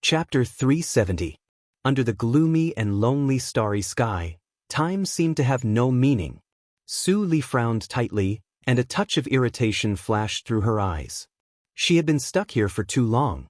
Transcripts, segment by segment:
Chapter 370. Under the gloomy and lonely starry sky, time seemed to have no meaning. Su Li frowned tightly, and a touch of irritation flashed through her eyes. She had been stuck here for too long.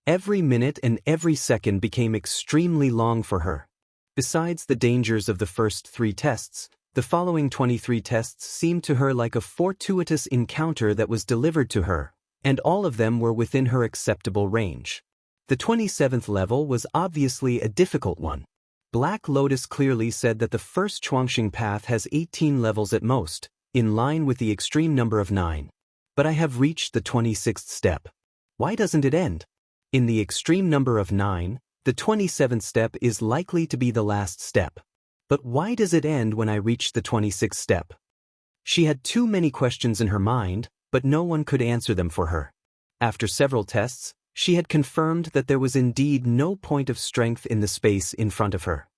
Every minute and every second became extremely long for her. Besides the dangers of the first 3 tests, the following 23 tests seemed to her like a fortuitous encounter that was delivered to her, and all of them were within her acceptable range. The 27th level was obviously a difficult one. Black Lotus clearly said that the first Chuangxing path has 18 levels at most, in line with the extreme number of 9. But I have reached the 26th step. Why doesn't it end? In the extreme number of 9, the 27th step is likely to be the last step. But why does it end when I reach the 26th step? She had too many questions in her mind, but no one could answer them for her. After several tests, she had confirmed that there was indeed no point of strength in the space in front of her.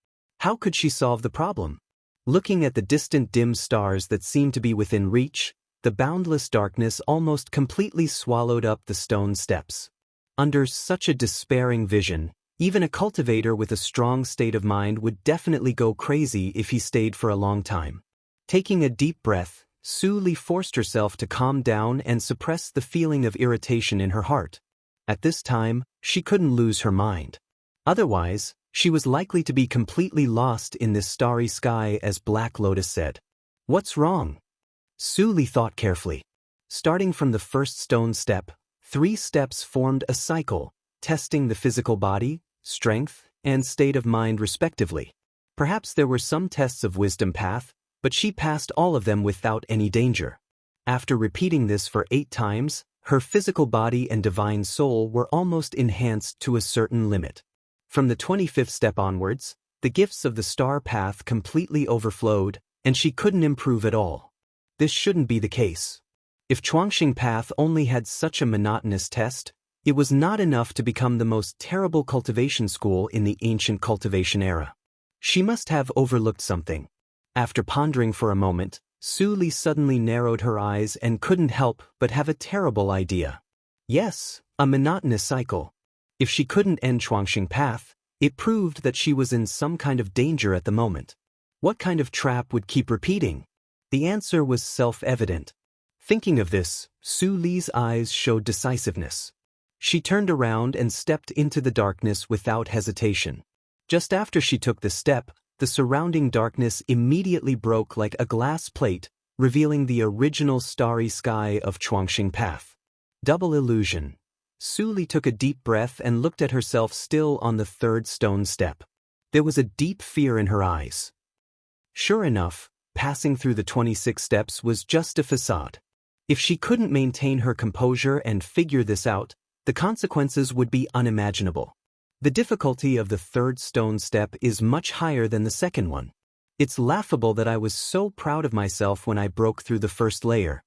How could she solve the problem? Looking at the distant dim stars that seemed to be within reach, the boundless darkness almost completely swallowed up the stone steps. Under such a despairing vision, even a cultivator with a strong state of mind would definitely go crazy if he stayed for a long time. Taking a deep breath, Su Li forced herself to calm down and suppress the feeling of irritation in her heart. At this time, she couldn't lose her mind. Otherwise, she was likely to be completely lost in this starry sky, as Black Lotus said. What's wrong? Su Li thought carefully. Starting from the first stone step, 3 steps formed a cycle, testing the physical body, strength, and state of mind respectively. Perhaps there were some tests of wisdom path, but she passed all of them without any danger. After repeating this for 8 times, her physical body and divine soul were almost enhanced to a certain limit. From the 25th step onwards, the gifts of the star path completely overflowed, and she couldn't improve at all. This shouldn't be the case. If Chuangxing path only had such a monotonous test, it was not enough to become the most terrible cultivation school in the ancient cultivation era. She must have overlooked something. After pondering for a moment, Su Li suddenly narrowed her eyes and couldn't help but have a terrible idea. Yes, a monotonous cycle. If she couldn't end Chuangxing path, it proved that she was in some kind of danger at the moment. What kind of trap would keep repeating? The answer was self-evident. Thinking of this, Su Li's eyes showed decisiveness. She turned around and stepped into the darkness without hesitation. Just after she took the step, the surrounding darkness immediately broke like a glass plate, revealing the original starry sky of Chuangxing path. Double illusion. Su Li took a deep breath and looked at herself still on the 3rd stone step. There was a deep fear in her eyes. Sure enough, passing through the 26 steps was just a facade. If she couldn't maintain her composure and figure this out, the consequences would be unimaginable. The difficulty of the 3rd stone step is much higher than the 2nd one. It's laughable that I was so proud of myself when I broke through the first layer.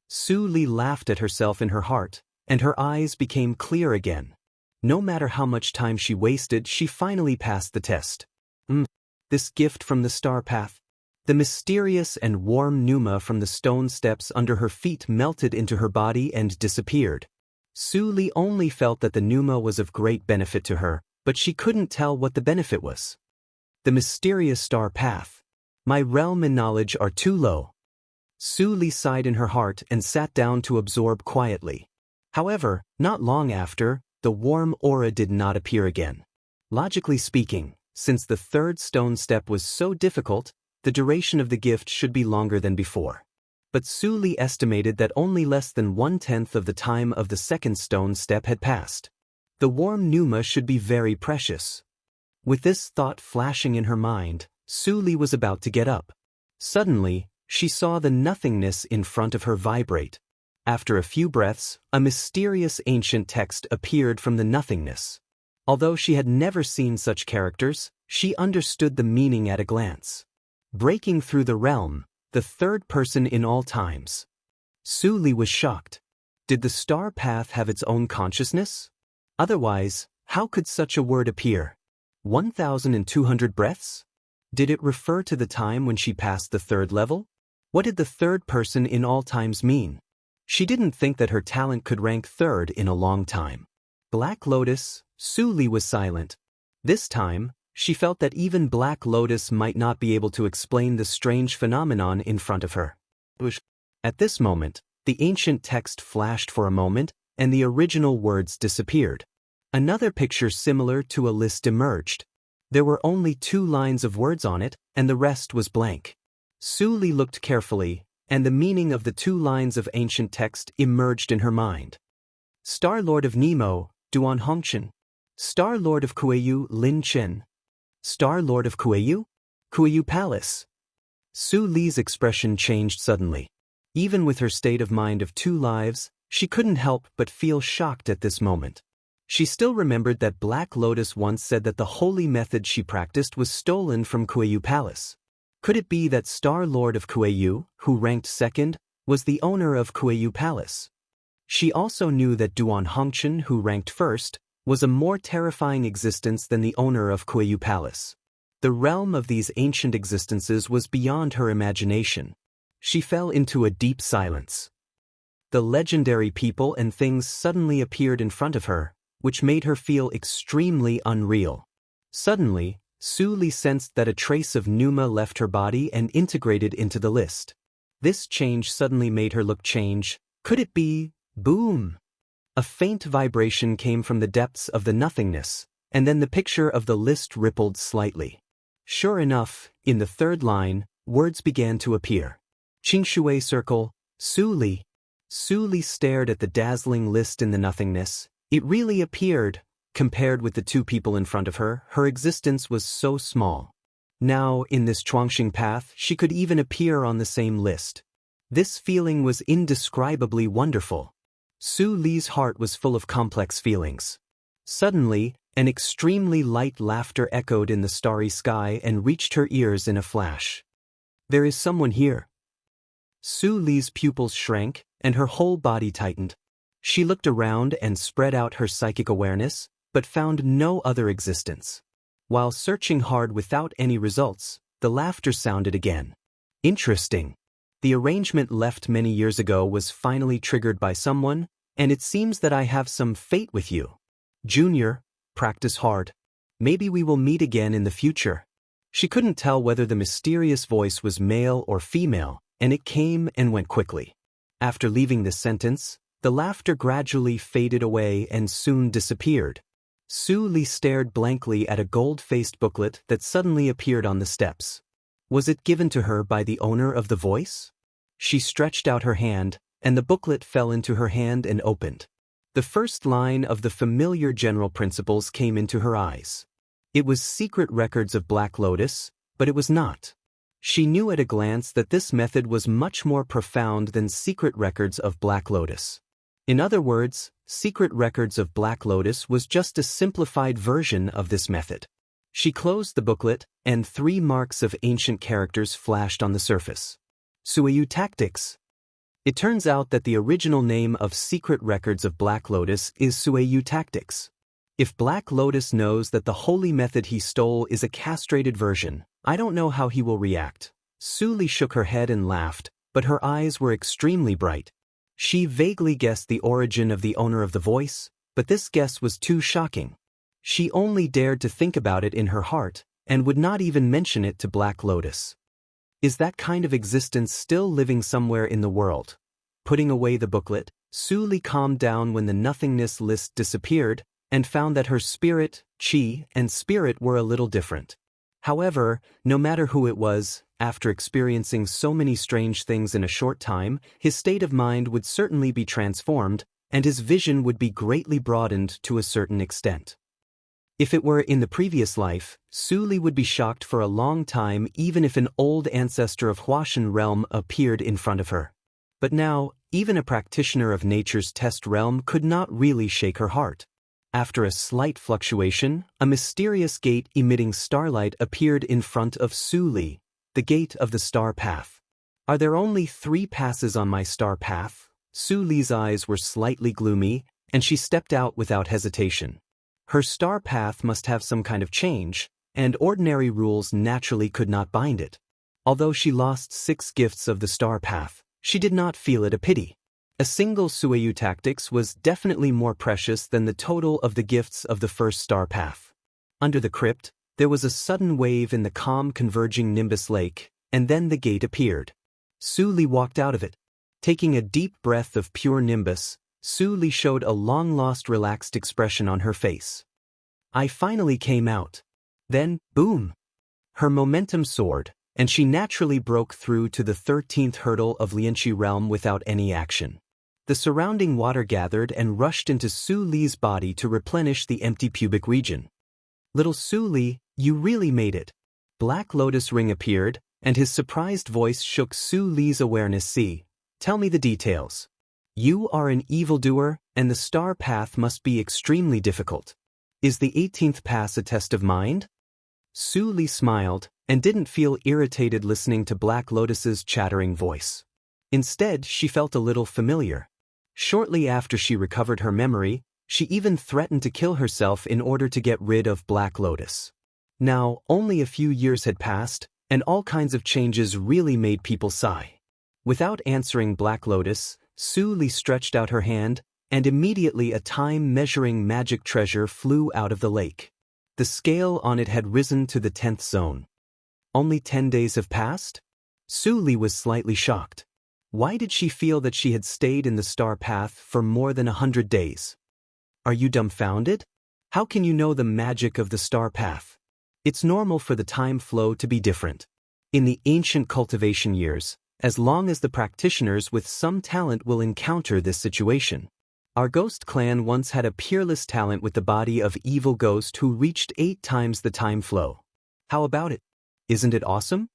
Su Li laughed at herself in her heart, and her eyes became clear again. No matter how much time she wasted, she finally passed the test. This gift from the star path. The mysterious and warm pneuma from the stone steps under her feet melted into her body and disappeared. Su Li only felt that the pneuma was of great benefit to her, but she couldn't tell what the benefit was. The mysterious star path. My realm and knowledge are too low. Su Li sighed in her heart and sat down to absorb quietly. However, not long after, the warm aura did not appear again. Logically speaking, since the 3rd stone step was so difficult, the duration of the gift should be longer than before. But Su Li estimated that only less than 1/10 of the time of the 2nd stone step had passed. The warm pneuma should be very precious. With this thought flashing in her mind, Su Li was about to get up. Suddenly, she saw the nothingness in front of her vibrate. After a few breaths, a mysterious ancient text appeared from the nothingness. Although she had never seen such characters, she understood the meaning at a glance. Breaking through the realm, the 3rd person in all times. Su Li was shocked. Did the star path have its own consciousness? Otherwise, how could such a word appear? 1,200 breaths? Did it refer to the time when she passed the 3rd level? What did the 3rd person in all times mean? She didn't think that her talent could rank 3rd in a long time. Black Lotus, Su Li was silent. This time, she felt that even Black Lotus might not be able to explain the strange phenomenon in front of her. At this moment, the ancient text flashed for a moment, and the original words disappeared. Another picture similar to a list emerged. There were only 2 lines of words on it, and the rest was blank. Su Li looked carefully, and the meaning of the 2 lines of ancient text emerged in her mind. Star Lord of Nemo, Duan Hongchen. Star Lord of Kueyu, Lin Chen. Star Lord of Kueyu? Kueyu Palace. Su Li's expression changed suddenly. Even with her state of mind of 2 lives, she couldn't help but feel shocked at this moment. She still remembered that Black Lotus once said that the holy method she practiced was stolen from Kueyu Palace. Could it be that Star Lord of Kueyu, who ranked second, was the owner of Kueyu Palace? She also knew that Duan Hongchen, who ranked first, was a more terrifying existence than the owner of Kueyu Palace. The realm of these ancient existences was beyond her imagination. She fell into a deep silence. The legendary people and things suddenly appeared in front of her, which made her feel extremely unreal. Suddenly, Su Li sensed that a trace of pneuma left her body and integrated into the list. This change suddenly made her look change. Could it be? Boom! A faint vibration came from the depths of the nothingness, and then the picture of the list rippled slightly. Sure enough, in the 3rd line, words began to appear. Qingshui Circle, Su Li. Su Li stared at the dazzling list in the nothingness. It really appeared. Compared with the 2 people in front of her, her existence was so small. Now, in this Chuangxing path, she could even appear on the same list. This feeling was indescribably wonderful. Su Li's heart was full of complex feelings. Suddenly, an extremely light laughter echoed in the starry sky and reached her ears in a flash. There is someone here. Su Li's pupils shrank, and her whole body tightened. She looked around and spread out her psychic awareness, but found no other existence. While searching hard without any results, the laughter sounded again. Interesting. The arrangement left many years ago was finally triggered by someone, and it seems that I have some fate with you. Junior, practice hard. Maybe we will meet again in the future. She couldn't tell whether the mysterious voice was male or female, and it came and went quickly. After leaving this sentence, the laughter gradually faded away and soon disappeared. Su Li stared blankly at a gold-faced booklet that suddenly appeared on the steps. Was it given to her by the owner of the voice? She stretched out her hand, and the booklet fell into her hand and opened. The first line of the familiar general principles came into her eyes. It was Secret Records of Black Lotus, but it was not. She knew at a glance that this method was much more profound than Secret Records of Black Lotus. In other words, Secret Records of Black Lotus was just a simplified version of this method. She closed the booklet, and 3 marks of ancient characters flashed on the surface. Suiyu Tactics. It turns out that the original name of Secret Records of Black Lotus is Suiyu Tactics. If Black Lotus knows that the holy method he stole is a castrated version, I don't know how he will react. Su Li shook her head and laughed, but her eyes were extremely bright. She vaguely guessed the origin of the owner of the voice, but this guess was too shocking. She only dared to think about it in her heart, and would not even mention it to Black Lotus. Is that kind of existence still living somewhere in the world? Putting away the booklet, Su Li calmed down when the nothingness list disappeared, and found that her spirit, chi, and spirit were a little different. However, no matter who it was, after experiencing so many strange things in a short time, his state of mind would certainly be transformed, and his vision would be greatly broadened to a certain extent. If it were in the previous life, Su Li would be shocked for a long time even if an old ancestor of Huashan realm appeared in front of her. But now, even a practitioner of nature's test realm could not really shake her heart. After a slight fluctuation, a mysterious gate emitting starlight appeared in front of Su Li, the gate of the star path. Are there only 3 passes on my star path? Su Li's eyes were slightly gloomy, and she stepped out without hesitation. Her star path must have some kind of change, and ordinary rules naturally could not bind it. Although she lost 6 gifts of the star path, she did not feel it a pity. A single Sueyu tactics was definitely more precious than the total of the gifts of the first star path. Under the crypt, there was a sudden wave in the calm converging Nimbus Lake, and then the gate appeared. Su Li walked out of it. Taking a deep breath of pure Nimbus, Su Li showed a long-lost relaxed expression on her face. I finally came out. Then, boom! Her momentum soared, and she naturally broke through to the 13th hurdle of Lianqi realm without any action. The surrounding water gathered and rushed into Su Li's body to replenish the empty pubic region. Little Su Li, you really made it. Black Lotus Ring appeared, and his surprised voice shook Su Li's awareness. See, tell me the details. You are an evildoer, and the star path must be extremely difficult. Is the 18th pass a test of mind? Su Li smiled, and didn't feel irritated listening to Black Lotus's chattering voice. Instead, she felt a little familiar. Shortly after she recovered her memory, she even threatened to kill herself in order to get rid of Black Lotus. Now, only a few years had passed, and all kinds of changes really made people sigh. Without answering Black Lotus, Su Li stretched out her hand, and immediately a time-measuring magic treasure flew out of the lake. The scale on it had risen to the 10th zone. Only 10 days have passed? Su Li was slightly shocked. Why did she feel that she had stayed in the star path for more than 100 days? Are you dumbfounded? How can you know the magic of the star path? It's normal for the time flow to be different. In the ancient cultivation years, as long as the practitioners with some talent will encounter this situation. Our ghost clan once had a peerless talent with the body of evil ghost who reached 8 times the time flow. How about it? Isn't it awesome?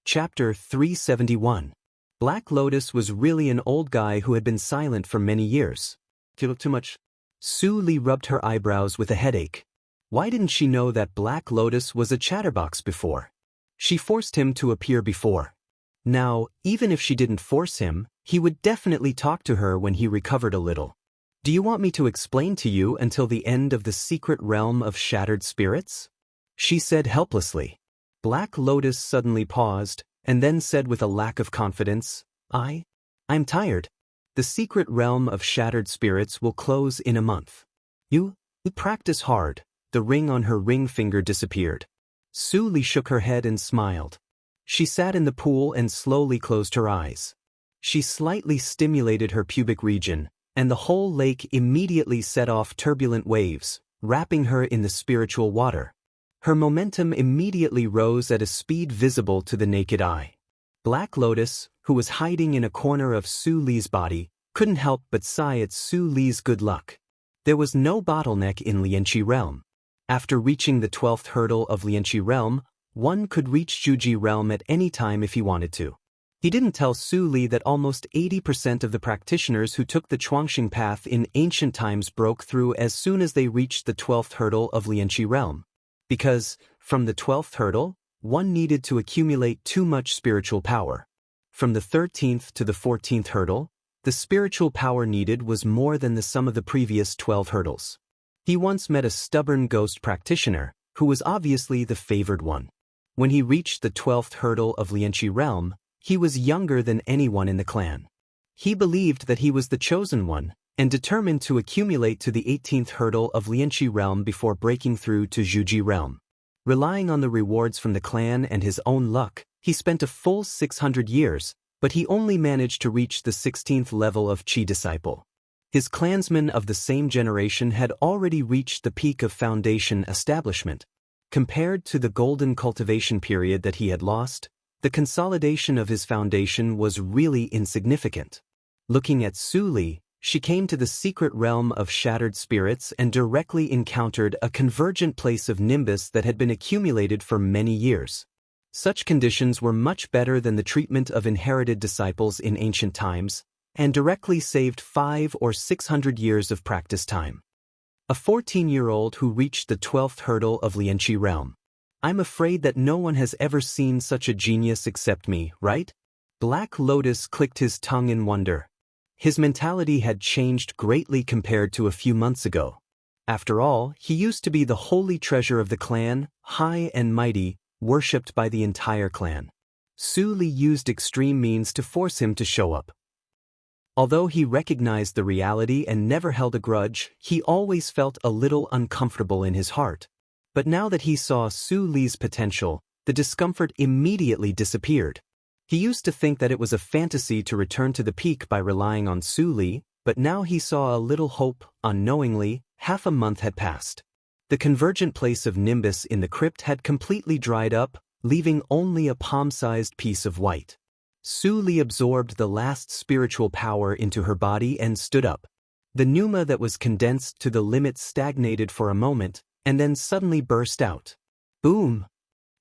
Chapter 371. Black Lotus was really an old guy who had been silent for many years. You look too much. Su Li rubbed her eyebrows with a headache. Why didn't she know that Black Lotus was a chatterbox before? She forced him to appear before. Now, even if she didn't force him, he would definitely talk to her when he recovered a little. Do you want me to explain to you until the end of the secret realm of shattered spirits? She said helplessly. Black Lotus suddenly paused, and then said with a lack of confidence, I'm tired. The secret realm of shattered spirits will close in a month. You practice hard. The ring on her ring finger disappeared. Su Li shook her head and smiled. She sat in the pool and slowly closed her eyes. She slightly stimulated her pubic region, and the whole lake immediately set off turbulent waves, wrapping her in the spiritual water. Her momentum immediately rose at a speed visible to the naked eye. Black Lotus, who was hiding in a corner of Su Li's body, couldn't help but sigh at Su Li's good luck. There was no bottleneck in Lianqi realm. After reaching the 12th hurdle of Lianqi realm, one could reach Juji realm at any time if he wanted to. He didn't tell Su Li that almost 80% of the practitioners who took the Chuangxing path in ancient times broke through as soon as they reached the 12th hurdle of Lianqi realm. Because, from the 12th hurdle, one needed to accumulate too much spiritual power. From the 13th to the 14th hurdle, the spiritual power needed was more than the sum of the previous 12 hurdles. He once met a stubborn ghost practitioner, who was obviously the favored one. When he reached the 12th hurdle of Lianqi realm, he was younger than anyone in the clan. He believed that he was the chosen one, and determined to accumulate to the 18th hurdle of Lianqi realm before breaking through to Zhuji realm. Relying on the rewards from the clan and his own luck, he spent a full 600 years, but he only managed to reach the 16th level of Qi disciple. His clansmen of the same generation had already reached the peak of foundation establishment. Compared to the golden cultivation period that he had lost, the consolidation of his foundation was really insignificant. Looking at Su Li, she came to the secret realm of shattered spirits and directly encountered a convergent place of nimbus that had been accumulated for many years. Such conditions were much better than the treatment of inherited disciples in ancient times, and directly saved 500 or 600 years of practice time. A 14-year-old who reached the 12th hurdle of Lianqi realm. I'm afraid that no one has ever seen such a genius except me, right? Black Lotus clicked his tongue in wonder. His mentality had changed greatly compared to a few months ago. After all, he used to be the holy treasure of the clan, high and mighty, worshipped by the entire clan. Su Li used extreme means to force him to show up. Although he recognized the reality and never held a grudge, he always felt a little uncomfortable in his heart. But now that he saw Su Li's potential, the discomfort immediately disappeared. He used to think that it was a fantasy to return to the peak by relying on Su Li, but now he saw a little hope. Unknowingly, half a month had passed. The convergent place of Nimbus in the crypt had completely dried up, leaving only a palm-sized piece of white. Su Li absorbed the last spiritual power into her body and stood up. The pneuma that was condensed to the limit stagnated for a moment, and then suddenly burst out. Boom!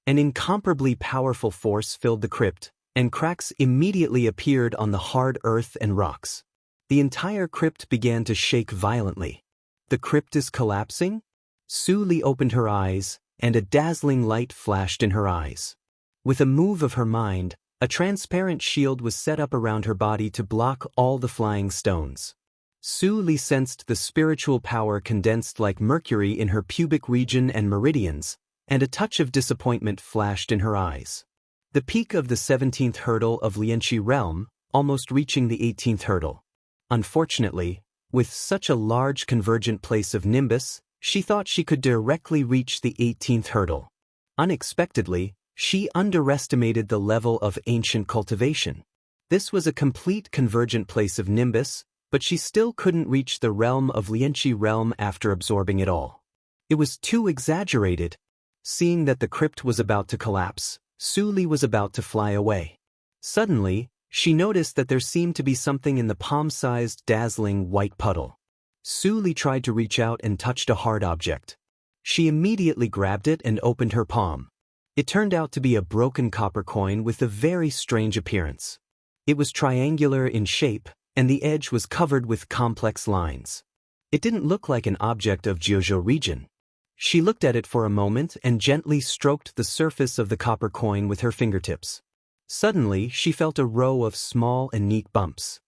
An incomparably powerful force filled the crypt, and cracks immediately appeared on the hard earth and rocks. The entire crypt began to shake violently. The crypt is collapsing? Su Li opened her eyes, and a dazzling light flashed in her eyes. With a move of her mind, a transparent shield was set up around her body to block all the flying stones. Su Li sensed the spiritual power condensed like mercury in her pubic region and meridians, and a touch of disappointment flashed in her eyes. The peak of the 17th hurdle of Lianqi realm, almost reaching the 18th hurdle. Unfortunately, with such a large convergent place of Nimbus, she thought she could directly reach the 18th hurdle. Unexpectedly, she underestimated the level of ancient cultivation. This was a complete convergent place of Nimbus, but she still couldn't reach the realm of Lianqi realm after absorbing it all. It was too exaggerated. Seeing that the crypt was about to collapse, Su Li was about to fly away. Suddenly, she noticed that there seemed to be something in the palm-sized, dazzling white puddle. Su Li tried to reach out and touched a hard object. She immediately grabbed it and opened her palm. It turned out to be a broken copper coin with a very strange appearance. It was triangular in shape, and the edge was covered with complex lines. It didn't look like an object of Jiuzhou region. She looked at it for a moment and gently stroked the surface of the copper coin with her fingertips. Suddenly, she felt a row of small and neat bumps.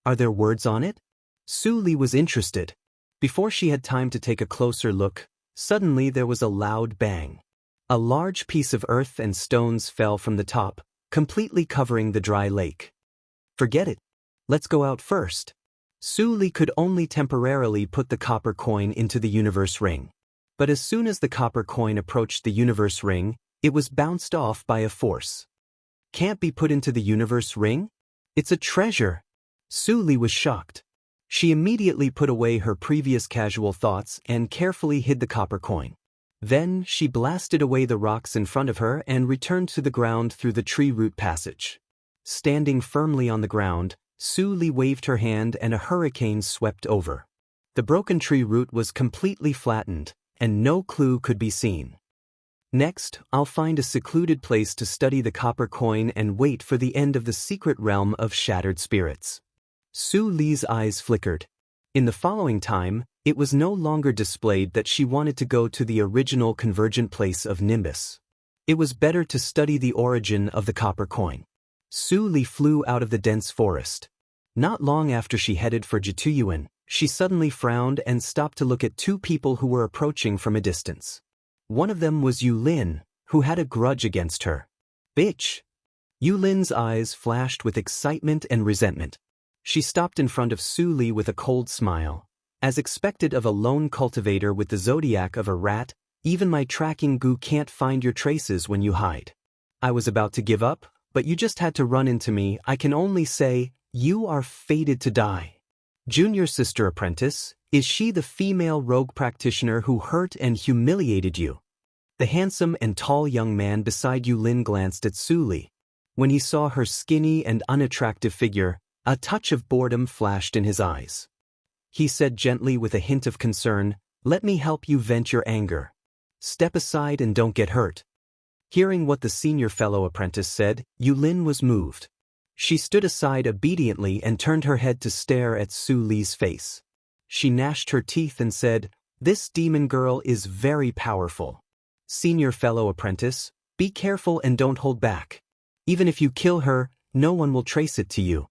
Are there words on it? Su Li was interested. Before she had time to take a closer look, suddenly there was a loud bang. A large piece of earth and stones fell from the top, completely covering the dry lake. Forget it. Let's go out first. Su Li could only temporarily put the copper coin into the universe ring. But as soon as the copper coin approached the universe ring, it was bounced off by a force. Can't be put into the universe ring? It's a treasure. Su Li was shocked. She immediately put away her previous casual thoughts and carefully hid the copper coin. Then, she blasted away the rocks in front of her and returned to the ground through the tree root passage. Standing firmly on the ground, Su Li waved her hand and a hurricane swept over. The broken tree root was completely flattened, and no clue could be seen. Next, I'll find a secluded place to study the copper coin and wait for the end of the secret realm of shattered spirits. Su Li's eyes flickered. In the following time, it was no longer displayed that she wanted to go to the original convergent place of Nimbus. It was better to study the origin of the copper coin. Su Li flew out of the dense forest. Not long after she headed for Jituyuan, she suddenly frowned and stopped to look at two people who were approaching from a distance. One of them was Yu Lin, who had a grudge against her. Bitch! Yu Lin's eyes flashed with excitement and resentment. She stopped in front of Su Li with a cold smile. As expected of a lone cultivator with the zodiac of a rat, even my tracking goo can't find your traces when you hide. I was about to give up, but you just had to run into me. I can only say, you are fated to die. Junior sister apprentice, is she the female rogue practitioner who hurt and humiliated you? The handsome and tall young man beside Yu Lin glanced at Su Li. When he saw her skinny and unattractive figure, a touch of boredom flashed in his eyes. He said gently with a hint of concern, "Let me help you vent your anger. Step aside and don't get hurt." Hearing what the senior fellow apprentice said, Yu Lin was moved. She stood aside obediently and turned her head to stare at Su Li's face. She gnashed her teeth and said, "This demon girl is very powerful. Senior fellow apprentice, be careful and don't hold back. Even if you kill her, no one will trace it to you."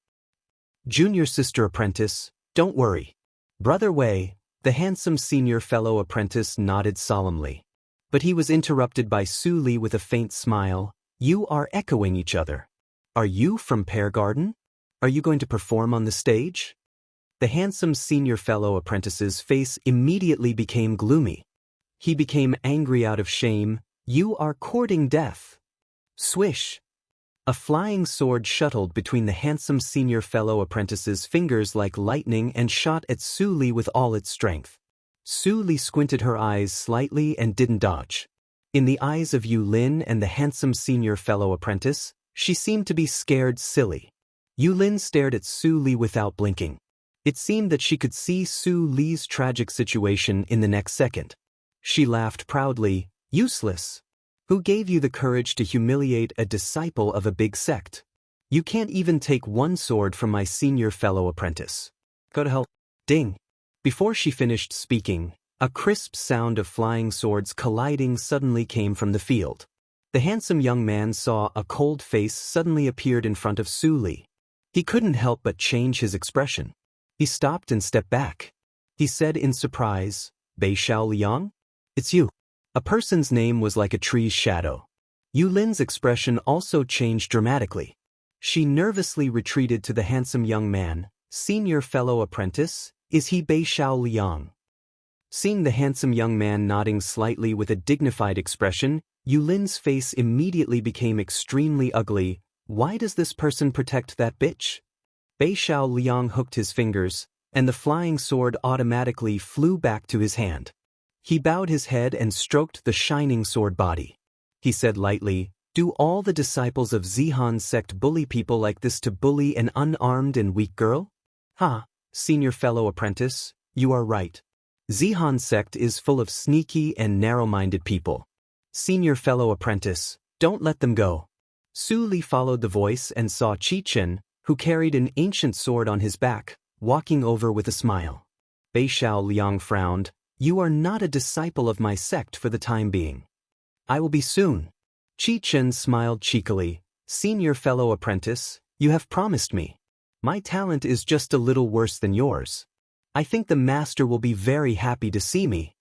Junior sister apprentice, don't worry. Brother Wei, the handsome senior fellow apprentice nodded solemnly. But he was interrupted by Su Li with a faint smile. You are echoing each other. Are you from Pear Garden? Are you going to perform on the stage? The handsome senior fellow apprentice's face immediately became gloomy. He became angry out of shame. You are courting death. Swish! A flying sword shuttled between the handsome senior fellow apprentice's fingers like lightning and shot at Su Li with all its strength. Su Li squinted her eyes slightly and didn't dodge. In the eyes of Yu Lin and the handsome senior fellow apprentice, she seemed to be scared silly. Yu Lin stared at Su Li without blinking. It seemed that she could see Su Li's tragic situation in the next second. She laughed proudly. Useless. Who gave you the courage to humiliate a disciple of a big sect? You can't even take one sword from my senior fellow apprentice. Go to hell. Ding. Before she finished speaking, a crisp sound of flying swords colliding suddenly came from the field. The handsome young man saw a cold face suddenly appeared in front of Su Li. He couldn't help but change his expression. He stopped and stepped back. He said in surprise, Bei Xiao Liang? It's you. A person's name was like a tree's shadow. Yu Lin's expression also changed dramatically. She nervously retreated to the handsome young man. Senior fellow apprentice, is he Bei Xiao Liang? Seeing the handsome young man nodding slightly with a dignified expression, Yu Lin's face immediately became extremely ugly. Why does this person protect that bitch? Bei Xiao Liang hooked his fingers, and the flying sword automatically flew back to his hand. He bowed his head and stroked the shining sword body. He said lightly, Do all the disciples of Zihan sect bully people like this to bully an unarmed and weak girl? Ha, senior fellow apprentice, you are right. Zihan sect is full of sneaky and narrow-minded people. Senior fellow apprentice, don't let them go. Su Li followed the voice and saw Qi Chen, who carried an ancient sword on his back, walking over with a smile. Bei Xiao Liang frowned. You are not a disciple of my sect for the time being. I will be soon. Qi Chen smiled cheekily. Senior fellow apprentice, you have promised me. My talent is just a little worse than yours. I think the master will be very happy to see me.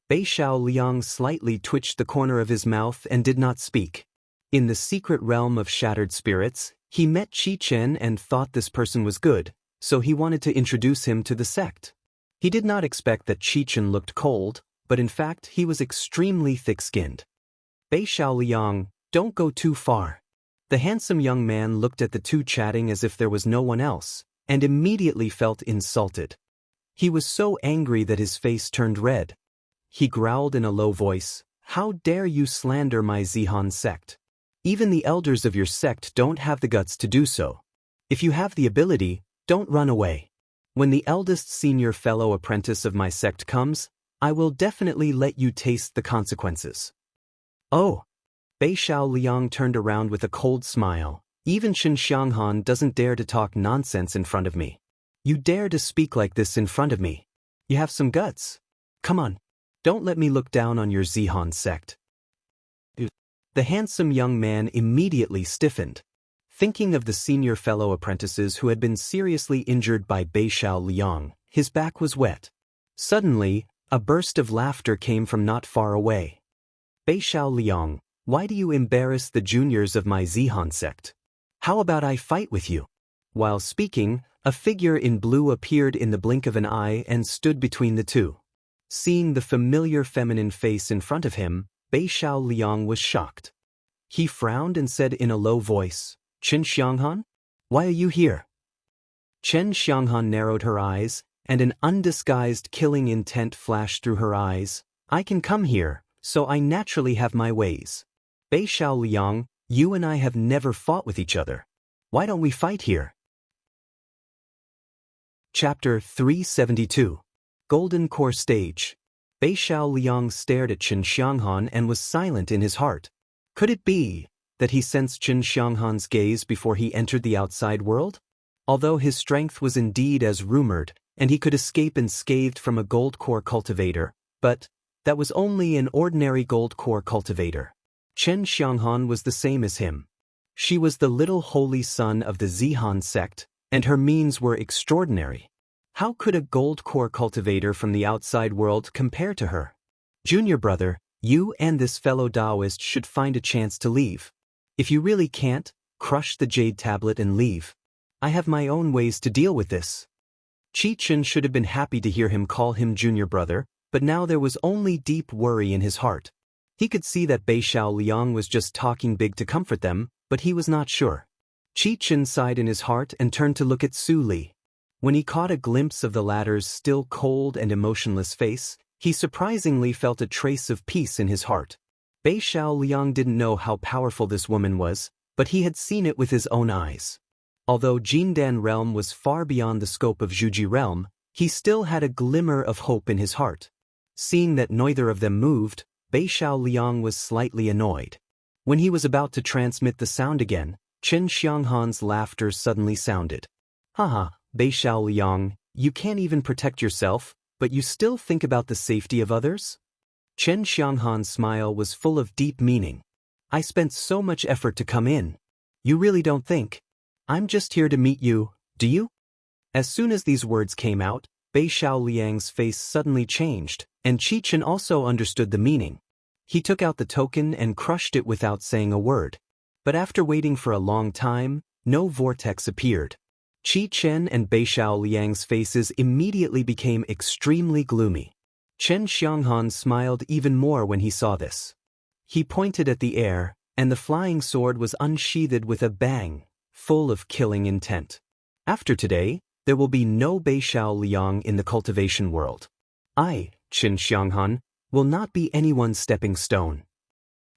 Bei Xiao Liang slightly twitched the corner of his mouth and did not speak. In the secret realm of shattered spirits, he met Qi Chen and thought this person was good, so he wanted to introduce him to the sect. He did not expect that Qi Chen looked cold, but in fact he was extremely thick-skinned. Bei Xiao Liang, don't go too far. The handsome young man looked at the two chatting as if there was no one else, and immediately felt insulted. He was so angry that his face turned red. He growled in a low voice, How dare you slander my Zihan sect? Even the elders of your sect don't have the guts to do so. If you have the ability, don't run away. When the eldest senior fellow apprentice of my sect comes, I will definitely let you taste the consequences. Oh! Bei Xiao Liang turned around with a cold smile. Even Qin Xianghan doesn't dare to talk nonsense in front of me. You dare to speak like this in front of me. You have some guts. Come on. Don't let me look down on your Zihan sect. The handsome young man immediately stiffened. Thinking of the senior fellow apprentices who had been seriously injured by Bei Xiao Liang, his back was wet. Suddenly, a burst of laughter came from not far away. Bei Xiao Liang, why do you embarrass the juniors of my Zihan sect? How about I fight with you? While speaking, a figure in blue appeared in the blink of an eye and stood between the two. Seeing the familiar feminine face in front of him, Bei Xiao Liang was shocked. He frowned and said in a low voice, Qin Xianghan? Why are you here? Qin Xianghan narrowed her eyes, and an undisguised killing intent flashed through her eyes. I can come here, so I naturally have my ways. Bei Xiao Liang, you and I have never fought with each other. Why don't we fight here? Chapter 372. Golden Core Stage. Bei Xiao Liang stared at Qin Xianghan and was silent in his heart. Could it be that he sensed Qin Xianghan's gaze before he entered the outside world? Although his strength was indeed as rumored, and he could escape unscathed from a gold core cultivator, but that was only an ordinary gold core cultivator. Qin Xianghan was the same as him. She was the little holy son of the Zihan sect, and her means were extraordinary. How could a gold core cultivator from the outside world compare to her? Junior brother, you and this fellow Taoist should find a chance to leave. If you really can't, crush the jade tablet and leave. I have my own ways to deal with this. Chen should have been happy to hear him call him junior brother, but now there was only deep worry in his heart. He could see that Bei Xiaoliang was just talking big to comfort them, but he was not sure. Chen sighed in his heart and turned to look at Su Li. When he caught a glimpse of the latter's still cold and emotionless face, he surprisingly felt a trace of peace in his heart. Bei Xiaoliang didn't know how powerful this woman was, but he had seen it with his own eyes. Although Jindan realm was far beyond the scope of Zhuji realm, he still had a glimmer of hope in his heart. Seeing that neither of them moved, Bei Xiaoliang was slightly annoyed. When he was about to transmit the sound again, Chen Xianghan's laughter suddenly sounded. Haha, Bei Xiaoliang, you can't even protect yourself, but you still think about the safety of others? Chen Xianghan's smile was full of deep meaning. I spent so much effort to come in. You really don't think? I'm just here to meet you, do you? As soon as these words came out, Bei Xiaoliang's face suddenly changed, and Chen also understood the meaning. He took out the token and crushed it without saying a word. But after waiting for a long time, no vortex appeared. Chen and Bei Xiaoliang's faces immediately became extremely gloomy. Chen Xianghan smiled even more when he saw this. He pointed at the air, and the flying sword was unsheathed with a bang, full of killing intent. After today, there will be no Bei Xiaoliang in the cultivation world. I, Chen Xianghan, will not be anyone's stepping stone.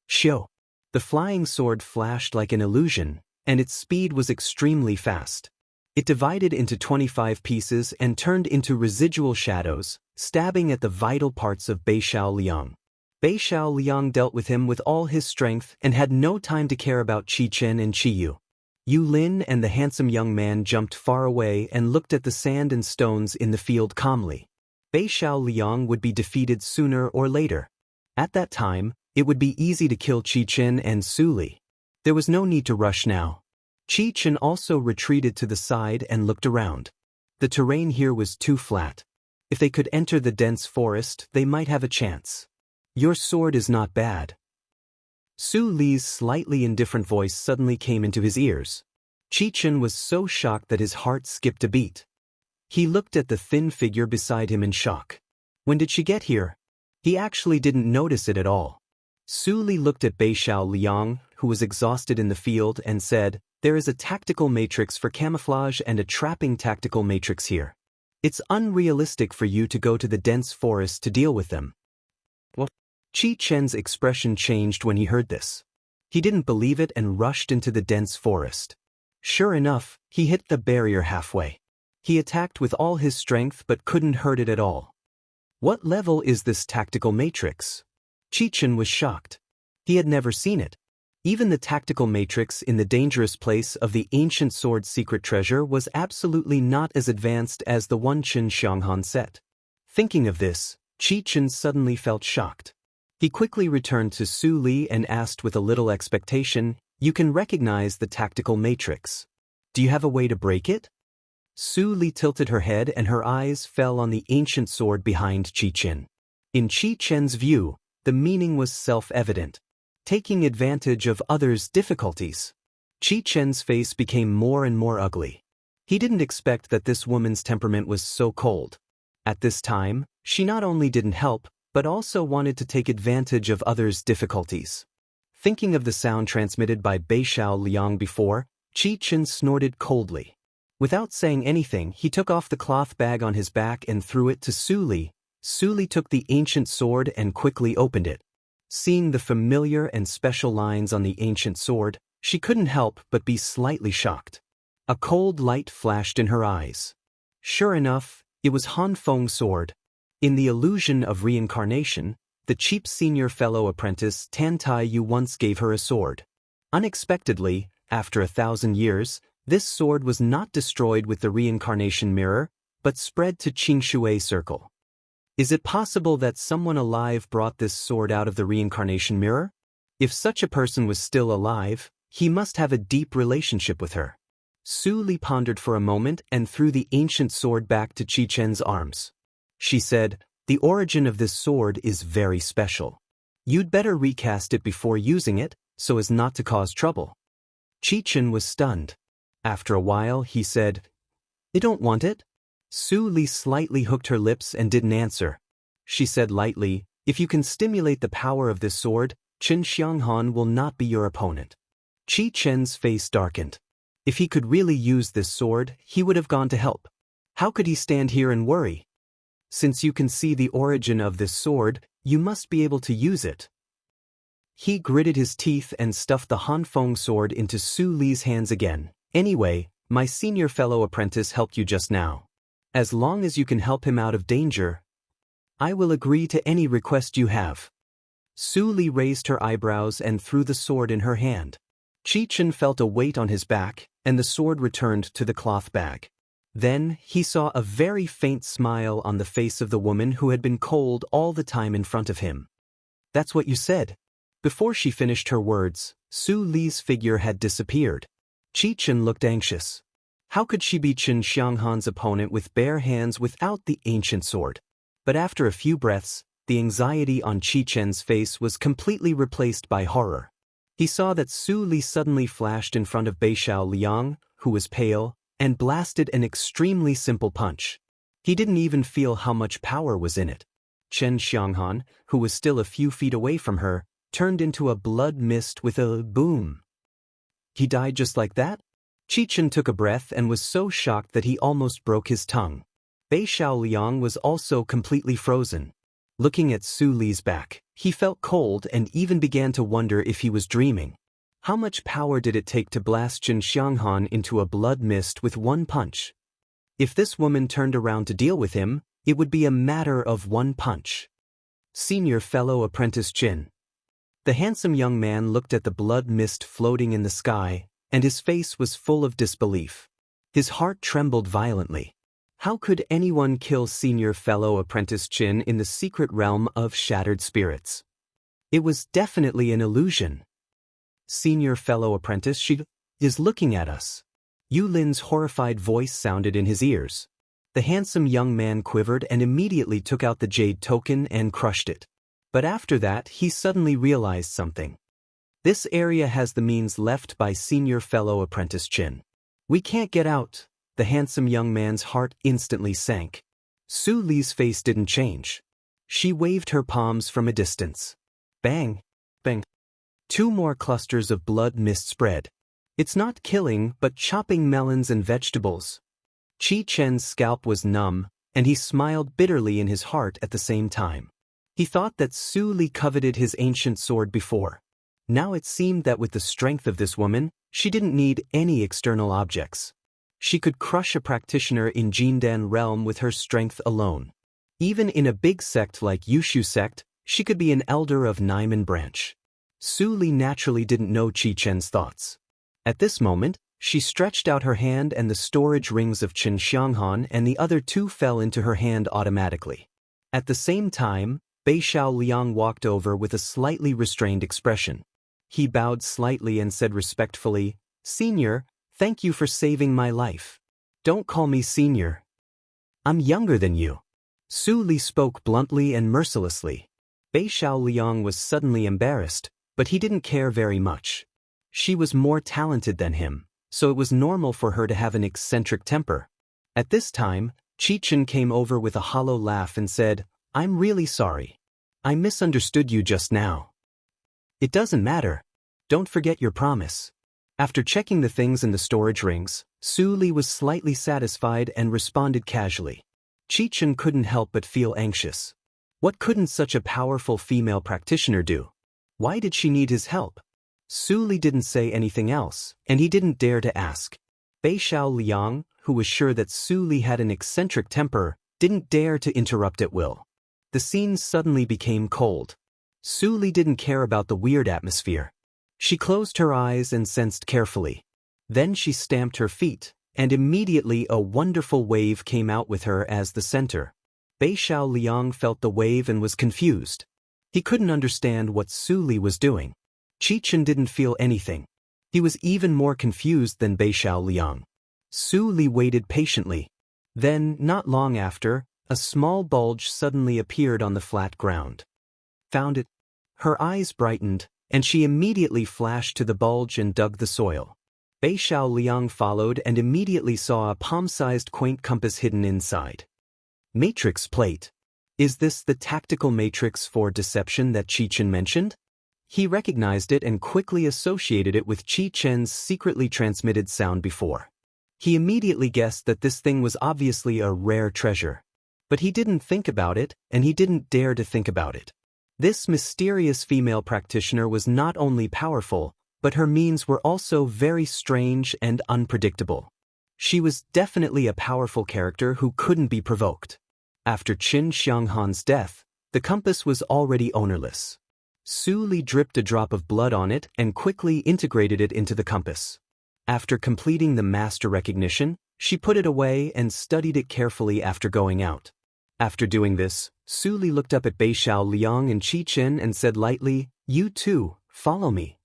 Xiu. The flying sword flashed like an illusion, and its speed was extremely fast. It divided into 25 pieces and turned into residual shadows, stabbing at the vital parts of Bei Xiaoliang. Bei Xiaoliang dealt with him with all his strength and had no time to care about Chen and Yu. Yu Lin and the handsome young man jumped far away and looked at the sand and stones in the field calmly. Bei Xiaoliang would be defeated sooner or later. At that time, it would be easy to kill Chen and Su Li. There was no need to rush now. Chen also retreated to the side and looked around. The terrain here was too flat. If they could enter the dense forest, they might have a chance. Your sword is not bad. Su Li's slightly indifferent voice suddenly came into his ears. Chen was so shocked that his heart skipped a beat. He looked at the thin figure beside him in shock. When did she get here? He actually didn't notice it at all. Su Li looked at Bei Xiaoliang, who was exhausted in the field, and said, There is a tactical matrix for camouflage and a trapping tactical matrix here. It's unrealistic for you to go to the dense forest to deal with them. What? Chen's expression changed when he heard this. He didn't believe it and rushed into the dense forest. Sure enough, he hit the barrier halfway. He attacked with all his strength but couldn't hurt it at all. What level is this tactical matrix? Chen was shocked. He had never seen it. Even the tactical matrix in the dangerous place of the ancient sword secret treasure was absolutely not as advanced as the one Chen Xianghan set. Thinking of this, Chen suddenly felt shocked. He quickly returned to Su Li and asked with a little expectation, You can recognize the tactical matrix. Do you have a way to break it? Su Li tilted her head and her eyes fell on the ancient sword behind Chen. In Chen's view, the meaning was self-evident. Taking advantage of others' difficulties. Chen's face became more and more ugly. He didn't expect that this woman's temperament was so cold. At this time, she not only didn't help, but also wanted to take advantage of others' difficulties. Thinking of the sound transmitted by Bei Xiaoliang before, Chen snorted coldly. Without saying anything, he took off the cloth bag on his back and threw it to Su Li. Su Li took the ancient sword and quickly opened it. Seeing the familiar and special lines on the ancient sword, she couldn't help but be slightly shocked. A cold light flashed in her eyes. Sure enough, it was Han Feng's sword. In the illusion of reincarnation, the cheap senior fellow apprentice Tan Tai Yu once gave her a sword. Unexpectedly, after 1,000 years, this sword was not destroyed with the reincarnation mirror, but spread to Qingshui Circle. Is it possible that someone alive brought this sword out of the reincarnation mirror? If such a person was still alive, he must have a deep relationship with her. Su Li pondered for a moment and threw the ancient sword back to Chen's arms. She said, The origin of this sword is very special. You'd better recast it before using it, so as not to cause trouble. Chi-Chen was stunned. After a while, he said, "I don't want it." Su Li slightly hooked her lips and didn't answer. She said lightly, "If you can stimulate the power of this sword, Qin Xianghan will not be your opponent." Chi-Chen's face darkened. If he could really use this sword, he would have gone to help. How could he stand here and worry? Since you can see the origin of this sword, you must be able to use it. He gritted his teeth and stuffed the Hanfeng sword into Su Li's hands again. "Anyway, my senior fellow apprentice helped you just now. As long as you can help him out of danger, I will agree to any request you have." Su Li raised her eyebrows and threw the sword in her hand. Chi-Chen felt a weight on his back, and the sword returned to the cloth bag. Then, he saw a very faint smile on the face of the woman who had been cold all the time in front of him. "That's what you said." Before she finished her words, Su Li's figure had disappeared. Chi-Chen looked anxious. How could she be Qin Xianghan's opponent with bare hands without the ancient sword? But after a few breaths, the anxiety on Chi-Chen's face was completely replaced by horror. He saw that Su Li suddenly flashed in front of Bei Xiao Liang, who was pale, and blasted an extremely simple punch. He didn't even feel how much power was in it. Qin Xianghan, who was still a few feet away from her, turned into a blood mist with a boom. He died just like that? Chi-Chen took a breath and was so shocked that he almost broke his tongue. Bei Xiao Liang was also completely frozen. Looking at Su Li's back, he felt cold and even began to wonder if he was dreaming. How much power did it take to blast Qin Xianghan into a blood mist with one punch? If this woman turned around to deal with him, it would be a matter of one punch. Senior fellow apprentice Qin. The handsome young man looked at the blood mist floating in the sky, and his face was full of disbelief. His heart trembled violently. How could anyone kill senior fellow apprentice Qin in the secret realm of shattered spirits? It was definitely an illusion. "Senior fellow apprentice, she is looking at us." Yu Lin's horrified voice sounded in his ears. The handsome young man quivered and immediately took out the jade token and crushed it. But after that, he suddenly realized something. This area has the means left by senior fellow apprentice Qin. "We can't get out." The handsome young man's heart instantly sank. Su Li's face didn't change. She waved her palms from a distance. Bang! Bang! 2 more clusters of blood mist spread. "It's not killing, but chopping melons and vegetables." Chi-Chen's scalp was numb, and he smiled bitterly in his heart at the same time. He thought that Su Li coveted his ancient sword before. Now it seemed that with the strength of this woman, she didn't need any external objects. She could crush a practitioner in Jindan realm with her strength alone. Even in a big sect like Yushu sect, she could be an elder of Naiman branch. Su Li naturally didn't know Chi-Chen's thoughts. At this moment, she stretched out her hand and the storage rings of Qin Xianghan and the other 2 fell into her hand automatically. At the same time, Bei Xiao Liang walked over with a slightly restrained expression. He bowed slightly and said respectfully, "Senior, thank you for saving my life." "Don't call me senior. I'm younger than you." Su Li spoke bluntly and mercilessly. Bei Xiao Liang was suddenly embarrassed, but he didn't care very much. She was more talented than him, so it was normal for her to have an eccentric temper. At this time, Chi-Chen came over with a hollow laugh and said, "I'm really sorry. I misunderstood you just now." "It doesn't matter. Don't forget your promise." After checking the things in the storage rings, Su Li was slightly satisfied and responded casually. Chi-Chen couldn't help but feel anxious. What couldn't such a powerful female practitioner do? Why did she need his help? Su Li didn't say anything else, and he didn't dare to ask. Bei Xiao Liang, who was sure that Su Li had an eccentric temper, didn't dare to interrupt at will. The scene suddenly became cold. Su Li didn't care about the weird atmosphere. She closed her eyes and sensed carefully. Then she stamped her feet, and immediately a wonderful wave came out with her as the center. Bei Xiao Liang felt the wave and was confused. He couldn't understand what Su Li was doing. Chi-Chen didn't feel anything. He was even more confused than Bei Xiao Liang. Su Li waited patiently. Then, not long after, a small bulge suddenly appeared on the flat ground. "Found it." Her eyes brightened, and she immediately flashed to the bulge and dug the soil. Bei Xiao Liang followed and immediately saw a palm-sized quaint compass hidden inside. Matrix plate. Is this the tactical matrix for deception that Qi Chen mentioned? He recognized it and quickly associated it with Qi Chen's secretly transmitted sound before. He immediately guessed that this thing was obviously a rare treasure. But he didn't think about it, and he didn't dare to think about it. This mysterious female practitioner was not only powerful, but her means were also very strange and unpredictable. She was definitely a powerful character who couldn't be provoked. After Qin Xianghan's death, the compass was already ownerless. Su Li dripped a drop of blood on it and quickly integrated it into the compass. After completing the master recognition, she put it away and studied it carefully after going out. After doing this, Su Li looked up at Bei Xiao Liang and Qi Chen and said lightly, "You too, follow me."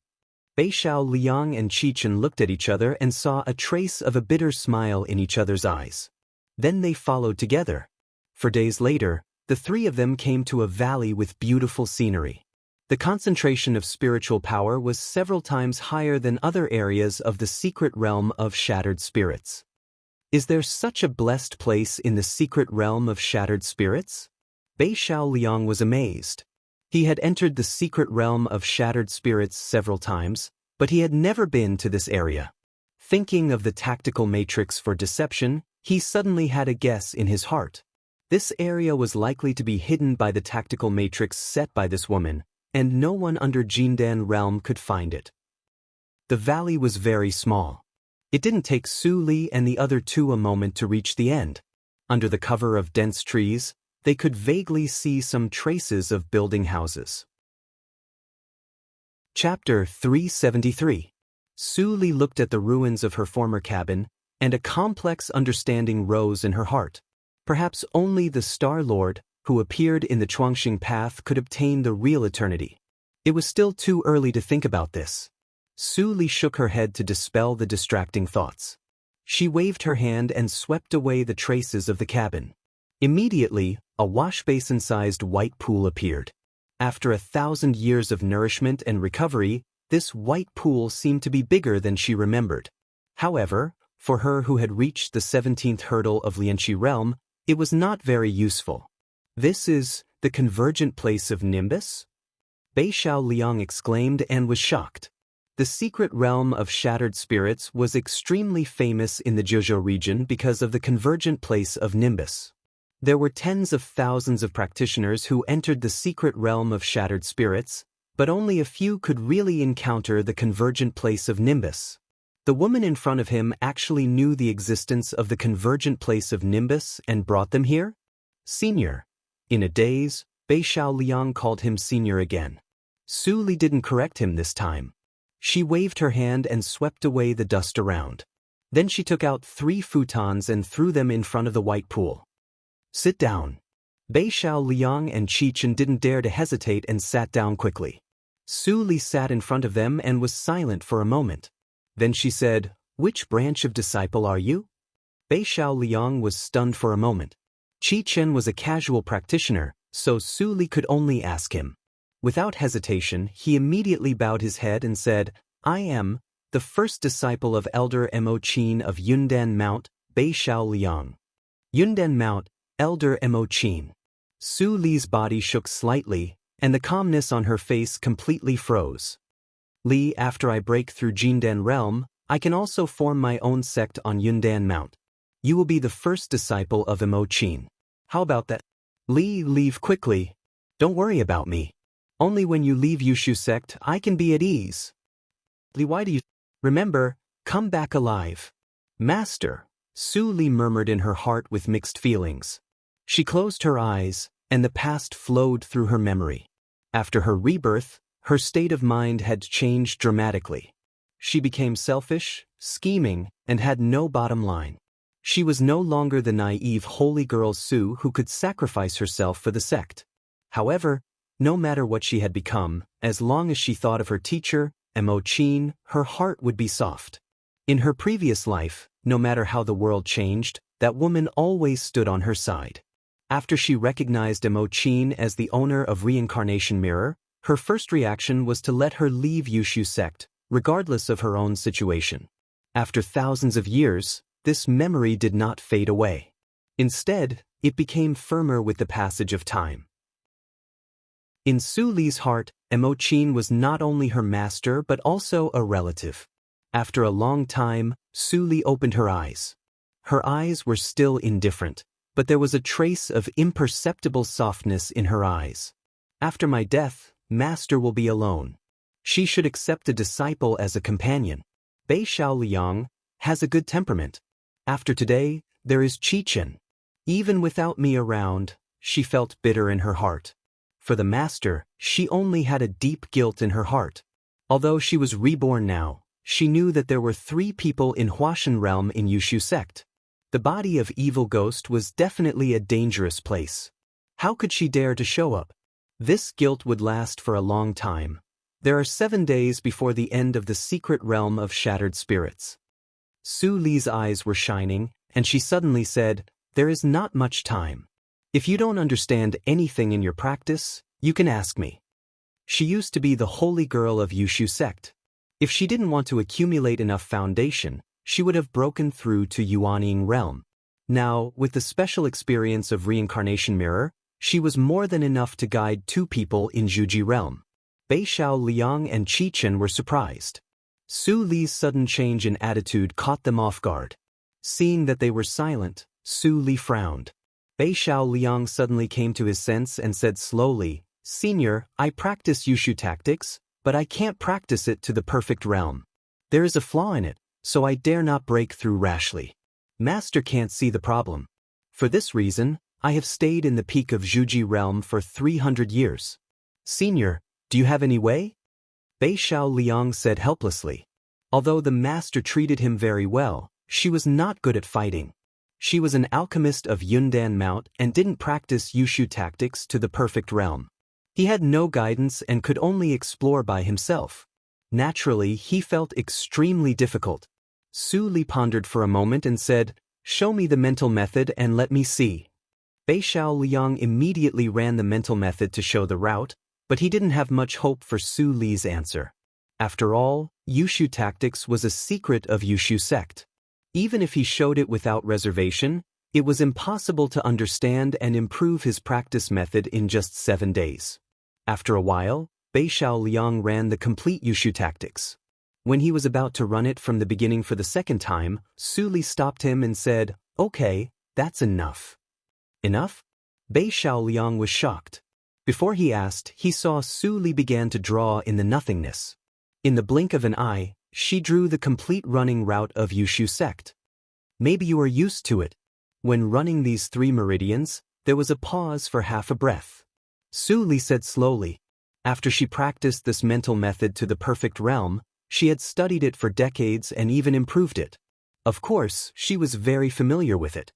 Bei Xiao Liang and Qi Chen looked at each other and saw a trace of a bitter smile in each other's eyes. Then they followed together. For days later, the three of them came to a valley with beautiful scenery. The concentration of spiritual power was several times higher than other areas of the secret realm of shattered spirits. Is there such a blessed place in the secret realm of shattered spirits? Bei Xiao Liang was amazed. He had entered the secret realm of shattered spirits several times, but he had never been to this area. Thinking of the tactical matrix for deception, he suddenly had a guess in his heart. This area was likely to be hidden by the tactical matrix set by this woman, and no one under Jindan realm could find it. The valley was very small. It didn't take Su Li and the other two a moment to reach the end. Under the cover of dense trees, they could vaguely see some traces of building houses. Chapter 373. Su Li looked at the ruins of her former cabin, and a complex understanding rose in her heart. Perhaps only the Star Lord, who appeared in the Chuangxing path, could obtain the real eternity. It was still too early to think about this. Su Li shook her head to dispel the distracting thoughts. She waved her hand and swept away the traces of the cabin. Immediately, a washbasin-sized white pool appeared. After 1,000 years of nourishment and recovery, this white pool seemed to be bigger than she remembered. However, for her who had reached the 17th hurdle of Lianqi realm, it was not very useful. "This is the convergent place of Nimbus?" Bei Xiao Liang exclaimed and was shocked. The secret realm of shattered spirits was extremely famous in the Zhejiu region because of the convergent place of Nimbus. There were tens of thousands of practitioners who entered the secret realm of shattered spirits, but only a few could really encounter the convergent place of Nimbus. The woman in front of him actually knew the existence of the convergent place of Nimbus and brought them here? Senior. In a daze, Bei Xiao Liang called him senior again. Su Li didn't correct him this time. She waved her hand and swept away the dust around. Then she took out 3 futons and threw them in front of the white pool. "Sit down." Bei Xiao Liang and Qi Chen didn't dare to hesitate and sat down quickly. Su Li sat in front of them and was silent for a moment. Then she said, "Which branch of disciple are you?" Bei Xiao Liang was stunned for a moment. Qi Chen was a casual practitioner, so Su Li could only ask him. Without hesitation, he immediately bowed his head and said, "I am the first disciple of Elder Mo Qin of Yundan Mount, Bei Xiao Liang." Yundan Mount, Elder Mo Qin. Su Li's body shook slightly, and the calmness on her face completely froze. "Li, after I break through Jindan realm, I can also form my own sect on Yundan Mount. You will be the first disciple of Mo Qin. How about that?" "Li, leave quickly. Don't worry about me. Only when you leave Yushu sect I can be at ease." "Li, why do you—" "Remember, come back alive." "Master," Su Li murmured in her heart with mixed feelings. She closed her eyes, and the past flowed through her memory. After her rebirth, her state of mind had changed dramatically. She became selfish, scheming, and had no bottom line. She was no longer the naive holy girl Su who could sacrifice herself for the sect. However, no matter what she had become, as long as she thought of her teacher, Mo Qin, her heart would be soft. In her previous life, no matter how the world changed, that woman always stood on her side. After she recognized Mo Qin as the owner of Reincarnation Mirror, Her first reaction was to let her leave Yushu sect, regardless of her own situation. After thousands of years, this memory did not fade away. Instead, it became firmer with the passage of time. In Su Li's heart, Emochin was not only her master but also a relative. After a long time, Su Li opened her eyes. Her eyes were still indifferent, but there was a trace of imperceptible softness in her eyes. After my death, Master will be alone. She should accept a disciple as a companion. Bei Xiao Liang has a good temperament. After today, there is Qichen. Even without me around, she felt bitter in her heart. For the master, she only had a deep guilt in her heart. Although she was reborn now, she knew that there were 3 people in Huashan realm in Yushu sect. The body of evil ghost was definitely a dangerous place. How could she dare to show up? This guilt would last for a long time. There are 7 days before the end of the secret realm of shattered spirits. Su Li's eyes were shining, and she suddenly said, "There is not much time. If you don't understand anything in your practice, you can ask me." She used to be the holy girl of Yushu sect. If she didn't want to accumulate enough foundation, she would have broken through to Yuanying realm. Now, with the special experience of reincarnation mirror, she was more than enough to guide 2 people in Zhuji realm. Bei Xiao Liang and Qichen were surprised. Su Li's sudden change in attitude caught them off guard. Seeing that they were silent, Su Li frowned. Bei Xiao Liang suddenly came to his sense and said slowly, "Senior, I practice Yushu tactics, but I can't practice it to the perfect realm. There is a flaw in it, so I dare not break through rashly. Master can't see the problem. For this reason, I have stayed in the peak of Zhuji realm for 300 years. Senior, do you have any way?" Bei Xiao Liang said helplessly. Although the master treated him very well, she was not good at fighting. She was an alchemist of Yundan Mount and didn't practice Yushu tactics to the perfect realm. He had no guidance and could only explore by himself. Naturally, he felt extremely difficult. Su Li pondered for a moment and said, "Show me the mental method and let me see." Bei Xiao Liang immediately ran the mental method to show the route, but he didn't have much hope for Su Li's answer. After all, Yushu tactics was a secret of Yushu sect. Even if he showed it without reservation, it was impossible to understand and improve his practice method in just 7 days. After a while, Bei Xiao Liang ran the complete Yushu tactics. When he was about to run it from the beginning for the second time, Su Li stopped him and said, "Okay, that's enough." Enough? Bei Xiao Liang was shocked. Before he asked, he saw Su Li began to draw in the nothingness. In the blink of an eye, she drew the complete running route of Yushu sect. Maybe you are used to it. When running these 3 meridians, there was a pause for half a breath. Su Li said slowly. After she practiced this mental method to the perfect realm, she had studied it for decades and even improved it. Of course, she was very familiar with it.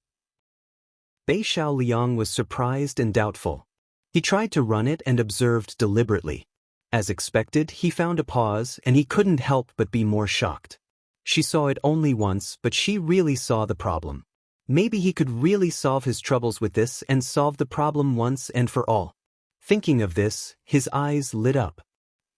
Bei Xiao Liang was surprised and doubtful. He tried to run it and observed deliberately. As expected, he found a pause and he couldn't help but be more shocked. She saw it only once, but she really saw the problem. Maybe he could really solve his troubles with this and solve the problem once and for all. Thinking of this, his eyes lit up.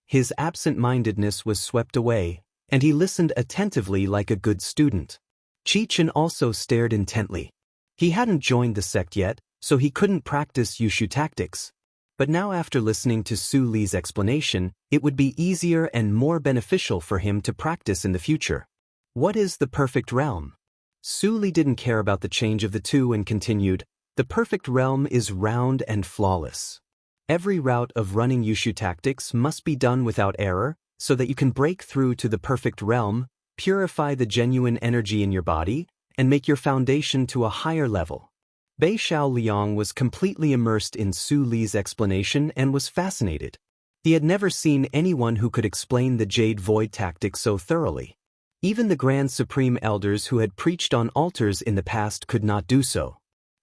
His absent-mindedness was swept away, and he listened attentively like a good student. Qichen also stared intently. He hadn't joined the sect yet, so he couldn't practice Yushu tactics. But now after listening to Su Li's explanation, it would be easier and more beneficial for him to practice in the future. What is the perfect realm? Su Li didn't care about the change of the 2 and continued, "The perfect realm is round and flawless. Every route of running Yushu tactics must be done without error, so that you can break through to the perfect realm, purify the genuine energy in your body, and make your foundation to a higher level." Bei Xiao Liang was completely immersed in Su Li's explanation and was fascinated. He had never seen anyone who could explain the Jade Void tactic so thoroughly. Even the Grand Supreme Elders who had preached on altars in the past could not do so.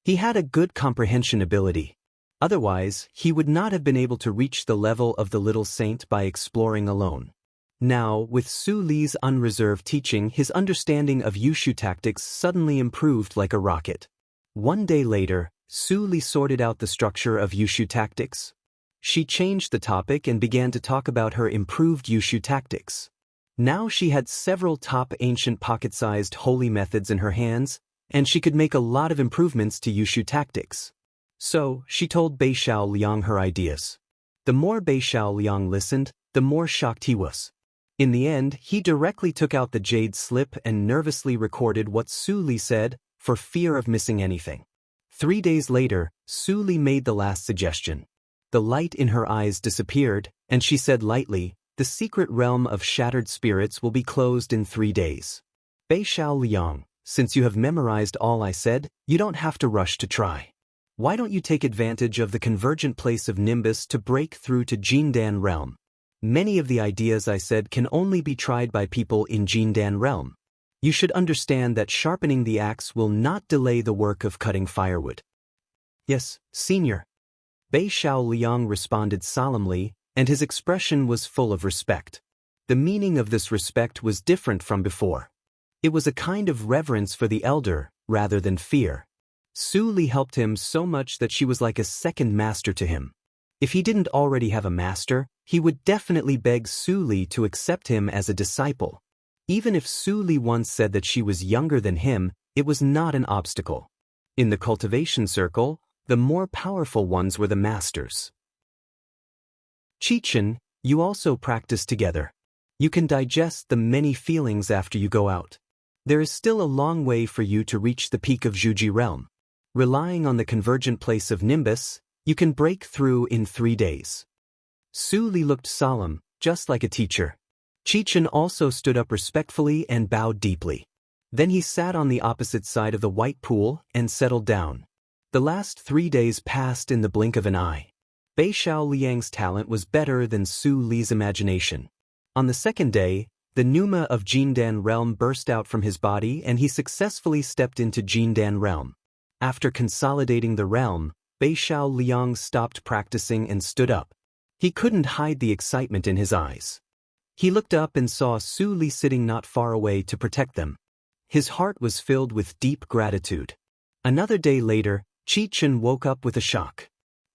He had a good comprehension ability. Otherwise, he would not have been able to reach the level of the little saint by exploring alone. Now, with Su Li's unreserved teaching, his understanding of Yushu tactics suddenly improved like a rocket. 1 day later, Su Li sorted out the structure of Yushu tactics. She changed the topic and began to talk about her improved Yushu tactics. Now she had several top ancient pocket-sized holy methods in her hands, and she could make a lot of improvements to Yushu tactics. So, she told Bei Xiao Liang her ideas. The more Bei Xiao Liang listened, the more shocked he was. In the end, he directly took out the jade slip and nervously recorded what Su Li said, for fear of missing anything. 3 days later, Su Li made the last suggestion. The light in her eyes disappeared, and she said lightly, "The secret realm of shattered spirits will be closed in 3 days. Bei Xiao Liang, since you have memorized all I said, you don't have to rush to try. Why don't you take advantage of the convergent place of Nimbus to break through to Jindan realm? Many of the ideas I said can only be tried by people in Jindan realm. You should understand that sharpening the axe will not delay the work of cutting firewood." "Yes, senior." Bei Xiao Liang responded solemnly, and his expression was full of respect. The meaning of this respect was different from before. It was a kind of reverence for the elder, rather than fear. Su Li helped him so much that she was like a second master to him. If he didn't already have a master, he would definitely beg Su Li to accept him as a disciple. Even if Su Li once said that she was younger than him, it was not an obstacle. In the cultivation circle, the more powerful ones were the masters. Qi-Chen, you also practice together. You can digest the many feelings after you go out. There is still a long way for you to reach the peak of Zhuji realm. Relying on the convergent place of Nimbus, you can break through in 3 days. Su Li looked solemn, just like a teacher. Qi-Chen also stood up respectfully and bowed deeply. Then he sat on the opposite side of the white pool and settled down. The last 3 days passed in the blink of an eye. Bei Xiao Liang's talent was better than Su Li's imagination. On the second day, the pneuma of Jindan realm burst out from his body and he successfully stepped into Jindan realm. After consolidating the realm, Bei Xiao Liang stopped practicing and stood up. He couldn't hide the excitement in his eyes. He looked up and saw Su Li sitting not far away to protect them. His heart was filled with deep gratitude. Another day later, Qi-Chen woke up with a shock.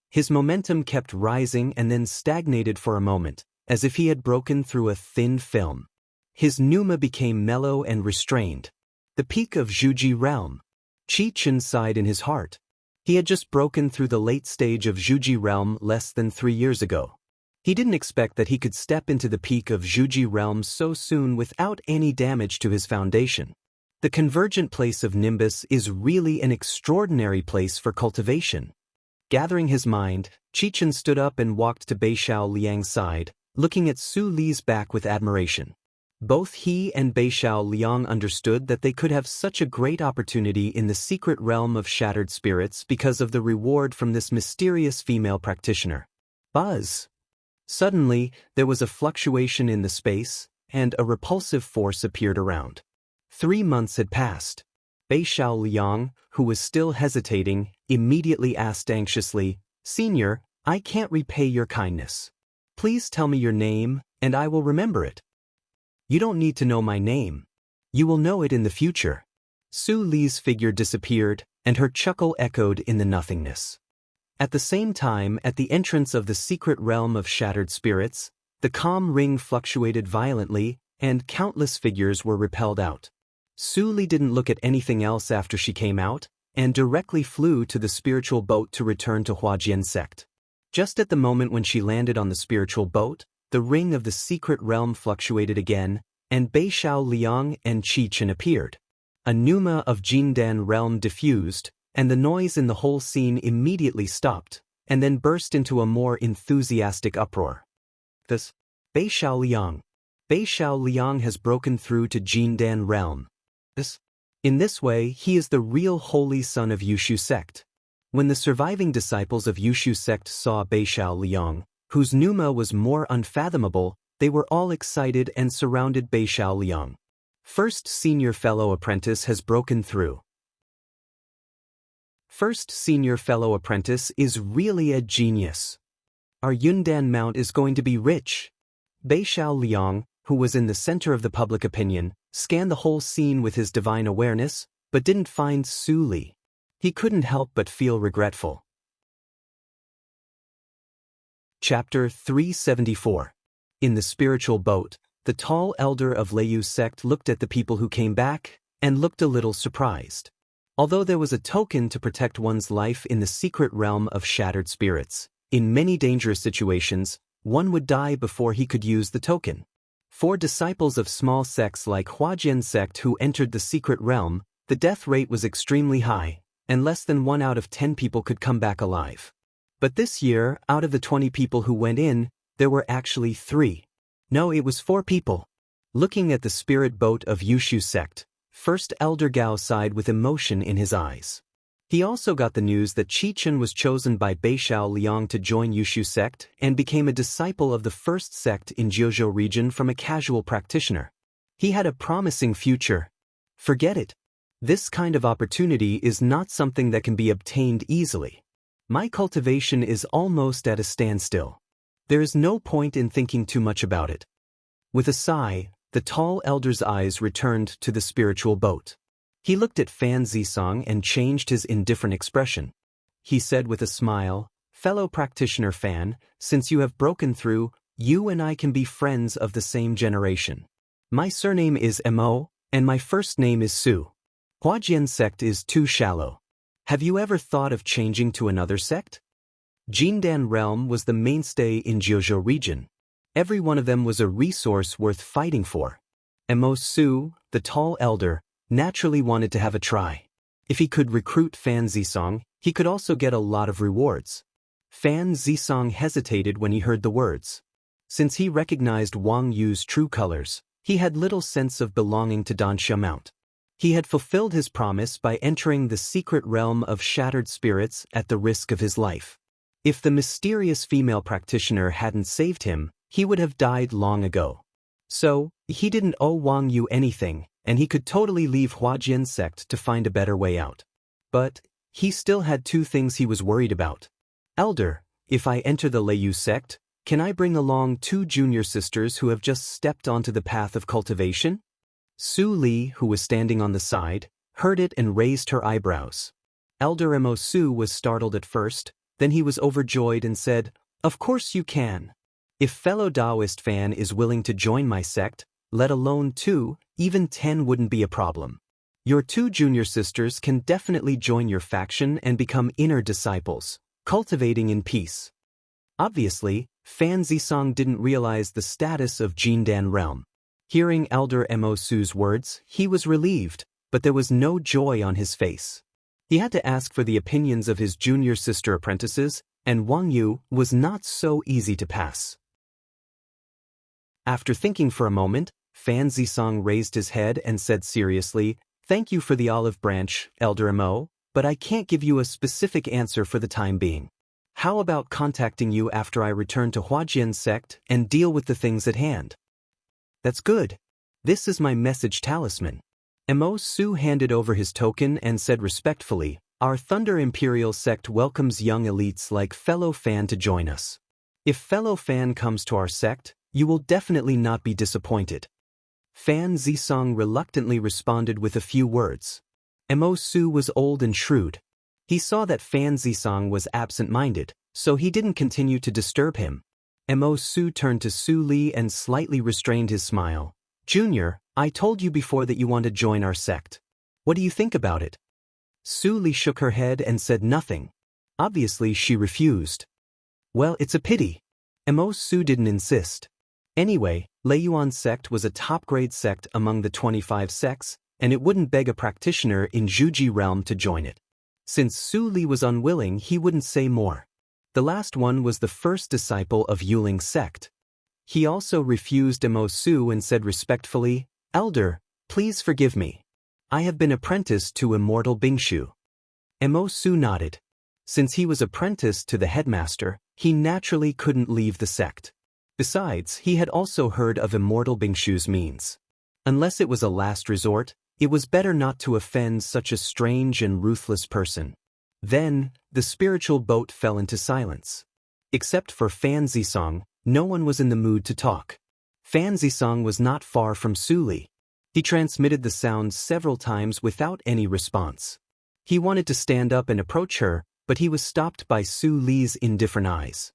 His momentum kept rising and then stagnated for a moment, as if he had broken through a thin film. His pneuma became mellow and restrained. The peak of Zhuji realm. Qi-Chen sighed in his heart. He had just broken through the late stage of Zhuji realm less than 3 years ago. He didn't expect that he could step into the peak of Zhuji realm so soon without any damage to his foundation. The convergent place of Nimbus is really an extraordinary place for cultivation. Gathering his mind, Qi-Chen stood up and walked to Bei Xiao Liang's side, looking at Su Li's back with admiration. Both he and Bei Xiao Liang understood that they could have such a great opportunity in the secret realm of shattered spirits because of the reward from this mysterious female practitioner. Buzz! Suddenly, there was a fluctuation in the space, and a repulsive force appeared around. 3 months had passed. Bei Xiao Liang, who was still hesitating, immediately asked anxiously, "Senior, I can't repay your kindness. Please tell me your name, and I will remember it." "You don't need to know my name. You will know it in the future." Su Li's figure disappeared, and her chuckle echoed in the nothingness. At the same time, at the entrance of the secret realm of shattered spirits, the calm ring fluctuated violently, and countless figures were repelled out. Su Li didn't look at anything else after she came out, and directly flew to the spiritual boat to return to Huajian sect. Just at the moment when she landed on the spiritual boat, the ring of the secret realm fluctuated again, and Bei Xiao Liang and Qi-Chen appeared. A pneuma of Jindan realm diffused, and the noise in the whole scene immediately stopped, and then burst into a more enthusiastic uproar. This Bei Xiao Liang. Bei Xiao Liang has broken through to Jindan realm. In this way, he is the real holy son of Yushu sect. When the surviving disciples of Yushu sect saw Bei Xiao Liang, whose pneuma was more unfathomable, they were all excited and surrounded Bei Xiao Liang. First senior fellow apprentice has broken through. First senior fellow apprentice is really a genius. Our Yundan Mount is going to be rich. Bei Xiao Liang, who was in the center of the public opinion, scanned the whole scene with his divine awareness, but didn't find Su Li. He couldn't help but feel regretful. Chapter 374. In the spiritual boat, the tall elder of Leiyu's sect looked at the people who came back, and looked a little surprised. Although there was a token to protect one's life in the secret realm of shattered spirits, in many dangerous situations, one would die before he could use the token. For disciples of small sects like Huajian sect who entered the secret realm, the death rate was extremely high, and less than 1 out of 10 people could come back alive. But this year, out of the 20 people who went in, there were actually 3. No, it was 4 people. Looking at the spirit boat of Yushu sect, First Elder Gao sighed with emotion in his eyes. He also got the news that Qichen was chosen by Beishao Liang to join Yushu sect and became a disciple of the first sect in Jiuzhou region from a casual practitioner. He had a promising future. Forget it. This kind of opportunity is not something that can be obtained easily. My cultivation is almost at a standstill. There is no point in thinking too much about it. With a sigh, the tall elder's eyes returned to the spiritual boat. He looked at Fan Zisong and changed his indifferent expression. He said with a smile, "Fellow practitioner Fan, since you have broken through, you and I can be friends of the same generation. My surname is Mo, and my first name is Su. Huajian sect is too shallow. Have you ever thought of changing to another sect?" Jindan realm was the mainstay in Jiuzhou region. Every one of them was a resource worth fighting for. Mo Su, the tall elder, naturally wanted to have a try. If he could recruit Fan Zisong, he could also get a lot of rewards. Fan Zisong hesitated when he heard the words. Since he recognized Wang Yu's true colors, he had little sense of belonging to Danxia Mount. He had fulfilled his promise by entering the secret realm of shattered spirits at the risk of his life. If the mysterious female practitioner hadn't saved him, he would have died long ago. So, he didn't owe Wang Yu anything, and he could totally leave Huajian sect to find a better way out. But he still had 2 things he was worried about. "Elder, if I enter the Leiyu sect, can I bring along 2 junior sisters who have just stepped onto the path of cultivation?" Su Li, who was standing on the side, heard it and raised her eyebrows. Elder Mo Su was startled at first, then he was overjoyed and said, "Of course you can. If fellow Taoist Fan is willing to join my sect, let alone 2, even 10 wouldn't be a problem. Your 2 junior sisters can definitely join your faction and become inner disciples, cultivating in peace." Obviously, Fan Zisong didn't realize the status of Jindan realm. Hearing Elder Mo Su's words, he was relieved, but there was no joy on his face. He had to ask for the opinions of his junior sister apprentices, and Wang Yu was not so easy to pass. After thinking for a moment, Fan Zisong raised his head and said seriously, "Thank you for the olive branch, Elder Mo, but I can't give you a specific answer for the time being. How about contacting you after I return to Huajian sect and deal with the things at hand?" "That's good. This is my message talisman." Mo Su handed over his token and said respectfully, "Our Thunder Imperial sect welcomes young elites like fellow Fan to join us. If fellow Fan comes to our sect, you will definitely not be disappointed." Fan Zisong reluctantly responded with a few words. Mo Su was old and shrewd. He saw that Fan Zisong was absent-minded, so he didn't continue to disturb him. Mo Su turned to Su Li and slightly restrained his smile. "Junior, I told you before that you want to join our sect. What do you think about it?" Su Li shook her head and said nothing. Obviously, she refused. "Well, it's a pity." Mo Su didn't insist. Anyway, Leiyuan sect was a top-grade sect among the 25 sects, and it wouldn't beg a practitioner in Zhuji realm to join it. Since Su Li was unwilling, he wouldn't say more. The last one was the first disciple of Yuling sect. He also refused Mo Su and said respectfully, "Elder, please forgive me. I have been apprenticed to Immortal Bingshu." Mo Su nodded. Since he was apprenticed to the headmaster, he naturally couldn't leave the sect. Besides, he had also heard of Immortal Bingshu's means. Unless it was a last resort, it was better not to offend such a strange and ruthless person. Then, the spiritual boat fell into silence. Except for Fan Zisong, no one was in the mood to talk. Fan Zisong was not far from Su Li. He transmitted the sounds several times without any response. He wanted to stand up and approach her, but he was stopped by Su Li's indifferent eyes.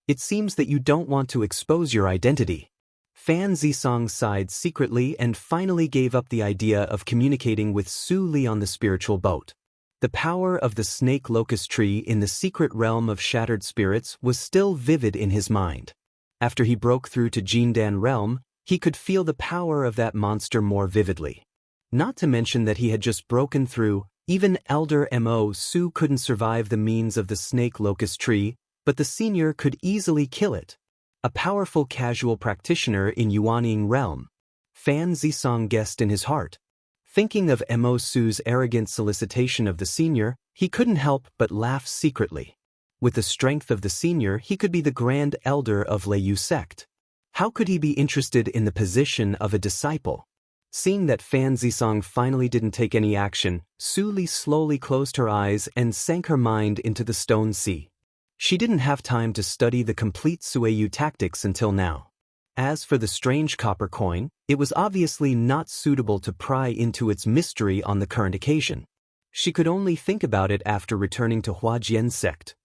It seems that you don't want to expose your identity. Fan Zisong sighed secretly and finally gave up the idea of communicating with Su Li on the spiritual boat. The power of the snake locust tree in the secret realm of shattered spirits was still vivid in his mind. After he broke through to Jindan realm, he could feel the power of that monster more vividly. Not to mention that he had just broken through. Even Elder Mo Su couldn't survive the means of the snake locust tree, but the senior could easily kill it. A powerful casual practitioner in Yuanying realm. Fan Zisong guessed in his heart. Thinking of Mo Su's arrogant solicitation of the senior, he couldn't help but laugh secretly. With the strength of the senior, he could be the grand elder of Lei sect. How could he be interested in the position of a disciple? Seeing that Fan Zisong finally didn't take any action, Su Li slowly closed her eyes and sank her mind into the stone sea. She didn't have time to study the complete Sueyu tactics until now. As for the strange copper coin, it was obviously not suitable to pry into its mystery on the current occasion. She could only think about it after returning to Huajian sect.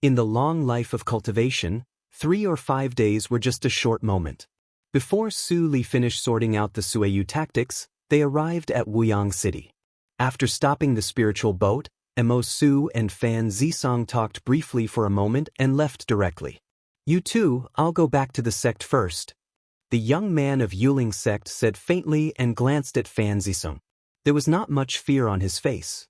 In the long life of cultivation, 3 or 5 days were just a short moment. Before Su Li finished sorting out the Sueyu tactics, they arrived at Wuyang City. After stopping the spiritual boat, Mo Su and Fan Zisong talked briefly for a moment and left directly. You two, I'll go back to the sect first. The young man of Yuling sect said faintly and glanced at Fan Zisong. There was not much fear on his face.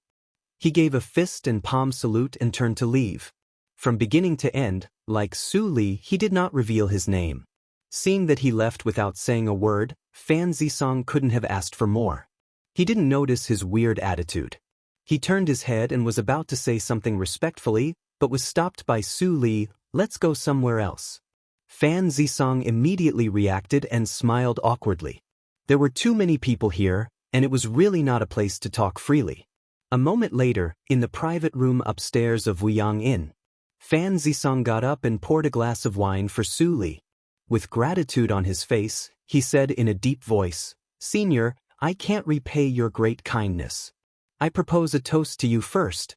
He gave a fist and palm salute and turned to leave. From beginning to end, like Su Li, he did not reveal his name. Seeing that he left without saying a word, Fan Zisong couldn't have asked for more. He didn't notice his weird attitude. He turned his head and was about to say something respectfully, but was stopped by Su Li. Let's go somewhere else. Fan Zisong immediately reacted and smiled awkwardly. There were too many people here, and it was really not a place to talk freely. A moment later, in the private room upstairs of Wuyang Inn, Fan Zisong got up and poured a glass of wine for Su Li. With gratitude on his face, he said in a deep voice, "Senior, I can't repay your great kindness. I propose a toast to you first."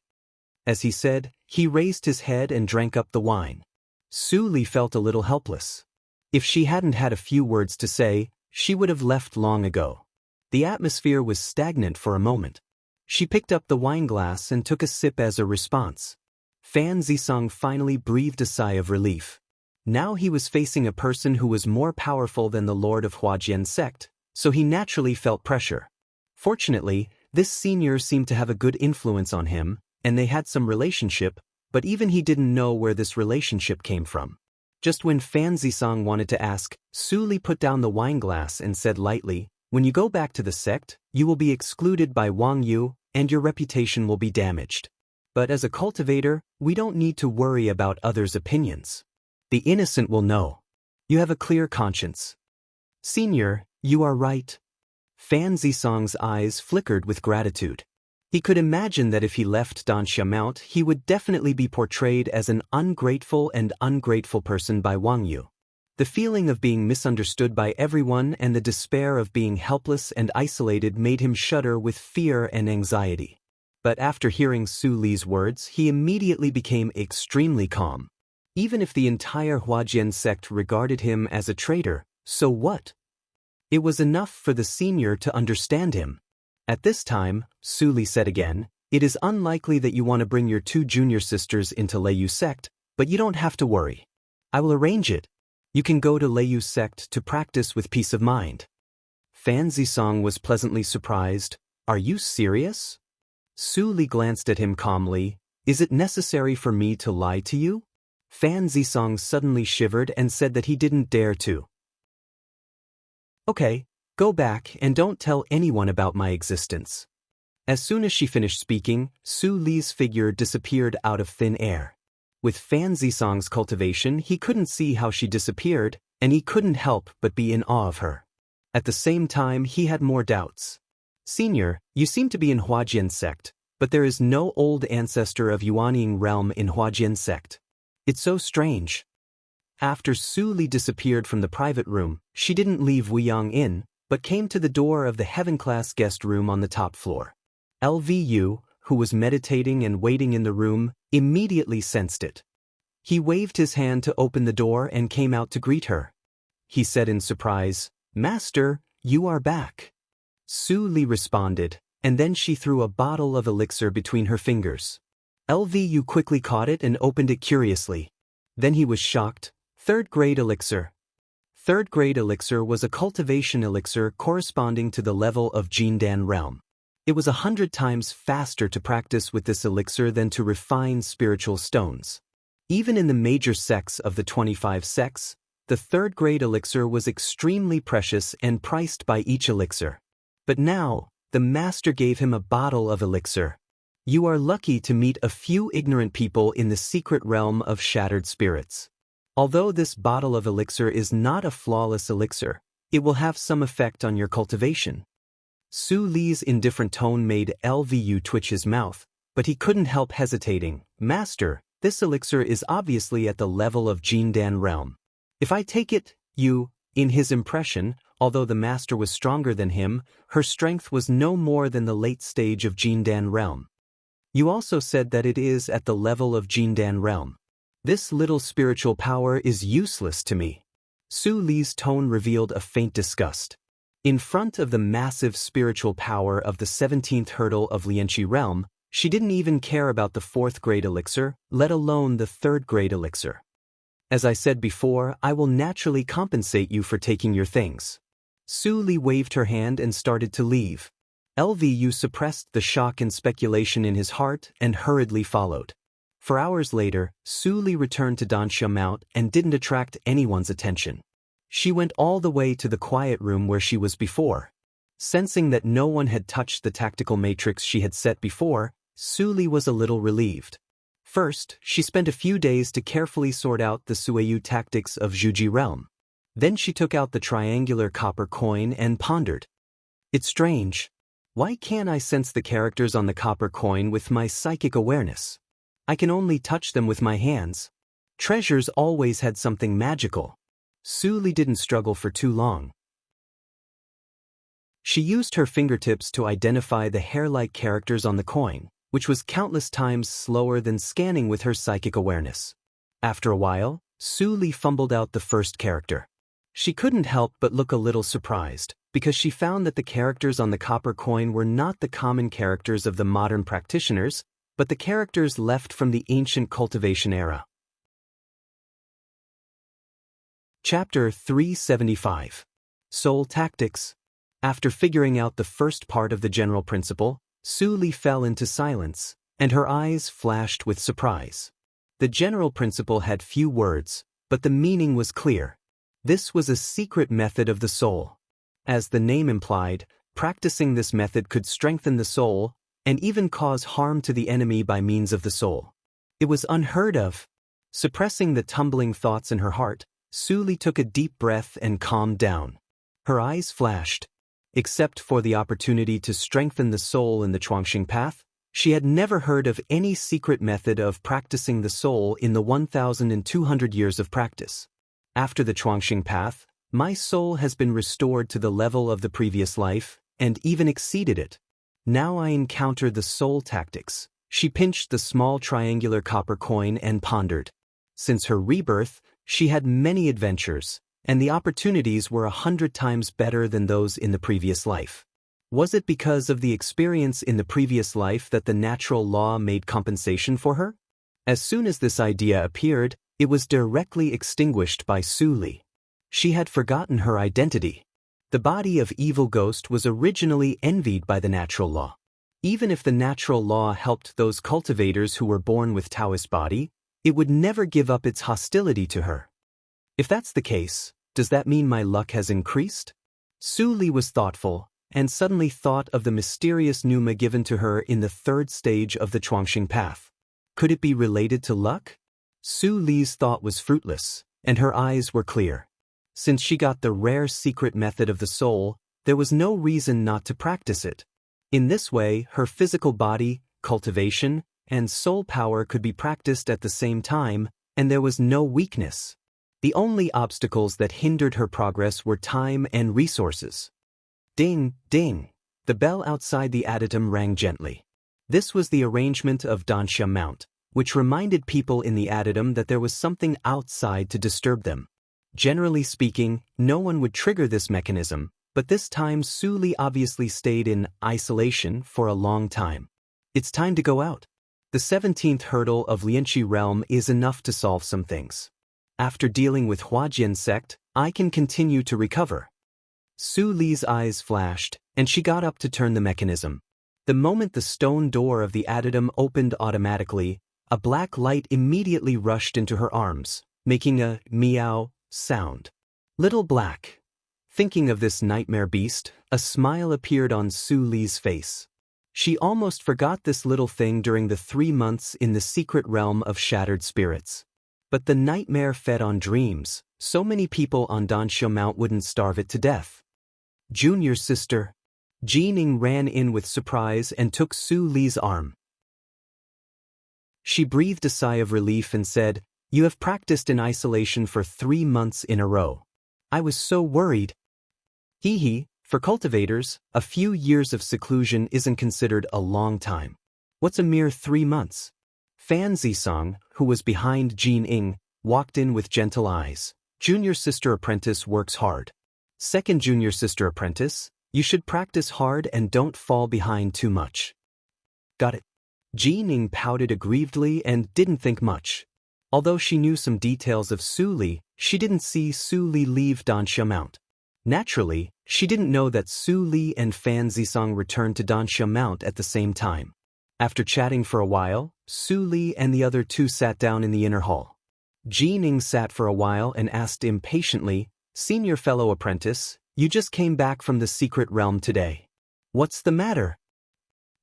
As he said, he raised his head and drank up the wine. Su Li felt a little helpless. If she hadn't had a few words to say, she would have left long ago. The atmosphere was stagnant for a moment. She picked up the wine glass and took a sip as a response. Fan Zisong finally breathed a sigh of relief. Now he was facing a person who was more powerful than the Lord of Huajian sect, so he naturally felt pressure. Fortunately, this senior seemed to have a good influence on him, and they had some relationship, but even he didn't know where this relationship came from. Just when Fan Zisong wanted to ask, Su Li put down the wine glass and said lightly, "When you go back to the sect, you will be excluded by Wang Yu, and your reputation will be damaged. But as a cultivator, we don't need to worry about others' opinions. The innocent will know. You have a clear conscience." "Senior, you are right." Fan Zisong's eyes flickered with gratitude. He could imagine that if he left Danxia Mount, he would definitely be portrayed as an ungrateful person by Wang Yu. The feeling of being misunderstood by everyone and the despair of being helpless and isolated made him shudder with fear and anxiety. But after hearing Su Li's words, he immediately became extremely calm. Even if the entire Huajian sect regarded him as a traitor, so what? It was enough for the senior to understand him. At this time, Su Li said again, "It is unlikely that you want to bring your 2 junior sisters into Lei sect, but you don't have to worry. I will arrange it. You can go to Lei sect to practice with peace of mind." Fan Zisong was pleasantly surprised. "Are you serious?" Su Li glanced at him calmly. "Is it necessary for me to lie to you?" Fan Zisong suddenly shivered and said that he didn't dare to. "Okay, go back and don't tell anyone about my existence." As soon as she finished speaking, Su Li's figure disappeared out of thin air. With Fan Zisong's cultivation, he couldn't see how she disappeared, and he couldn't help but be in awe of her. At the same time, he had more doubts. "Senior, you seem to be in Huajian sect, but there is no old ancestor of Yuanying realm in Huajian sect. It's so strange." After Su Li disappeared from the private room, she didn't leave Wuyang Inn, but came to the door of the heaven-class guest room on the top floor. LVU, who was meditating and waiting in the room, immediately sensed it. He waved his hand to open the door and came out to greet her. He said in surprise, "Master, you are back." Su Li responded, and then she threw a bottle of elixir between her fingers. Lvu quickly caught it and opened it curiously. Then he was shocked. Third-grade elixir. Third-grade elixir was a cultivation elixir corresponding to the level of Jindan realm. It was 100 times faster to practice with this elixir than to refine spiritual stones. Even in the major sects of the 25 sects, the third-grade elixir was extremely precious and priced by each elixir. But now, the master gave him a bottle of elixir. You are lucky to meet a few ignorant people in the secret realm of shattered spirits. Although this bottle of elixir is not a flawless elixir, it will have some effect on your cultivation. Su Li's indifferent tone made Lvu twitch his mouth, but he couldn't help hesitating. Master, this elixir is obviously at the level of Jindan realm. If I take it, in his impression, although the master was stronger than him, her strength was no more than the late stage of Jindan realm. You also said that it is at the level of Jindan realm. This little spiritual power is useless to me. Su Li's tone revealed a faint disgust. In front of the massive spiritual power of the 17th hurdle of Lianqi realm, she didn't even care about the 4th-grade elixir, let alone the 3rd-grade elixir. As I said before, I will naturally compensate you for taking your things. Su Li waved her hand and started to leave. Lvu suppressed the shock and speculation in his heart and hurriedly followed. For hours later, Su Li returned to Dansha Mount and didn't attract anyone's attention. She went all the way to the quiet room where she was before. Sensing that no one had touched the tactical matrix she had set before, Su Li was a little relieved. First, she spent a few days to carefully sort out the Sueyu tactics of Zhuji realm. Then she took out the triangular copper coin and pondered. It's strange. Why can't I sense the characters on the copper coin with my psychic awareness? I can only touch them with my hands. Treasures always had something magical. Su Li didn't struggle for too long. She used her fingertips to identify the hair-like characters on the coin, which was countless times slower than scanning with her psychic awareness. After a while, Su Li fumbled out the first character. She couldn't help but look a little surprised, because she found that the characters on the copper coin were not the common characters of the modern practitioners, but the characters left from the ancient cultivation era. Chapter 375. Soul Tactics. After figuring out the first part of the general principle, Su Li fell into silence, and her eyes flashed with surprise. The general principle had few words, but the meaning was clear. This was a secret method of the soul. As the name implied, practicing this method could strengthen the soul, and even cause harm to the enemy by means of the soul. It was unheard of. Suppressing the tumbling thoughts in her heart, Su Li took a deep breath and calmed down. Her eyes flashed. Except for the opportunity to strengthen the soul in the Chuangxing path, she had never heard of any secret method of practicing the soul in the 1,200 years of practice. After the Chuangxing path, my soul has been restored to the level of the previous life, and even exceeded it. Now I encounter the soul tactics. She pinched the small triangular copper coin and pondered. Since her rebirth, she had many adventures, and the opportunities were 100 times better than those in the previous life. Was it because of the experience in the previous life that the natural law made compensation for her? As soon as this idea appeared, it was directly extinguished by Su Li. She had forgotten her identity. The body of evil ghost was originally envied by the natural law. Even if the natural law helped those cultivators who were born with Taoist body, it would never give up its hostility to her. If that's the case, does that mean my luck has increased? Su Li was thoughtful, and suddenly thought of the mysterious pneuma given to her in the 3rd stage of the Chuangxing path. Could it be related to luck? Su Li's thought was fruitless, and her eyes were clear. Since she got the rare secret method of the soul, there was no reason not to practice it. In this way, her physical body, cultivation, and soul power could be practiced at the same time, and there was no weakness. The only obstacles that hindered her progress were time and resources. Ding, ding. The bell outside the adytum rang gently. This was the arrangement of Dansha Mount, which reminded people in the addendum that there was something outside to disturb them. Generally speaking, no one would trigger this mechanism, but this time Su Li obviously stayed in isolation for a long time. It's time to go out. The 17th hurdle of Lianqi realm is enough to solve some things. After dealing with Huajian sect, I can continue to recover. Su Li's eyes flashed, and she got up to turn the mechanism. The moment the stone door of the addendum opened automatically, a black light immediately rushed into her arms, making a meow sound. Little Black. Thinking of this nightmare beast, a smile appeared on Su Li's face. She almost forgot this little thing during the 3 months in the secret realm of shattered spirits. But the nightmare fed on dreams, so many people on Danxiu Mount wouldn't starve it to death. Junior sister. Jining ran in with surprise and took Su Li's arm. She breathed a sigh of relief and said, "You have practiced in isolation for 3 months in a row. I was so worried." Hee. For cultivators, a few years of seclusion isn't considered a long time. What's a mere 3 months? Fan Zisong, who was behind Jin Ying, walked in with gentle eyes. Junior sister apprentice works hard. Second junior sister apprentice, you should practice hard and don't fall behind too much. Got it. Jin Ying pouted aggrievedly and didn't think much. Although she knew some details of Su Li, she didn't see Su Li leave Danxiu Mount. Naturally, she didn't know that Su Li and Fan Zisong returned to Danxiu Mount at the same time. After chatting for a while, Su Li and the other two sat down in the inner hall. Jin Ying sat for a while and asked impatiently, "Senior fellow apprentice, you just came back from the secret realm today. What's the matter?"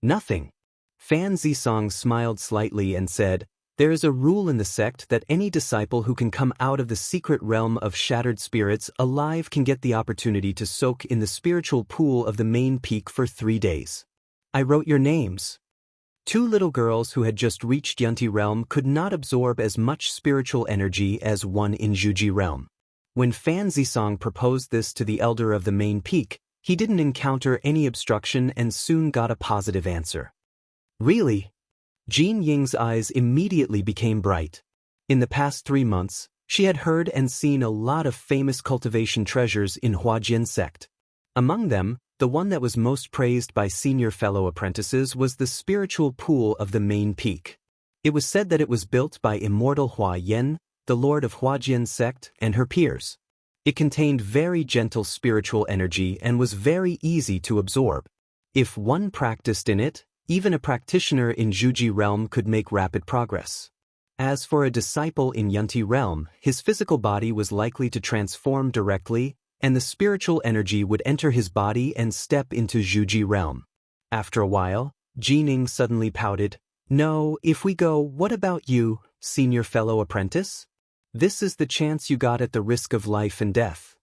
"Nothing." Fan Zisong smiled slightly and said, "There is a rule in the sect that any disciple who can come out of the secret realm of shattered spirits alive can get the opportunity to soak in the spiritual pool of the main peak for 3 days. I wrote your names." 2 little girls who had just reached Yunti realm could not absorb as much spiritual energy as one in Zhuji realm. When Fan Zisong proposed this to the elder of the main peak, he didn't encounter any obstruction and soon got a positive answer. "Really?" Jin Ying's eyes immediately became bright. In the past 3 months, she had heard and seen a lot of famous cultivation treasures in Huajian sect. Among them, the one that was most praised by senior fellow apprentices was the spiritual pool of the main peak. It was said that it was built by immortal Hua Yan, the lord of Huajian sect, and her peers. It contained very gentle spiritual energy and was very easy to absorb. If one practiced in it, even a practitioner in Zhuji realm could make rapid progress. As for a disciple in Yunti realm, his physical body was likely to transform directly, and the spiritual energy would enter his body and step into Zhuji realm. After a while, Jin Ying suddenly pouted, "No, if we go, what about you, senior fellow apprentice? This is the chance you got at the risk of life and death."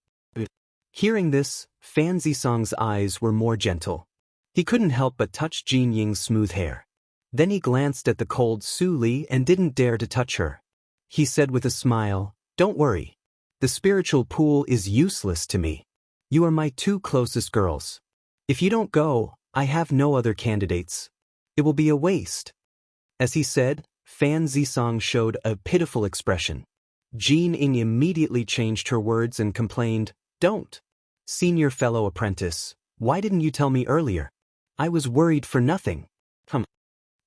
Hearing this, Fan Zisong's eyes were more gentle. He couldn't help but touch Jin Ying's smooth hair. Then he glanced at the cold Su Li and didn't dare to touch her. He said with a smile, "Don't worry. The spiritual pool is useless to me. You are my 2 closest girls. If you don't go, I have no other candidates. It will be a waste." As he said, Fan Zisong showed a pitiful expression. Jin Ying immediately changed her words and complained, "Don't. Senior fellow apprentice, why didn't you tell me earlier? I was worried for nothing."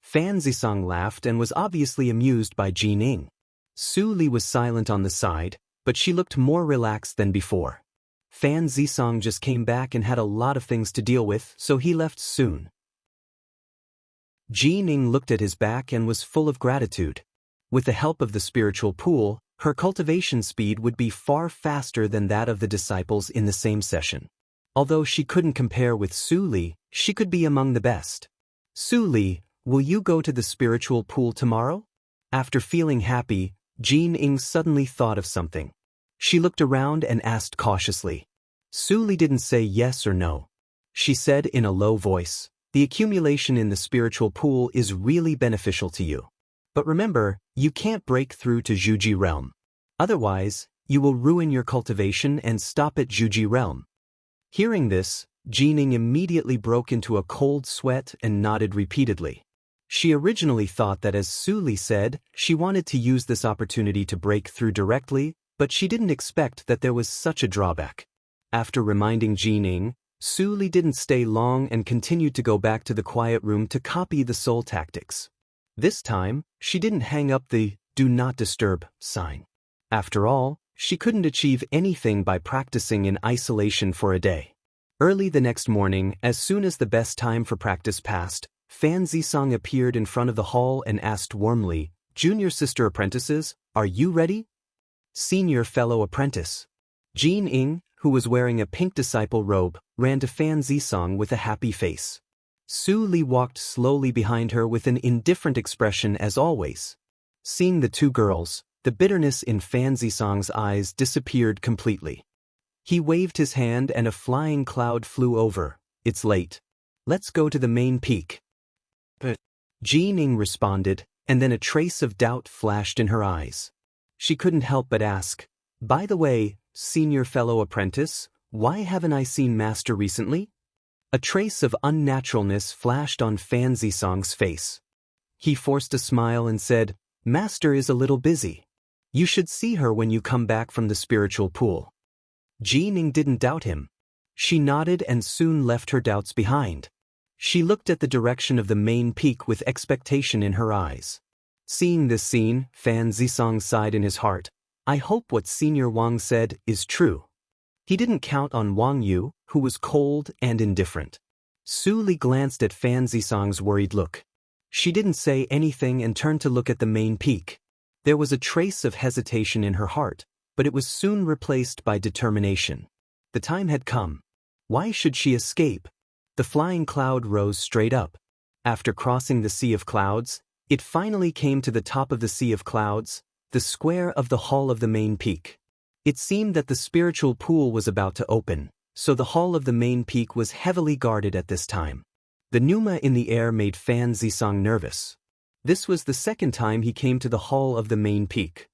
Fan Zisong laughed and was obviously amused by Jin Ying. Su Li was silent on the side, but she looked more relaxed than before. Fan Zisong just came back and had a lot of things to deal with, so he left soon. Jin Ying looked at his back and was full of gratitude. With the help of the spiritual pool, her cultivation speed would be far faster than that of the disciples in the same session. Although she couldn't compare with Su Li, she could be among the best. "Su Li, will you go to the spiritual pool tomorrow?" After feeling happy, Jin Ying suddenly thought of something. She looked around and asked cautiously. Su Li didn't say yes or no. She said in a low voice, "The accumulation in the spiritual pool is really beneficial to you. But remember, you can't break through to Zhuji realm. Otherwise, you will ruin your cultivation and stop at Zhuji realm." Hearing this, Jin Ying immediately broke into a cold sweat and nodded repeatedly. She originally thought that, as Su Li said, she wanted to use this opportunity to break through directly, but she didn't expect that there was such a drawback. After reminding Jining, Su Li didn't stay long and continued to go back to the quiet room to copy the soul tactics. This time, she didn't hang up the "do not disturb" sign. After all, she couldn't achieve anything by practicing in isolation for a day. Early the next morning, as soon as the best time for practice passed, Fan Zisong appeared in front of the hall and asked warmly, "Junior sister apprentices, are you ready?" "Senior fellow apprentice." Jin Ing, who was wearing a pink disciple robe, ran to Fan Zisong with a happy face. Su Li walked slowly behind her with an indifferent expression as always. Seeing the two girls, the bitterness in Fan Zisong's eyes disappeared completely. He waved his hand and a flying cloud flew over. "It's late. Let's go to the main peak." But Jin Ing responded, and then a trace of doubt flashed in her eyes. She couldn't help but ask, "By the way, senior fellow apprentice, why haven't I seen Master recently?" A trace of unnaturalness flashed on Fan Zisong's face. He forced a smile and said, "Master is a little busy. You should see her when you come back from the spiritual pool." Jining didn't doubt him. She nodded and soon left her doubts behind. She looked at the direction of the main peak with expectation in her eyes. Seeing this scene, Fan Zisong sighed in his heart. "I hope what Senior Wang said is true." He didn't count on Wang Yu, who was cold and indifferent. Su Li glanced at Fan Zisong's worried look. She didn't say anything and turned to look at the main peak. There was a trace of hesitation in her heart, but it was soon replaced by determination. The time had come. Why should she escape? The flying cloud rose straight up. After crossing the sea of clouds, it finally came to the top of the sea of clouds, the square of the hall of the main peak. It seemed that the spiritual pool was about to open, so the hall of the main peak was heavily guarded at this time. The pneuma in the air made Fan Zisong nervous. This was the second time he came to the hall of the main peak.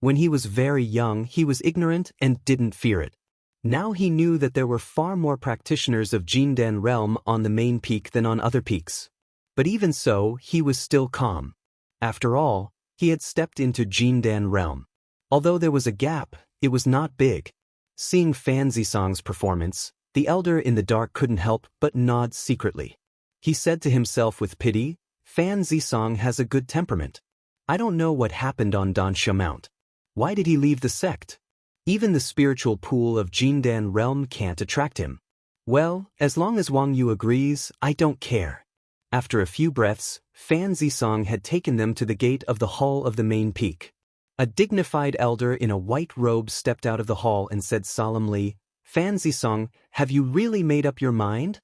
When he was very young, he was ignorant and didn't fear it. Now he knew that there were far more practitioners of Jindan realm on the main peak than on other peaks. But even so, he was still calm. After all, he had stepped into Jindan realm. Although there was a gap, it was not big. Seeing Fan Zisong's performance, the elder in the dark couldn't help but nod secretly. He said to himself with pity, "Fan Zisong has a good temperament. I don't know what happened on Dansha Mount. Why did he leave the sect? Even the spiritual pool of Jindan realm can't attract him. Well, as long as Wang Yu agrees, I don't care." After a few breaths, Fan Zisong had taken them to the gate of the hall of the main peak. A dignified elder in a white robe stepped out of the hall and said solemnly, "Fan Zisong, have you really made up your mind?"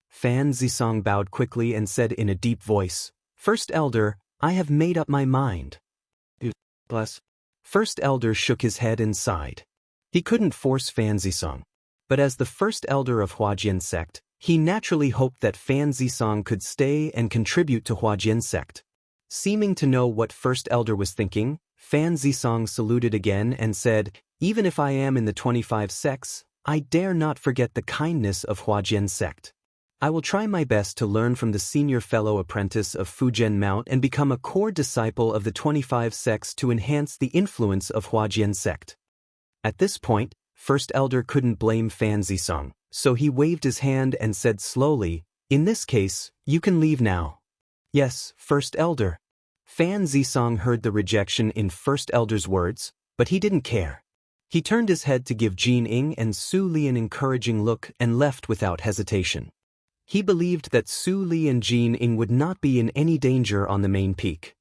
Fan Zisong bowed quickly and said in a deep voice, "First Elder, I have made up my mind." Bless. First Elder shook his head and sighed. He couldn't force Fan Zisong. But as the First Elder of Huajian sect, he naturally hoped that Fan Zisong could stay and contribute to Huajian sect. Seeming to know what First Elder was thinking, Fan Zisong saluted again and said, "Even if I am in the 25 sects, I dare not forget the kindness of Huajian sect. I will try my best to learn from the senior fellow apprentice of Fujian Mount and become a core disciple of the 25 sects to enhance the influence of Huajian sect." At this point, First Elder couldn't blame Fan Zisong, so he waved his hand and said slowly, "In this case, you can leave now." "Yes, First Elder." Fan Zisong heard the rejection in First Elder's words, but he didn't care. He turned his head to give Jin Ing and Su Li an encouraging look and left without hesitation. He believed that Su Li and Jin Ing would not be in any danger on the main peak.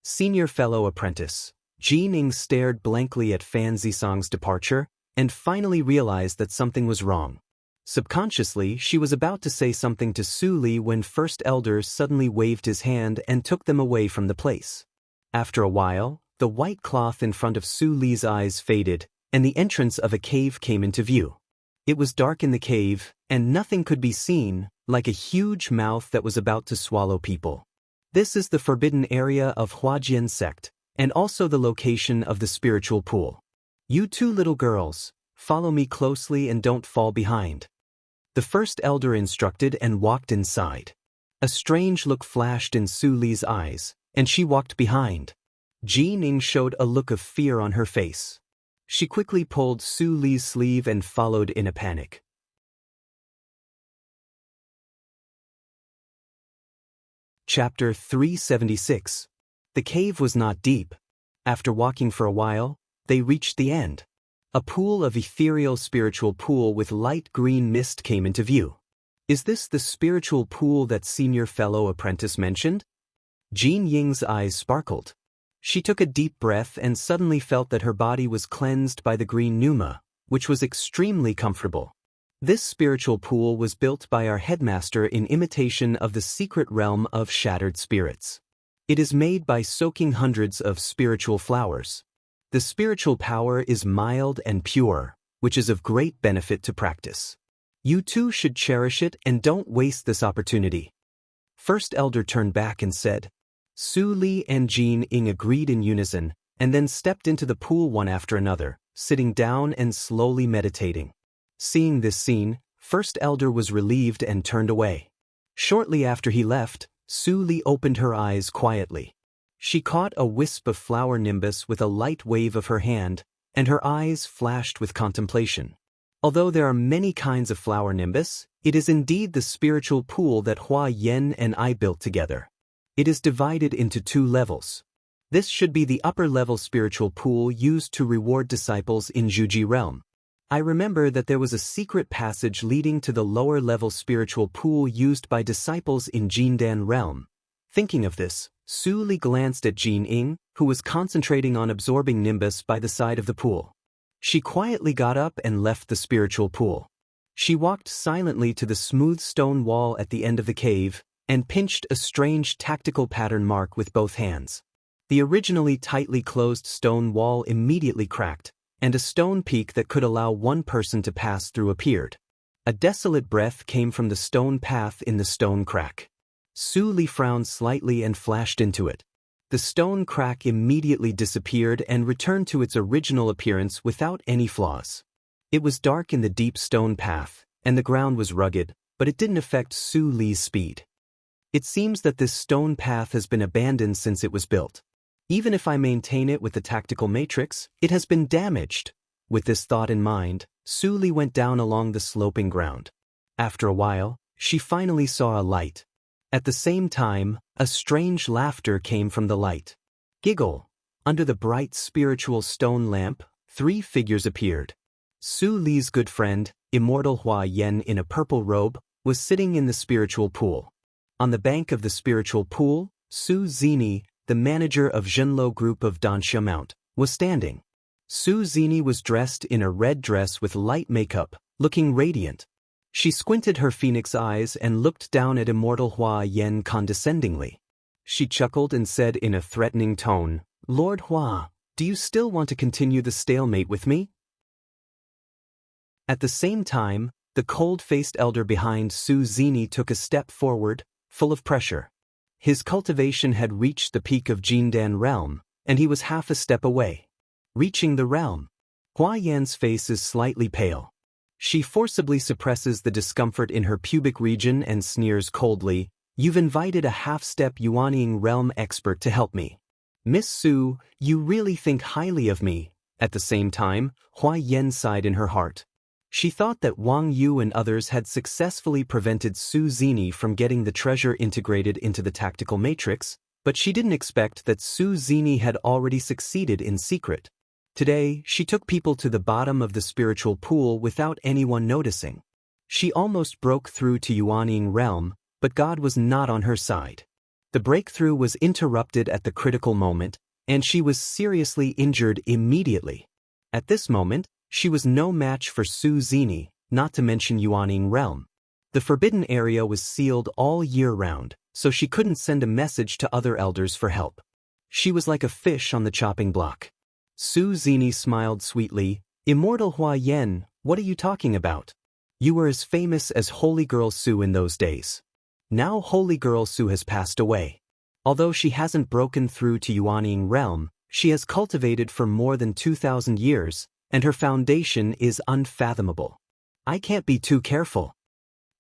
Senior fellow apprentice, Jin Ing stared blankly at Fan Zisong's departure and finally realized that something was wrong. Subconsciously, she was about to say something to Su Li when First Elder suddenly waved his hand and took them away from the place. After a while, the white cloth in front of Su Li's eyes faded, and the entrance of a cave came into view. It was dark in the cave, and nothing could be seen, like a huge mouth that was about to swallow people. This is the forbidden area of Huajian sect, and also the location of the spiritual pool. You two little girls, follow me closely and don't fall behind. The First Elder instructed and walked inside. A strange look flashed in Su Li's eyes, and she walked behind. Ji Ning showed a look of fear on her face. She quickly pulled Su Li's sleeve and followed in a panic. Chapter 376. The cave was not deep. After walking for a while, they reached the end. A pool of ethereal spiritual pool with light green mist came into view. Is this the spiritual pool that senior fellow apprentice mentioned? Jean Ying's eyes sparkled. She took a deep breath and suddenly felt that her body was cleansed by the green pneuma, which was extremely comfortable. This spiritual pool was built by our headmaster in imitation of the secret realm of shattered spirits. It is made by soaking hundreds of spiritual flowers. The spiritual power is mild and pure, which is of great benefit to practice. You too should cherish it and don't waste this opportunity. First Elder turned back and said. Su Li and Jean Ying agreed in unison, and then stepped into the pool one after another, sitting down and slowly meditating. Seeing this scene, First Elder was relieved and turned away. Shortly after he left, Su Li opened her eyes quietly. She caught a wisp of flower nimbus with a light wave of her hand, and her eyes flashed with contemplation. Although there are many kinds of flower nimbus, it is indeed the spiritual pool that Hua Yen and I built together. It is divided into 2 levels. This should be the upper-level spiritual pool used to reward disciples in Zhuji realm. I remember that there was a secret passage leading to the lower-level spiritual pool used by disciples in Jindan realm. Thinking of this, Su Li glanced at Jean Ying, who was concentrating on absorbing nimbus by the side of the pool. She quietly got up and left the spiritual pool. She walked silently to the smooth stone wall at the end of the cave, and pinched a strange tactical pattern mark with both hands. The originally tightly closed stone wall immediately cracked, and a stone peak that could allow one person to pass through appeared. A desolate breath came from the stone path in the stone crack. Su Li frowned slightly and flashed into it. The stone crack immediately disappeared and returned to its original appearance without any flaws. It was dark in the deep stone path, and the ground was rugged, but it didn't affect Su Li's speed. It seems that this stone path has been abandoned since it was built. Even if I maintain it with the tactical matrix, it has been damaged. With this thought in mind, Su Li went down along the sloping ground. After a while, she finally saw a light. At the same time, a strange laughter came from the light. Giggle. Under the bright spiritual stone lamp, 3 figures appeared. Su Li's good friend, immortal Hua Yen in a purple robe, was sitting in the spiritual pool. On the bank of the spiritual pool, Su Zini, the manager of Zhenlo group of Dansha Mount, was standing. Su Zini was dressed in a red dress with light makeup, looking radiant. She squinted her phoenix eyes and looked down at immortal Hua Yen condescendingly. She chuckled and said in a threatening tone, "Lord Hua, do you still want to continue the stalemate with me?" At the same time, the cold-faced elder behind Su Zini took a step forward, full of pressure. His cultivation had reached the peak of Jindan realm, and he was half a step away. Reaching the realm. Hua Yan's face is slightly pale. She forcibly suppresses the discomfort in her pubic region and sneers coldly, "You've invited a half-step Yuanying realm expert to help me. Miss Su, you really think highly of me." At the same time, Hua Yan sighed in her heart. She thought that Wang Yu and others had successfully prevented Su Zini from getting the treasure integrated into the tactical matrix, but she didn't expect that Su Zini had already succeeded in secret. Today, she took people to the bottom of the spiritual pool without anyone noticing. She almost broke through to Yuanying realm, but God was not on her side. The breakthrough was interrupted at the critical moment, and she was seriously injured immediately. At this moment, she was no match for Su Zini, not to mention Yuanying realm. The forbidden area was sealed all year round, so she couldn't send a message to other elders for help. She was like a fish on the chopping block. Su Zini smiled sweetly. "Immortal Hua Yen, what are you talking about? You were as famous as Holy Girl Su in those days. Now Holy Girl Su has passed away. Although she hasn't broken through to Yuanying realm, she has cultivated for more than 2,000 years, and her foundation is unfathomable. I can't be too careful."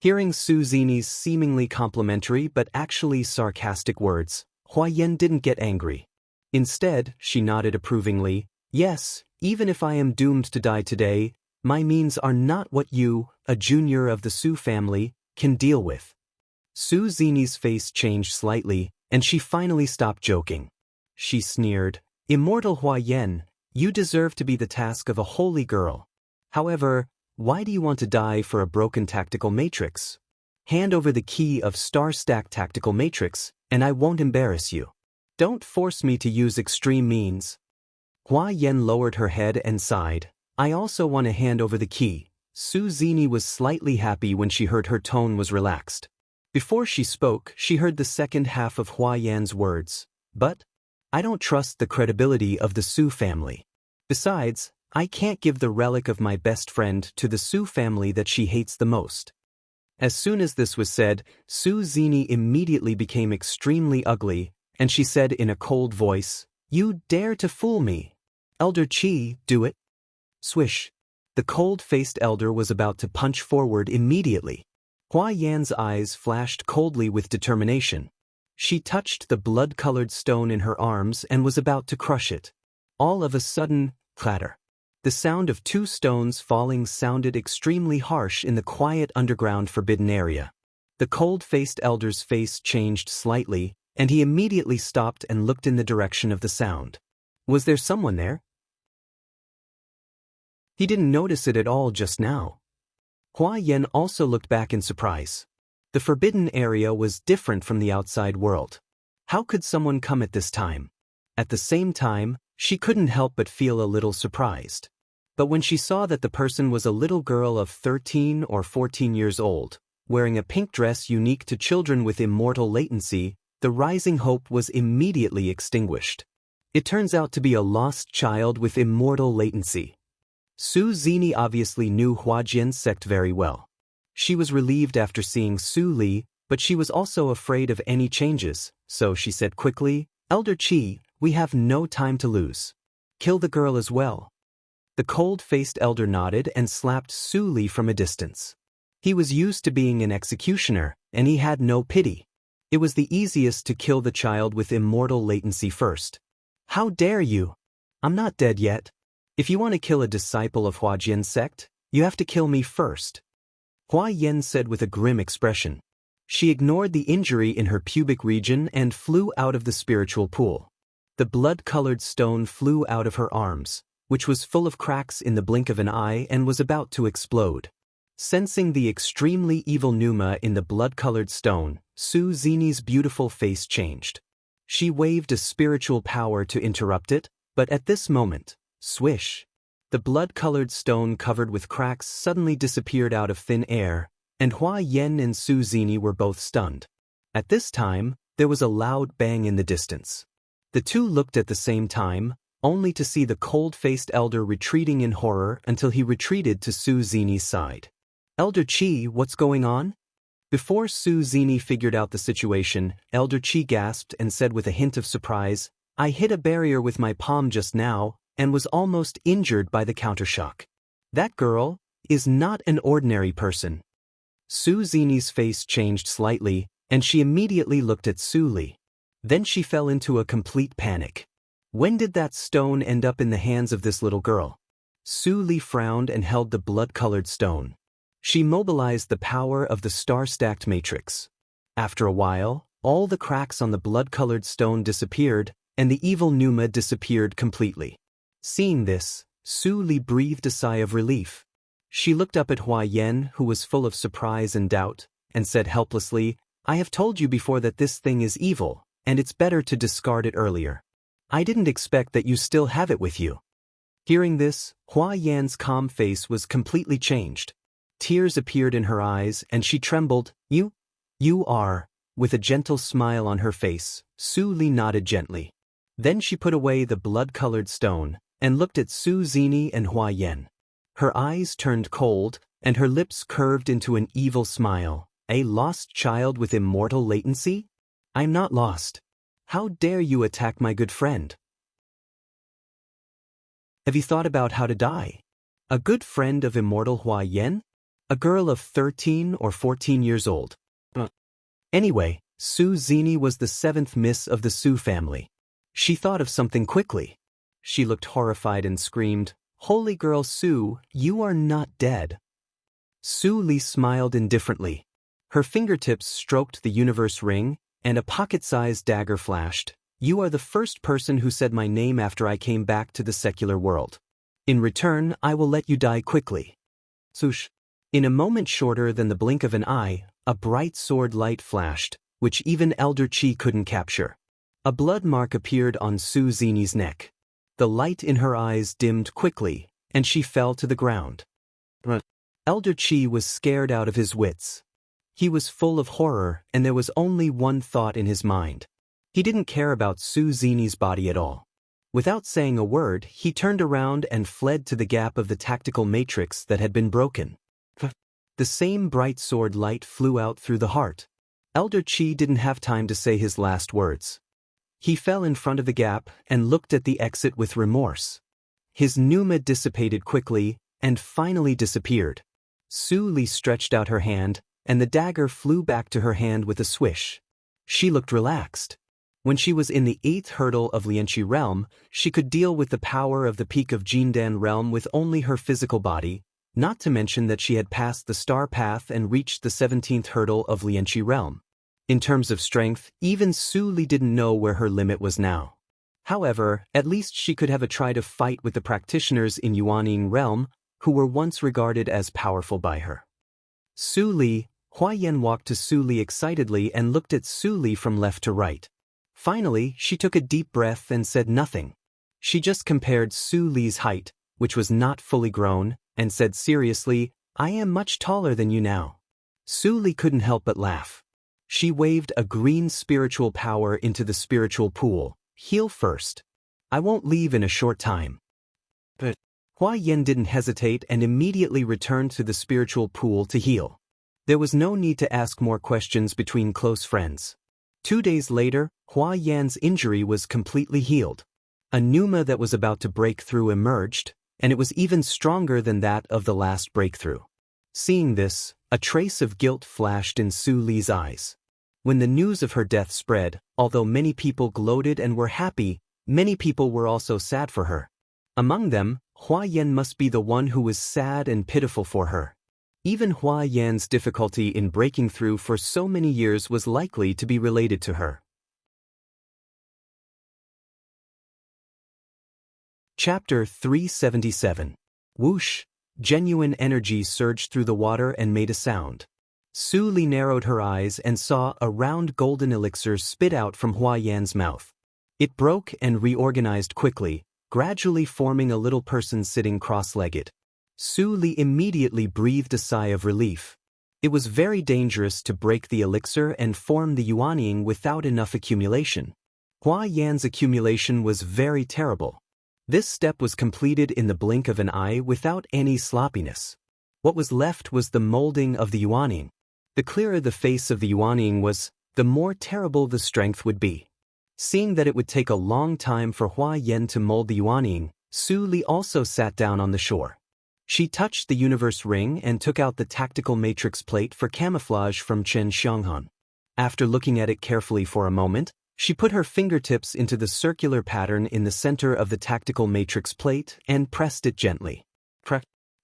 Hearing Su Zini's seemingly complimentary but actually sarcastic words, Hua Yan didn't get angry. Instead, she nodded approvingly. Yes, even if I am doomed to die today, my means are not what you, a junior of the Su family, can deal with. Su Zini's face changed slightly, and she finally stopped joking. She sneered, Immortal Hua Yan, you deserve to be the task of a holy girl. However, why do you want to die for a broken tactical matrix? Hand over the key of star-stack tactical matrix, and I won't embarrass you. Don't force me to use extreme means. Hua Yan lowered her head and sighed. I also want to hand over the key. Su Zini was slightly happy when she heard her tone was relaxed. Before she spoke, she heard the second half of Hua Yan's words. But I don't trust the credibility of the Su family. Besides, I can't give the relic of my best friend to the Su family that she hates the most. As soon as this was said, Su Zini immediately became extremely ugly, and she said in a cold voice, You dare to fool me. Elder Qi, do it. Swish. The cold-faced elder was about to punch forward immediately. Hua Yan's eyes flashed coldly with determination. She touched the blood-colored stone in her arms and was about to crush it. All of a sudden, clatter. The sound of two stones falling sounded extremely harsh in the quiet underground forbidden area. The cold-faced elder's face changed slightly, and he immediately stopped and looked in the direction of the sound. Was there someone there? He didn't notice it at all just now. Hua Yan also looked back in surprise. The forbidden area was different from the outside world. How could someone come at this time? At the same time, she couldn't help but feel a little surprised. But when she saw that the person was a little girl of 13 or 14 years old, wearing a pink dress unique to children with immortal latency, the rising hope was immediately extinguished. It turns out to be a lost child with immortal latency. Su Zini obviously knew Hua Jian's sect very well. She was relieved after seeing Su Li, but she was also afraid of any changes, so she said quickly, Elder Qi, we have no time to lose. Kill the girl as well. The cold-faced elder nodded and slapped Su Li from a distance. He was used to being an executioner, and he had no pity. It was the easiest to kill the child with immortal latency first. How dare you? I'm not dead yet. If you want to kill a disciple of Hua Jian's sect, you have to kill me first. Hua Yan said with a grim expression. She ignored the injury in her pubic region and flew out of the spiritual pool. The blood-colored stone flew out of her arms, which was full of cracks in the blink of an eye and was about to explode. Sensing the extremely evil pneuma in the blood-colored stone, Su Zini's beautiful face changed. She waved a spiritual power to interrupt it, but at this moment, swish! The blood-colored stone covered with cracks suddenly disappeared out of thin air, and Hua Yan and Su Zini were both stunned. At this time, there was a loud bang in the distance. The two looked at the same time, only to see the cold-faced elder retreating in horror until he retreated to Su Zini's side. Elder Qi, what's going on? Before Su Zini figured out the situation, Elder Qi gasped and said with a hint of surprise, I hit a barrier with my palm just now, and was almost injured by the countershock. That girl is not an ordinary person. Su Zini's face changed slightly, and she immediately looked at Su Li. Then she fell into a complete panic. When did that stone end up in the hands of this little girl? Su Li frowned and held the blood-colored stone. She mobilized the power of the star-stacked matrix. After a while, all the cracks on the blood-colored stone disappeared, and the evil pneuma disappeared completely. Seeing this, Su Li breathed a sigh of relief. She looked up at Hua Yan, who was full of surprise and doubt, and said helplessly, I have told you before that this thing is evil, and it's better to discard it earlier. I didn't expect that you still have it with you. Hearing this, Hua Yan's calm face was completely changed. Tears appeared in her eyes and she trembled. You are. With a gentle smile on her face, Su Li nodded gently. Then she put away the blood-colored stone and looked at Su Zini and Hua Yan. Her eyes turned cold and her lips curved into an evil smile. A lost child with immortal latency? I'm not lost. How dare you attack my good friend? Have you thought about how to die? A good friend of immortal Hua Yan? A girl of 13 or 14 years old. Anyway, Su Zini was the seventh miss of the Su family. She thought of something quickly. She looked horrified and screamed, "Holy girl Su, you are not dead." Su Li smiled indifferently. Her fingertips stroked the universe ring, and a pocket-sized dagger flashed. "You are the first person who said my name after I came back to the secular world. In return, I will let you die quickly." Swoosh. In a moment shorter than the blink of an eye, a bright sword light flashed, which even Elder Chi couldn't capture. A blood mark appeared on Su Zini's neck. The light in her eyes dimmed quickly, and she fell to the ground. Elder Chi was scared out of his wits. He was full of horror, and there was only one thought in his mind. He didn't care about Su Zini's body at all. Without saying a word, he turned around and fled to the gap of the tactical matrix that had been broken. The same bright sword light flew out through the heart. Elder Chi didn't have time to say his last words. He fell in front of the gap and looked at the exit with remorse. His pneuma dissipated quickly and finally disappeared. Su Li stretched out her hand, and the dagger flew back to her hand with a swish. She looked relaxed. When she was in the 8th hurdle of Lianqi realm, she could deal with the power of the peak of Jindan realm with only her physical body, not to mention that she had passed the star path and reached the 17th hurdle of Lianqi realm. In terms of strength, even Su Li didn't know where her limit was now. However, at least she could have a try to fight with the practitioners in Yuanying realm, who were once regarded as powerful by her. Su Li. Hua Yan walked to Su Li excitedly and looked at Su Li from left to right. Finally, she took a deep breath and said nothing. She just compared Su Li's height, which was not fully grown, and said seriously, "I am much taller than you now." Su Li couldn't help but laugh. She waved a green spiritual power into the spiritual pool. "Heal first. I won't leave in a short time." But Hua Yan didn't hesitate and immediately returned to the spiritual pool to heal. There was no need to ask more questions between close friends. 2 days later, Hua Yan's injury was completely healed. A pneuma that was about to break through emerged, and it was even stronger than that of the last breakthrough. Seeing this, a trace of guilt flashed in Su Li's eyes. When the news of her death spread, although many people gloated and were happy, many people were also sad for her. Among them, Hua Yan must be the one who was sad and pitiful for her. Even Hua Yan's difficulty in breaking through for so many years was likely to be related to her. Chapter 377. Whoosh! Genuine energy surged through the water and made a sound. Su Li narrowed her eyes and saw a round golden elixir spit out from Hua Yan's mouth. It broke and reorganized quickly, gradually forming a little person sitting cross-legged. Su Li immediately breathed a sigh of relief. It was very dangerous to break the elixir and form the Yuanying without enough accumulation. Hua Yan's accumulation was very terrible. This step was completed in the blink of an eye without any sloppiness. What was left was the molding of the Yuanying. The clearer the face of the Yuanying was, the more terrible the strength would be. Seeing that it would take a long time for Hua Yan to mold the Yuanying, Su Li also sat down on the shore. She touched the universe ring and took out the tactical matrix plate for camouflage from Chen Xianghan. After looking at it carefully for a moment, she put her fingertips into the circular pattern in the center of the tactical matrix plate and pressed it gently.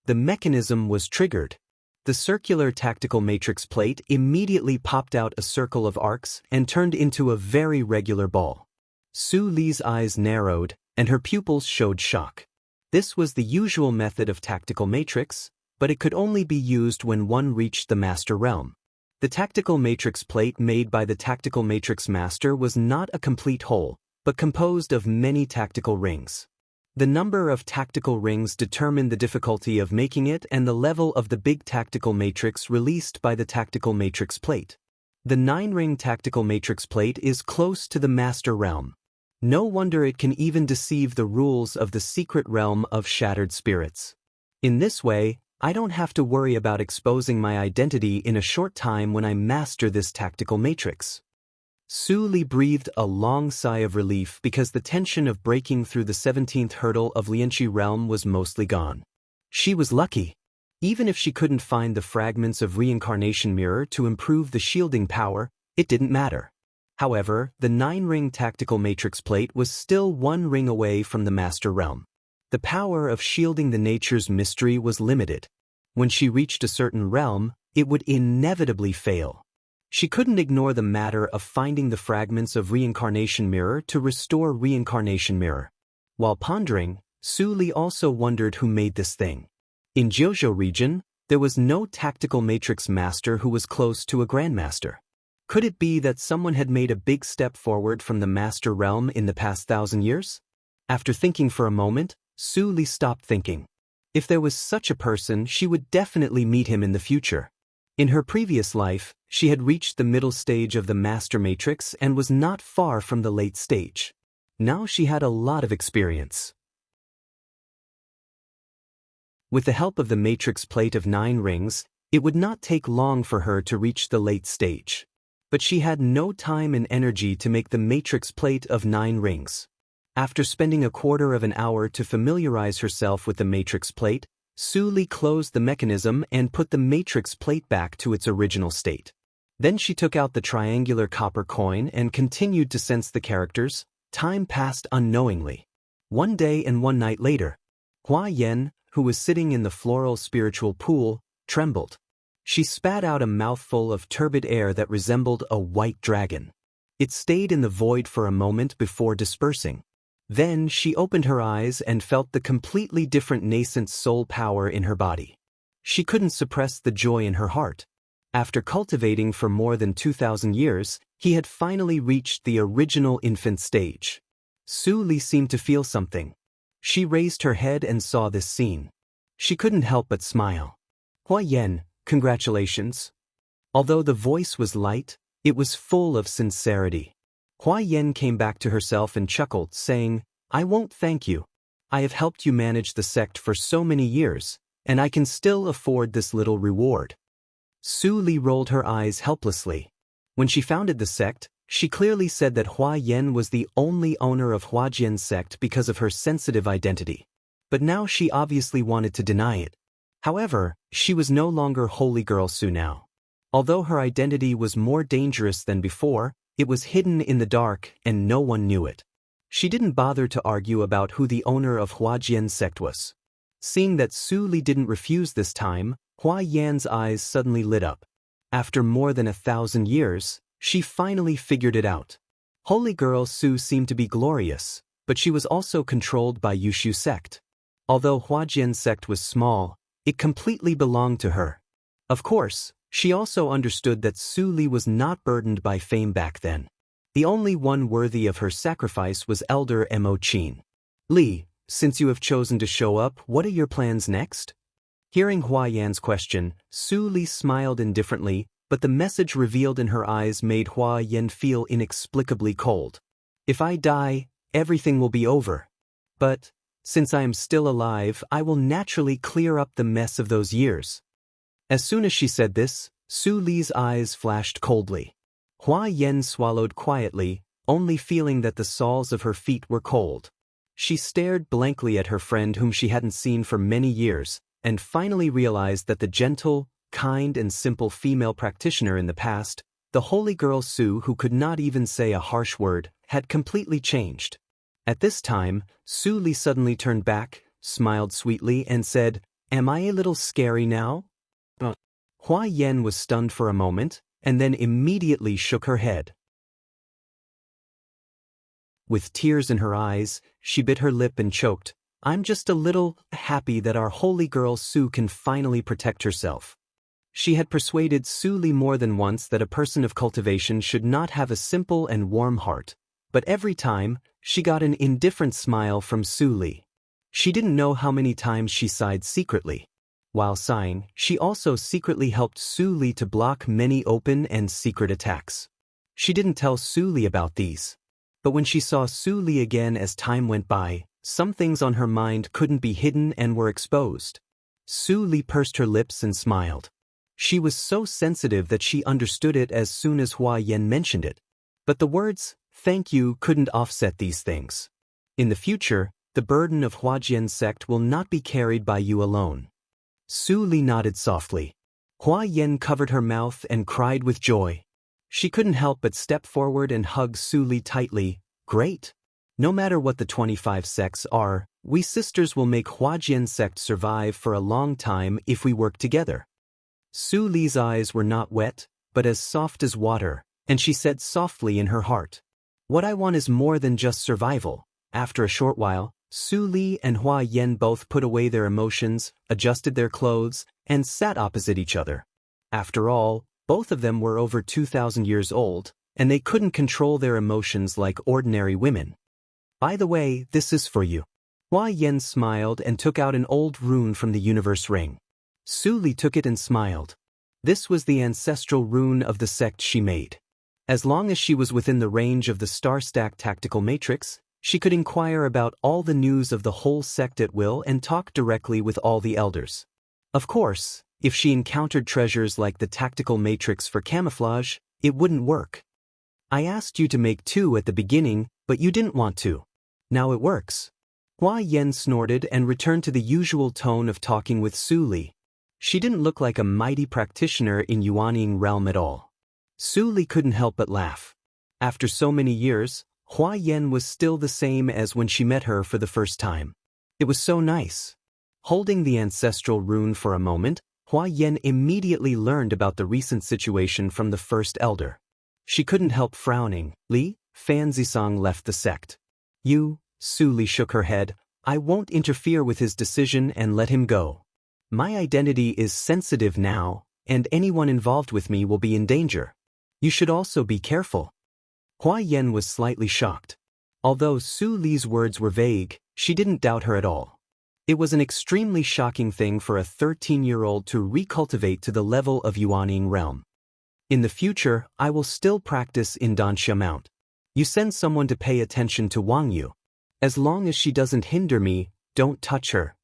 The mechanism was triggered. The circular tactical matrix plate immediately popped out a circle of arcs and turned into a very regular ball. Su Li's eyes narrowed, and her pupils showed shock. This was the usual method of tactical matrix, but it could only be used when one reached the master realm. The tactical matrix plate made by the tactical matrix master was not a complete whole, but composed of many tactical rings. The number of tactical rings determined the difficulty of making it and the level of the big tactical matrix released by the tactical matrix plate. The 9-ring tactical matrix plate is close to the master realm. No wonder it can even deceive the rules of the secret realm of shattered spirits. In this way, I don't have to worry about exposing my identity in a short time when I master this tactical matrix. Su Li breathed a long sigh of relief because the tension of breaking through the 17th hurdle of Lianqi realm was mostly gone. She was lucky. Even if she couldn't find the fragments of reincarnation mirror to improve the shielding power, it didn't matter. However, the 9-ring tactical matrix plate was still 1 ring away from the master realm. The power of shielding the nature's mystery was limited. When she reached a certain realm, it would inevitably fail. She couldn't ignore the matter of finding the fragments of reincarnation mirror to restore reincarnation mirror. While pondering, Su Li also wondered who made this thing. In Jiuzhou region, there was no tactical matrix master who was close to a grandmaster. Could it be that someone had made a big step forward from the master realm in the past 1,000 years? After thinking for a moment, Su Li stopped thinking. If there was such a person, she would definitely meet him in the future. In her previous life, she had reached the middle stage of the master matrix and was not far from the late stage. Now she had a lot of experience. With the help of the matrix plate of 9 rings, it would not take long for her to reach the late stage. But she had no time and energy to make the matrix plate of 9 rings. After spending a quarter of an hour to familiarize herself with the matrix plate, Su Li closed the mechanism and put the matrix plate back to its original state. Then she took out the triangular copper coin and continued to sense the characters. Time passed unknowingly. One day and one night later, Hua Yan, who was sitting in the floral spiritual pool, trembled. She spat out a mouthful of turbid air that resembled a white dragon. It stayed in the void for a moment before dispersing. Then she opened her eyes and felt the completely different nascent soul power in her body. She couldn't suppress the joy in her heart. After cultivating for more than 2,000 years, he had finally reached the original infant stage. Su Li seemed to feel something. She raised her head and saw this scene. She couldn't help but smile. Hua Yan, congratulations. Although the voice was light, it was full of sincerity. Hua Yan came back to herself and chuckled, saying, I won't thank you. I have helped you manage the sect for so many years, and I can still afford this little reward. Su Li rolled her eyes helplessly. When she founded the sect, she clearly said that Hua Yan was the only owner of Huajian's sect because of her sensitive identity. But now she obviously wanted to deny it. However, she was no longer Holy Girl Su now. Although her identity was more dangerous than before, it was hidden in the dark and no one knew it. She didn't bother to argue about who the owner of Huajian's sect was. Seeing that Su Li didn't refuse this time, Hua Yan's eyes suddenly lit up. After more than 1,000 years, she finally figured it out. Holy Girl Su seemed to be glorious, but she was also controlled by Yushu sect. Although Huajian's sect was small, it completely belonged to her. Of course, she also understood that Su Li was not burdened by fame back then. The only one worthy of her sacrifice was Elder Mo Qin. Li, since you have chosen to show up, what are your plans next? Hearing Hua Yan's question, Su Li smiled indifferently, but the message revealed in her eyes made Hua Yan feel inexplicably cold. If I die, everything will be over. But, since I am still alive, I will naturally clear up the mess of those years. As soon as she said this, Su Li's eyes flashed coldly. Hua Yan swallowed quietly, only feeling that the soles of her feet were cold. She stared blankly at her friend whom she hadn't seen for many years, and finally realized that the gentle, kind and simple female practitioner in the past, the holy girl Su who could not even say a harsh word, had completely changed. At this time, Su Li suddenly turned back, smiled sweetly and said, Am I a little scary now? Hua Yan was stunned for a moment, and then immediately shook her head. With tears in her eyes, she bit her lip and choked, I'm just a little happy that our holy girl Su can finally protect herself. She had persuaded Su Li more than once that a person of cultivation should not have a simple and warm heart, but every time, she got an indifferent smile from Su Li. She didn't know how many times she sighed secretly. While sighing, she also secretly helped Su Li to block many open and secret attacks. She didn't tell Su Li about these. But when she saw Su Li again as time went by, some things on her mind couldn't be hidden and were exposed. Su Li pursed her lips and smiled. She was so sensitive that she understood it as soon as Hua Yan mentioned it. But the words, thank you, couldn't offset these things. In the future, the burden of Huajian's sect will not be carried by you alone. Su Li nodded softly. Hua Yen covered her mouth and cried with joy. She couldn't help but step forward and hug Su Li tightly. Great! No matter what the 25 sects are, we sisters will make Huajian sect survive for a long time if we work together. Su Li's eyes were not wet, but as soft as water, and she said softly in her heart, "What I want is more than just survival." After a short while, Su Li and Hua Yen both put away their emotions, adjusted their clothes, and sat opposite each other. After all, both of them were over 2,000 years old, and they couldn't control their emotions like ordinary women. "By the way, this is for you." Hua Yen smiled and took out an old rune from the universe ring. Su Li took it and smiled. This was the ancestral rune of the sect she made. As long as she was within the range of the star-stack tactical matrix, she could inquire about all the news of the whole sect at will and talk directly with all the elders. Of course, if she encountered treasures like the tactical matrix for camouflage, it wouldn't work. "I asked you to make 2 at the beginning, but you didn't want to. Now it works." Hua Yen snorted and returned to the usual tone of talking with Su Li. She didn't look like a mighty practitioner in Yuanying realm at all. Su Li couldn't help but laugh. After so many years, Hua Yen was still the same as when she met her for the first time. It was so nice. Holding the ancestral rune for a moment, Hua Yen immediately learned about the recent situation from the first elder. She couldn't help frowning. "Li, Fan Zisong left the sect." "You," Su Li shook her head, "I won't interfere with his decision and let him go. My identity is sensitive now, and anyone involved with me will be in danger. You should also be careful." Hua Yen was slightly shocked. Although Su Li's words were vague, she didn't doubt her at all. It was an extremely shocking thing for a 13-year-old to recultivate to the level of Yuanying realm. "In the future, I will still practice in Danxia Mount. You send someone to pay attention to Wang Yu. As long as she doesn't hinder me, don't touch her."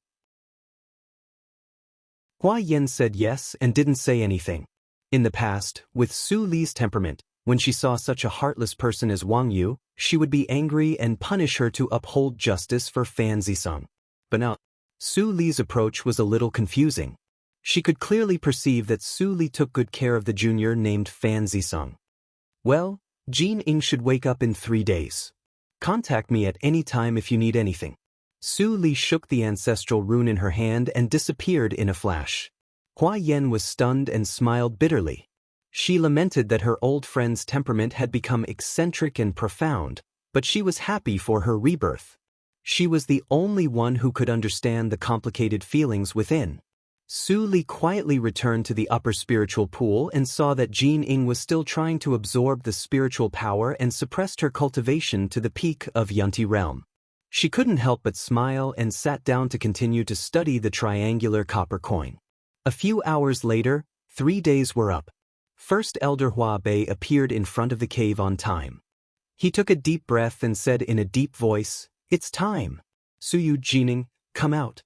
Hua Yen said yes and didn't say anything. In the past, with Su Li's temperament, when she saw such a heartless person as Wang Yu, she would be angry and punish her to uphold justice for Fan Zisong. But now, Su Li's approach was a little confusing. She could clearly perceive that Su Li took good care of the junior named Fan Zisong. "Well, Jin Ing should wake up in 3 days. Contact me at any time if you need anything." Su Li shook the ancestral rune in her hand and disappeared in a flash. Hua Yen was stunned and smiled bitterly. She lamented that her old friend's temperament had become eccentric and profound, but she was happy for her rebirth. She was the only one who could understand the complicated feelings within. Su Li quietly returned to the upper spiritual pool and saw that Jin Ing was still trying to absorb the spiritual power and suppressed her cultivation to the peak of Yunti realm. She couldn't help but smile and sat down to continue to study the triangular copper coin. A few hours later, 3 days were up. First Elder Hua Bei appeared in front of the cave on time. He took a deep breath and said in a deep voice, "It's time. Suyu Jining, come out."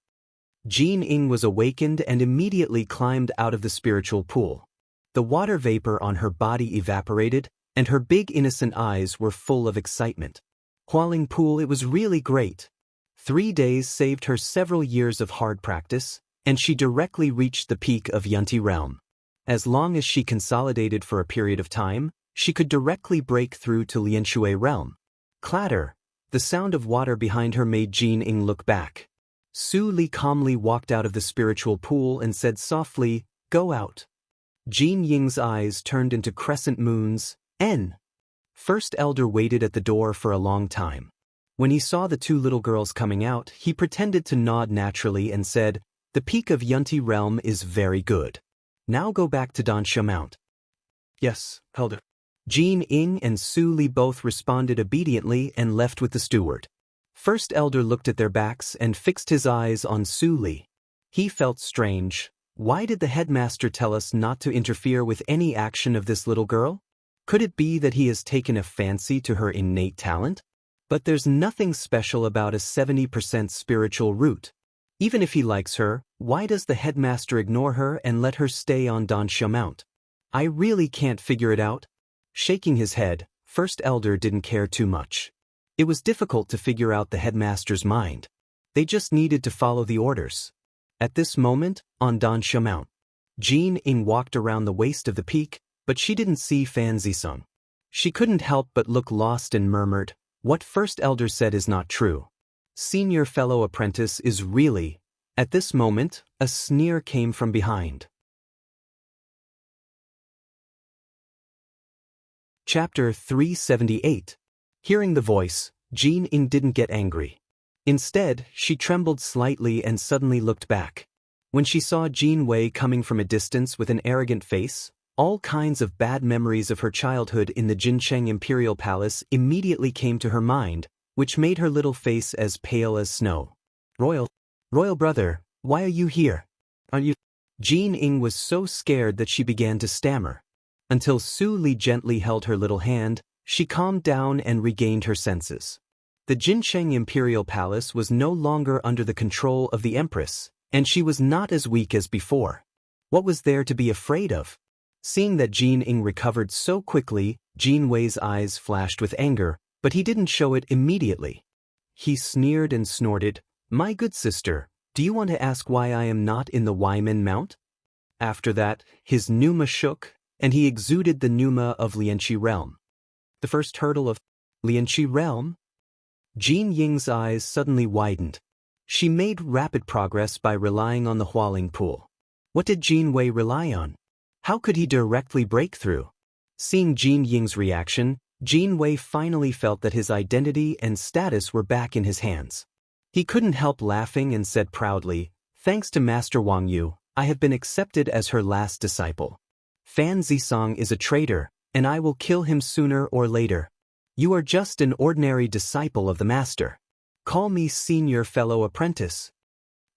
Jin Ing was awakened and immediately climbed out of the spiritual pool. The water vapor on her body evaporated, and her big innocent eyes were full of excitement. Hualing Pool, it was really great. 3 days saved her several years of hard practice, and she directly reached the peak of Yunti realm. As long as she consolidated for a period of time, she could directly break through to Lianshui realm. Clatter! The sound of water behind her made Jin Ing look back. Su Li calmly walked out of the spiritual pool and said softly, "Go out." Jin Ying's eyes turned into crescent moons. First Elder waited at the door for a long time. When he saw the 2 little girls coming out, he pretended to nod naturally and said, "The peak of Yunti realm is very good. Now go back to Danxia Mount." "Yes, Elder." Jin Ing and Su Li both responded obediently and left with the steward. First Elder looked at their backs and fixed his eyes on Su Li. He felt strange. Why did the headmaster tell us not to interfere with any action of this little girl? Could it be that he has taken a fancy to her innate talent? But there's nothing special about a 70% spiritual root. Even if he likes her, why does the headmaster ignore her and let her stay on Danxia Mount? I really can't figure it out. Shaking his head, First Elder didn't care too much. It was difficult to figure out the headmaster's mind. They just needed to follow the orders. At this moment, on Dansha Mount, Jean Ying walked around the waist of the peak, but she didn't see Fan Zisong. She couldn't help but look lost and murmured, "What First Elder said is not true. Senior fellow apprentice is really..." At this moment, a sneer came from behind. Chapter 378. Hearing the voice, Jean Ying didn't get angry. Instead, she trembled slightly and suddenly looked back. When she saw Jean Wei coming from a distance with an arrogant face, all kinds of bad memories of her childhood in the Jincheng Imperial Palace immediately came to her mind, which made her little face as pale as snow. Royal brother, why are you here? Are you? Jean Ying was so scared that she began to stammer. Until Su Li gently held her little hand, she calmed down and regained her senses. The Jincheng Imperial Palace was no longer under the control of the Empress, and she was not as weak as before. What was there to be afraid of? Seeing that Jean Ying recovered so quickly, Jean Wei's eyes flashed with anger, but he didn't show it immediately. He sneered and snorted, "My good sister, do you want to ask why I am not in the Weimin Mount?" After that, his pneuma shook, and he exuded the pneuma of Lianqi realm. The first hurdle of Lianqi realm? Jean Ying's eyes suddenly widened. She made rapid progress by relying on the Hualing pool. What did Jean Wei rely on? How could he directly break through? Seeing Jean Ying's reaction, Jean Wei finally felt that his identity and status were back in his hands. He couldn't help laughing and said proudly, "Thanks to Master Wang Yu, I have been accepted as her last disciple. Fan Zisong is a traitor, and I will kill him sooner or later. You are just an ordinary disciple of the master. Call me senior fellow apprentice."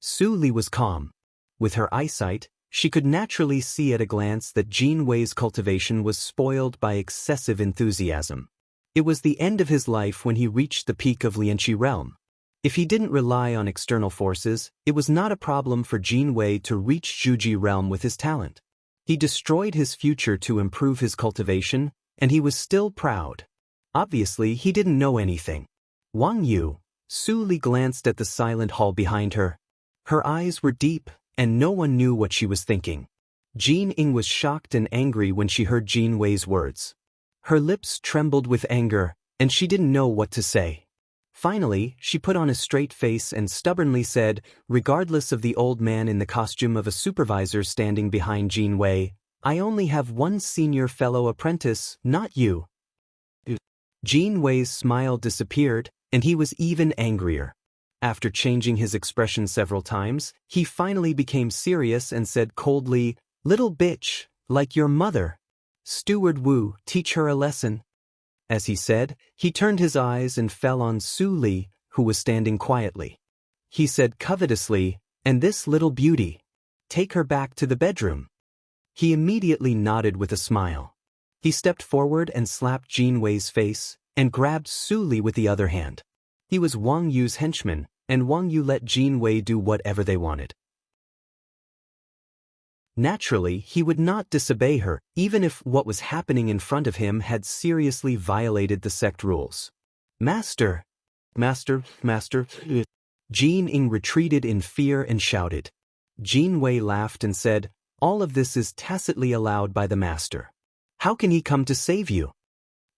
Su Li was calm. With her eyesight, she could naturally see at a glance that Jean Wei's cultivation was spoiled by excessive enthusiasm. It was the end of his life when he reached the peak of Lianqi realm. If he didn't rely on external forces, it was not a problem for Jean Wei to reach Zhuji realm with his talent. He destroyed his future to improve his cultivation, and he was still proud. Obviously, he didn't know anything. Wang Yu. Su Li glanced at the silent hall behind her. Her eyes were deep, and no one knew what she was thinking. Jean Ying was shocked and angry when she heard Jean Wei's words. Her lips trembled with anger, and she didn't know what to say. Finally, she put on a straight face and stubbornly said, regardless of the old man in the costume of a supervisor standing behind Jean Wei, "I only have one senior fellow apprentice, not you." Jean Wei's smile disappeared, and he was even angrier. After changing his expression several times, he finally became serious and said coldly, "Little bitch, like your mother. Steward Wu, teach her a lesson." As he said, he turned his eyes and fell on Su Li, who was standing quietly. He said covetously, "And this little beauty. Take her back to the bedroom." He immediately nodded with a smile. He stepped forward and slapped Jean Wei's face, and grabbed Su Li with the other hand. He was Wang Yu's henchman, and Wang Yu let Jean Wei do whatever they wanted. Naturally, he would not disobey her, even if what was happening in front of him had seriously violated the sect rules. Master! Master! Jean Ying retreated in fear and shouted. Jean Wei laughed and said, "All of this is tacitly allowed by the master. How can he come to save you?"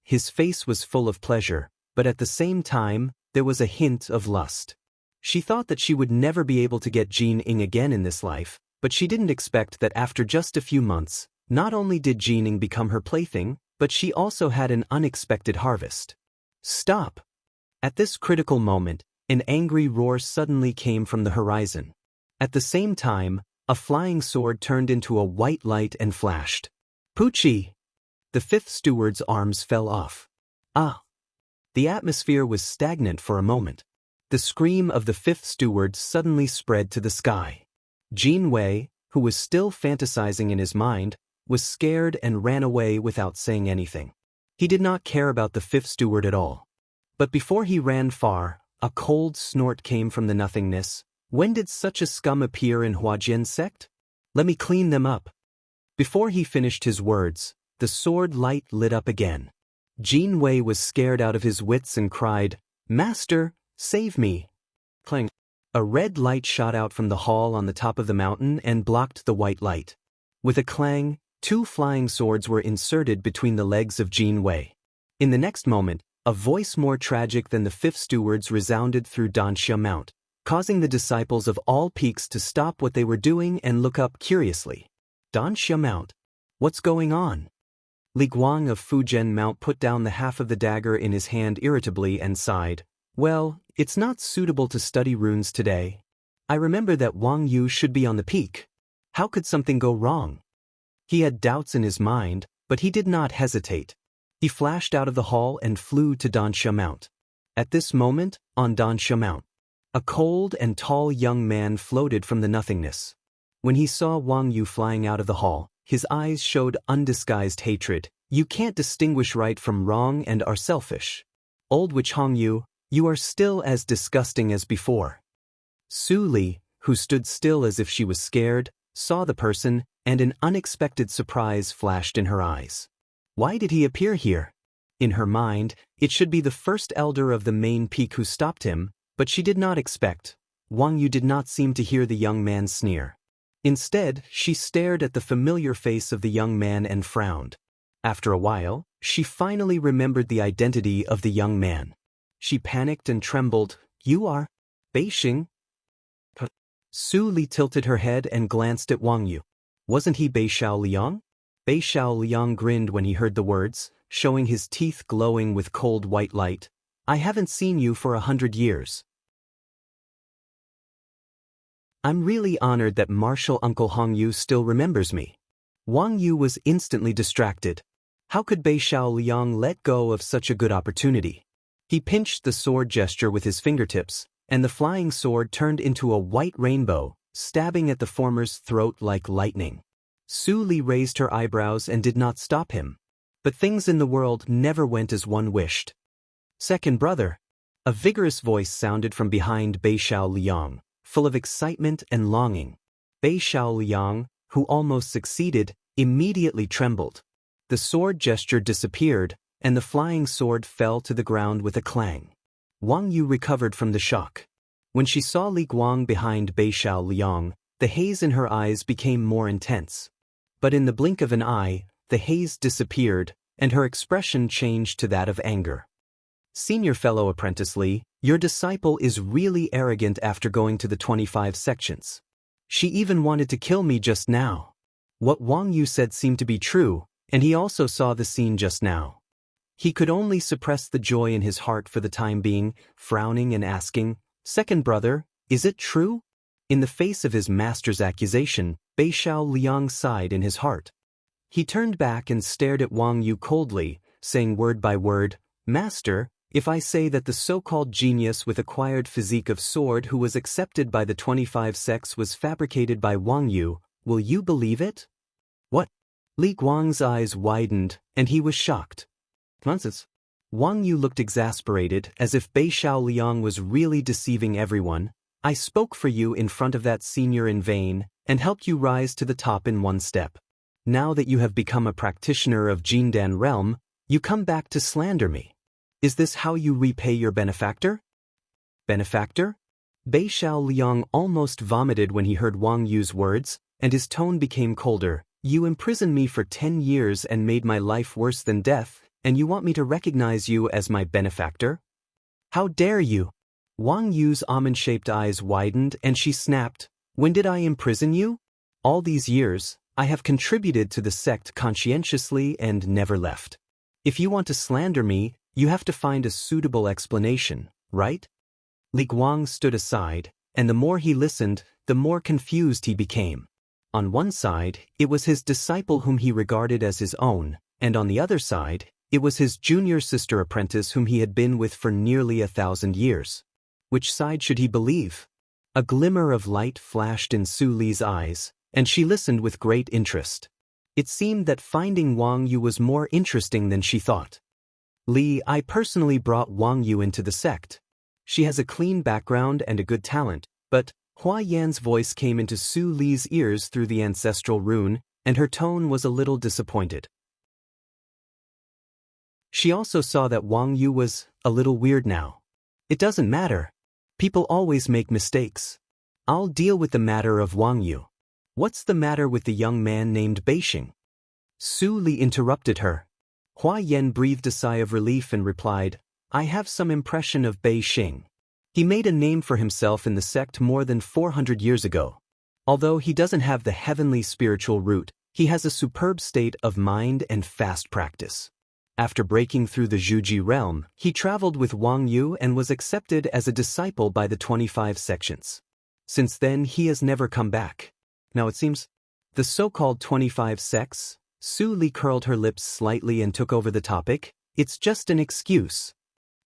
His face was full of pleasure, but at the same time, there was a hint of lust. She thought that she would never be able to get Jean Ying again in this life, but she didn't expect that after just a few months, not only did Jean Ying become her plaything, but she also had an unexpected harvest. Stop! At this critical moment, an angry roar suddenly came from the horizon. At the same time, a flying sword turned into a white light and flashed. Poochie! The fifth steward's arms fell off. Ah! The atmosphere was stagnant for a moment. The scream of the fifth steward suddenly spread to the sky. Jean Wei, who was still fantasizing in his mind, was scared and ran away without saying anything. He did not care about the fifth steward at all. But before he ran far, a cold snort came from the nothingness. When did such a scum appear in Huajian sect? Let me clean them up. Before he finished his words, the sword light lit up again. Jean Wei was scared out of his wits and cried, "Master, save me!" Clang. A red light shot out from the hall on the top of the mountain and blocked the white light. With a clang, 2 flying swords were inserted between the legs of Jin Wei. In the next moment, a voice more tragic than the 5th steward's resounded through Dansha Mount, causing the disciples of all peaks to stop what they were doing and look up curiously. Dansha Mount. What's going on? Li Guang of Fujian Mount put down the half of the dagger in his hand irritably and sighed. Well, it's not suitable to study runes today. I remember that Wang Yu should be on the peak. How could something go wrong? He had doubts in his mind, but he did not hesitate. He flashed out of the hall and flew to Dansha Mount. At this moment, on Dansha Mount, a cold and tall young man floated from the nothingness. When he saw Wang Yu flying out of the hall, his eyes showed undisguised hatred. You can't distinguish right from wrong and are selfish. Old witch Hong Yu, you are still as disgusting as before. Su Li, who stood still as if she was scared, saw the person, and an unexpected surprise flashed in her eyes. Why did he appear here? In her mind, it should be the first elder of the main peak who stopped him, but she did not expect. Wang Yu did not seem to hear the young man's sneer. Instead, she stared at the familiar face of the young man and frowned. After a while, she finally remembered the identity of the young man. She panicked and trembled. You are Beixing? Su Li tilted her head and glanced at Wang Yu. Wasn't he Beishao Liang? Beishao Liang grinned when he heard the words, showing his teeth glowing with cold white light. I haven't seen you for 100 years. I'm really honored that martial Uncle Hong Yu still remembers me. Wang Yu was instantly distracted. How could Beishao Liang let go of such a good opportunity? He pinched the sword gesture with his fingertips, and the flying sword turned into a white rainbow, stabbing at the former's throat like lightning. Su Li raised her eyebrows and did not stop him. But things in the world never went as one wished. Second brother. A vigorous voice sounded from behind Beishao Liang, full of excitement and longing. Beishao Liang, who almost succeeded, immediately trembled. The sword gesture disappeared, and the flying sword fell to the ground with a clang. Wang Yu recovered from the shock. When she saw Li Guang behind Beishao Liang, the haze in her eyes became more intense. But in the blink of an eye, the haze disappeared, and her expression changed to that of anger. Senior fellow apprentice Li, your disciple is really arrogant after going to the 25 sections. She even wanted to kill me just now. What Wang Yu said seemed to be true, and he also saw the scene just now. He could only suppress the joy in his heart for the time being, frowning and asking, Second brother, is it true? In the face of his master's accusation, Beishao Liang sighed in his heart. He turned back and stared at Wang Yu coldly, saying word by word, Master, if I say that the so-called genius with acquired physique of sword who was accepted by the 25 sects was fabricated by Wang Yu, will you believe it? What? Li Guang's eyes widened, and he was shocked. Nonsense. Wang Yu looked exasperated, as if Beishao Liang was really deceiving everyone. I spoke for you in front of that senior in vain, and helped you rise to the top in one step. Now that you have become a practitioner of Jindan realm, you come back to slander me. Is this how you repay your benefactor? Benefactor? Beishao Liang almost vomited when he heard Wang Yu's words, and his tone became colder. You imprisoned me for 10 years and made my life worse than death, and you want me to recognize you as my benefactor? How dare you? Wang Yu's almond-shaped eyes widened and she snapped, When did I imprison you? All these years, I have contributed to the sect conscientiously and never left. If you want to slander me, you have to find a suitable explanation, right? Li Guang stood aside, and the more he listened, the more confused he became. On one side, it was his disciple whom he regarded as his own, and on the other side, it was his junior sister apprentice whom he had been with for nearly 1,000 years. Which side should he believe? A glimmer of light flashed in Su Li's eyes, and she listened with great interest. It seemed that finding Wang Yu was more interesting than she thought. Li, I personally brought Wang Yu into the sect. She has a clean background and a good talent, but Hua Yan's voice came into Su Li's ears through the ancestral rune, and her tone was a little disappointed. She also saw that Wang Yu was a little weird now. It doesn't matter. People always make mistakes. I'll deal with the matter of Wang Yu. What's the matter with the young man named Beixing? Su Li interrupted her. Hua Yan breathed a sigh of relief and replied, I have some impression of Beixing. He made a name for himself in the sect more than 400 years ago. Although he doesn't have the heavenly spiritual root, he has a superb state of mind and fast practice. After breaking through the Zhuji realm, he traveled with Wang Yu and was accepted as a disciple by the 25 sections. Since then, he has never come back. Now it seems, the so-called 25 sects, Su Li curled her lips slightly and took over the topic, it's just an excuse.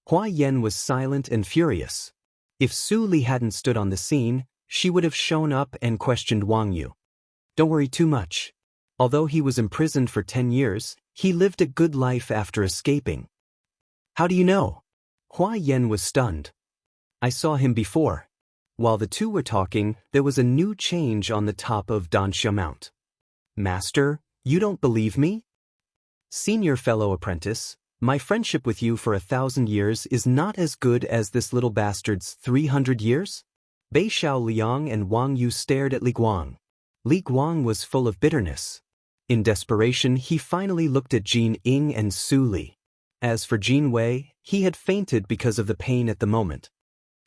Hua Yan was silent and furious. If Su Li hadn't stood on the scene, she would have shown up and questioned Wang Yu. Don't worry too much. Although he was imprisoned for 10 years, he lived a good life after escaping. How do you know? Hua Yan was stunned. I saw him before. While the two were talking, there was a new change on the top of Dansha Mount. Master, you don't believe me? Senior fellow apprentice, my friendship with you for 1,000 years is not as good as this little bastard's 300 years? Bei Xiaoliang and Wang Yu stared at Li Guang. Li Guang was full of bitterness. In desperation, he finally looked at Jin Ying and Su Li. As for Jin Wei, he had fainted because of the pain at the moment.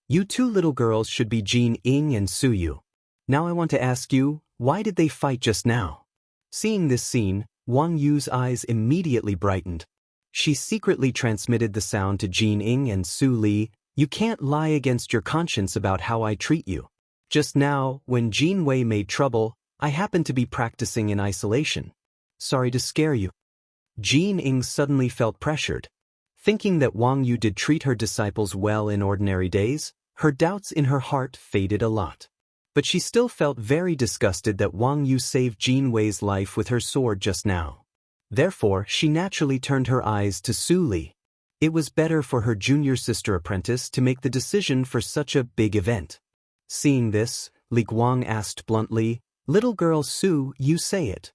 You two little girls should be Jin Ying and Su Yu. Now I want to ask you, why did they fight just now? Seeing this scene, Wang Yu's eyes immediately brightened. She secretly transmitted the sound to Jin Ying and Su Li, you can't lie against your conscience about how I treat you. Just now, when Jin Wei made trouble, I happened to be practicing in isolation. Sorry to scare you. Jin Ying suddenly felt pressured. Thinking that Wang Yu did treat her disciples well in ordinary days, her doubts in her heart faded a lot. But she still felt very disgusted that Wang Yu saved Jin Wei's life with her sword just now. Therefore, she naturally turned her eyes to Su Li. It was better for her junior sister apprentice to make the decision for such a big event. Seeing this, Li Guang asked bluntly, Little girl Su, you say it.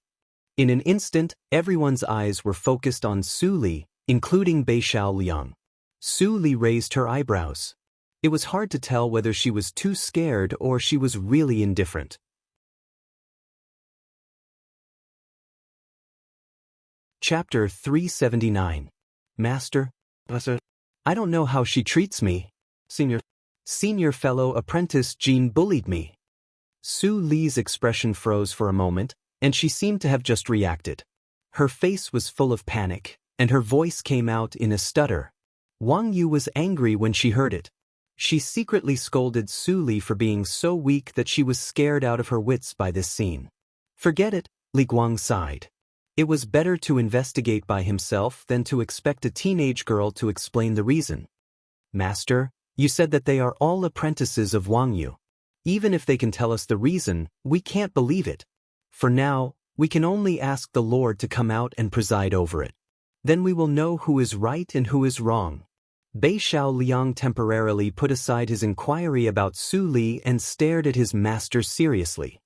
In an instant, everyone's eyes were focused on Su Li, including Bei Xiaoliang. Su Li raised her eyebrows. It was hard to tell whether she was too scared or she was really indifferent. Chapter 379. Master, I don't know how she treats me. Senior fellow apprentice Jean bullied me. Su Li's expression froze for a moment, and she seemed to have just reacted. Her face was full of panic, and her voice came out in a stutter. Wang Yu was angry when she heard it. She secretly scolded Su Li for being so weak that she was scared out of her wits by this scene. Forget it, Li Guang sighed. It was better to investigate by himself than to expect a teenage girl to explain the reason. Master, you said that they are all apprentices of Wang Yu. Even if they can tell us the reason, we can't believe it. For now, we can only ask the Lord to come out and preside over it. Then we will know who is right and who is wrong. Bei Xiaoliang temporarily put aside his inquiry about Su Li and stared at his master seriously.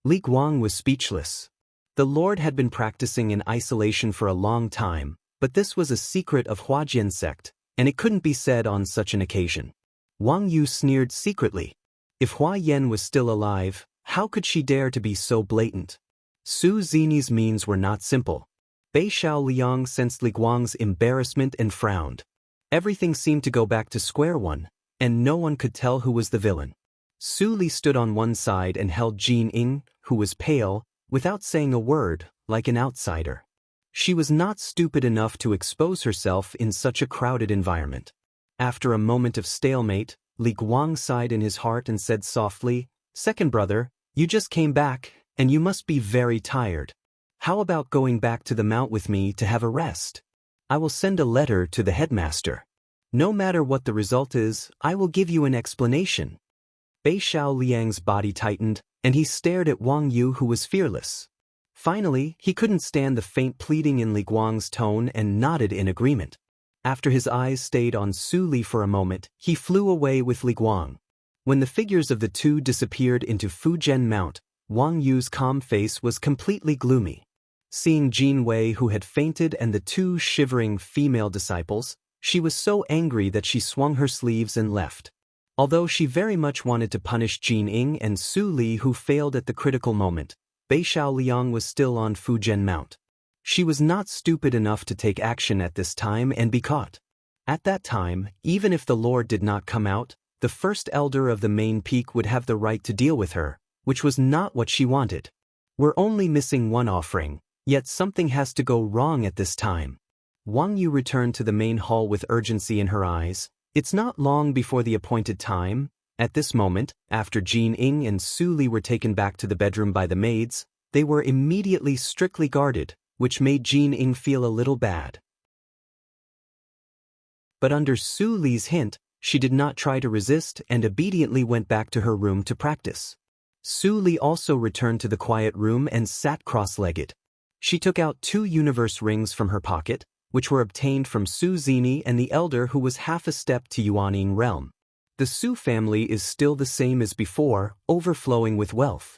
Li Guang was speechless. The Lord had been practicing in isolation for a long time, but this was a secret of Huajian sect, and it couldn't be said on such an occasion. Wang Yu sneered secretly. If Hua Yan was still alive, how could she dare to be so blatant? Su Zini's means were not simple. Bei Xiaoliang sensed Li Guang's embarrassment and frowned. Everything seemed to go back to square one, and no one could tell who was the villain. Su Li stood on one side and held Jin Ying, who was pale, without saying a word, like an outsider. She was not stupid enough to expose herself in such a crowded environment. After a moment of stalemate, Li Guang sighed in his heart and said softly, Second brother, you just came back, and you must be very tired. How about going back to the mount with me to have a rest? I will send a letter to the headmaster. No matter what the result is, I will give you an explanation. Bei Xiaoliang's body tightened, and he stared at Wang Yu, who was fearless. Finally, he couldn't stand the faint pleading in Li Guang's tone and nodded in agreement. After his eyes stayed on Su Li for a moment, he flew away with Li Guang. When the figures of the two disappeared into Fujian Mount, Wang Yu's calm face was completely gloomy. Seeing Jin Wei, who had fainted, and the two shivering female disciples, she was so angry that she swung her sleeves and left. Although she very much wanted to punish Jin Ying and Su Li who failed at the critical moment, Bei Xiaoliang was still on Fujian Mount. She was not stupid enough to take action at this time and be caught. At that time, even if the Lord did not come out, the first elder of the main peak would have the right to deal with her, which was not what she wanted. We're only missing one offering, yet something has to go wrong at this time. Wang Yu returned to the main hall with urgency in her eyes. It's not long before the appointed time. At this moment, after Jin Ying and Su Li were taken back to the bedroom by the maids, they were immediately strictly guarded, which made Jin Ying feel a little bad. But under Su Li's hint, she did not try to resist and obediently went back to her room to practice. Su Li also returned to the quiet room and sat cross-legged. She took out 2 universe rings from her pocket, which were obtained from Su Zini and the elder who was half a step to Yuaning realm. The Su family is still the same as before, overflowing with wealth.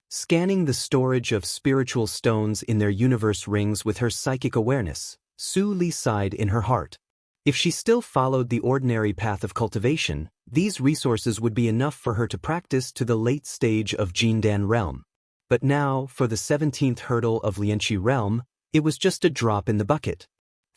Scanning the storage of spiritual stones in their universe rings with her psychic awareness, Su Li sighed in her heart. If she still followed the ordinary path of cultivation, these resources would be enough for her to practice to the late stage of Jindan realm. But now, for the 17th hurdle of Lianqi realm, it was just a drop in the bucket.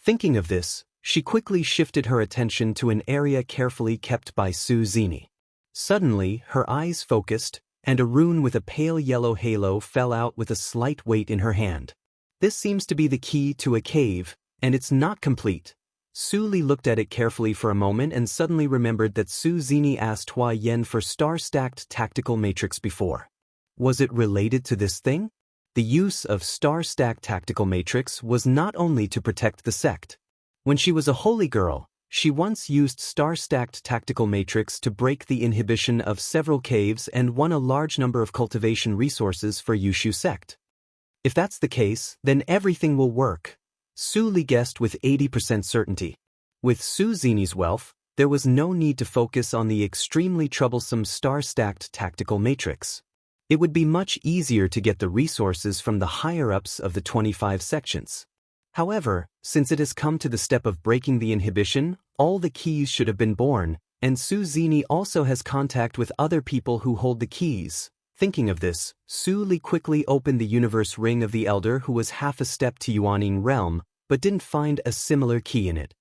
Thinking of this, she quickly shifted her attention to an area carefully kept by Su Zini. Suddenly, her eyes focused, and a rune with a pale yellow halo fell out with a slight weight in her hand. This seems to be the key to a cave, and it's not complete. Su Li looked at it carefully for a moment and suddenly remembered that Su Zini asked Hua Yen for star-stacked tactical matrix before. Was it related to this thing? The use of star-stacked tactical matrix was not only to protect the sect. When she was a holy girl, she once used star-stacked tactical matrix to break the inhibition of several caves and won a large number of cultivation resources for Yushu sect. If that's the case, then everything will work. Su Li guessed with 80% certainty. With Su Zini's wealth, there was no need to focus on the extremely troublesome star-stacked tactical matrix. It would be much easier to get the resources from the higher-ups of the 25 sections. However, since it has come to the step of breaking the inhibition, all the keys should have been born, and Su Zini also has contact with other people who hold the keys. Thinking of this, Su Li quickly opened the universe ring of the elder who was half a step to Yuaning realm, but didn't find a similar key in it.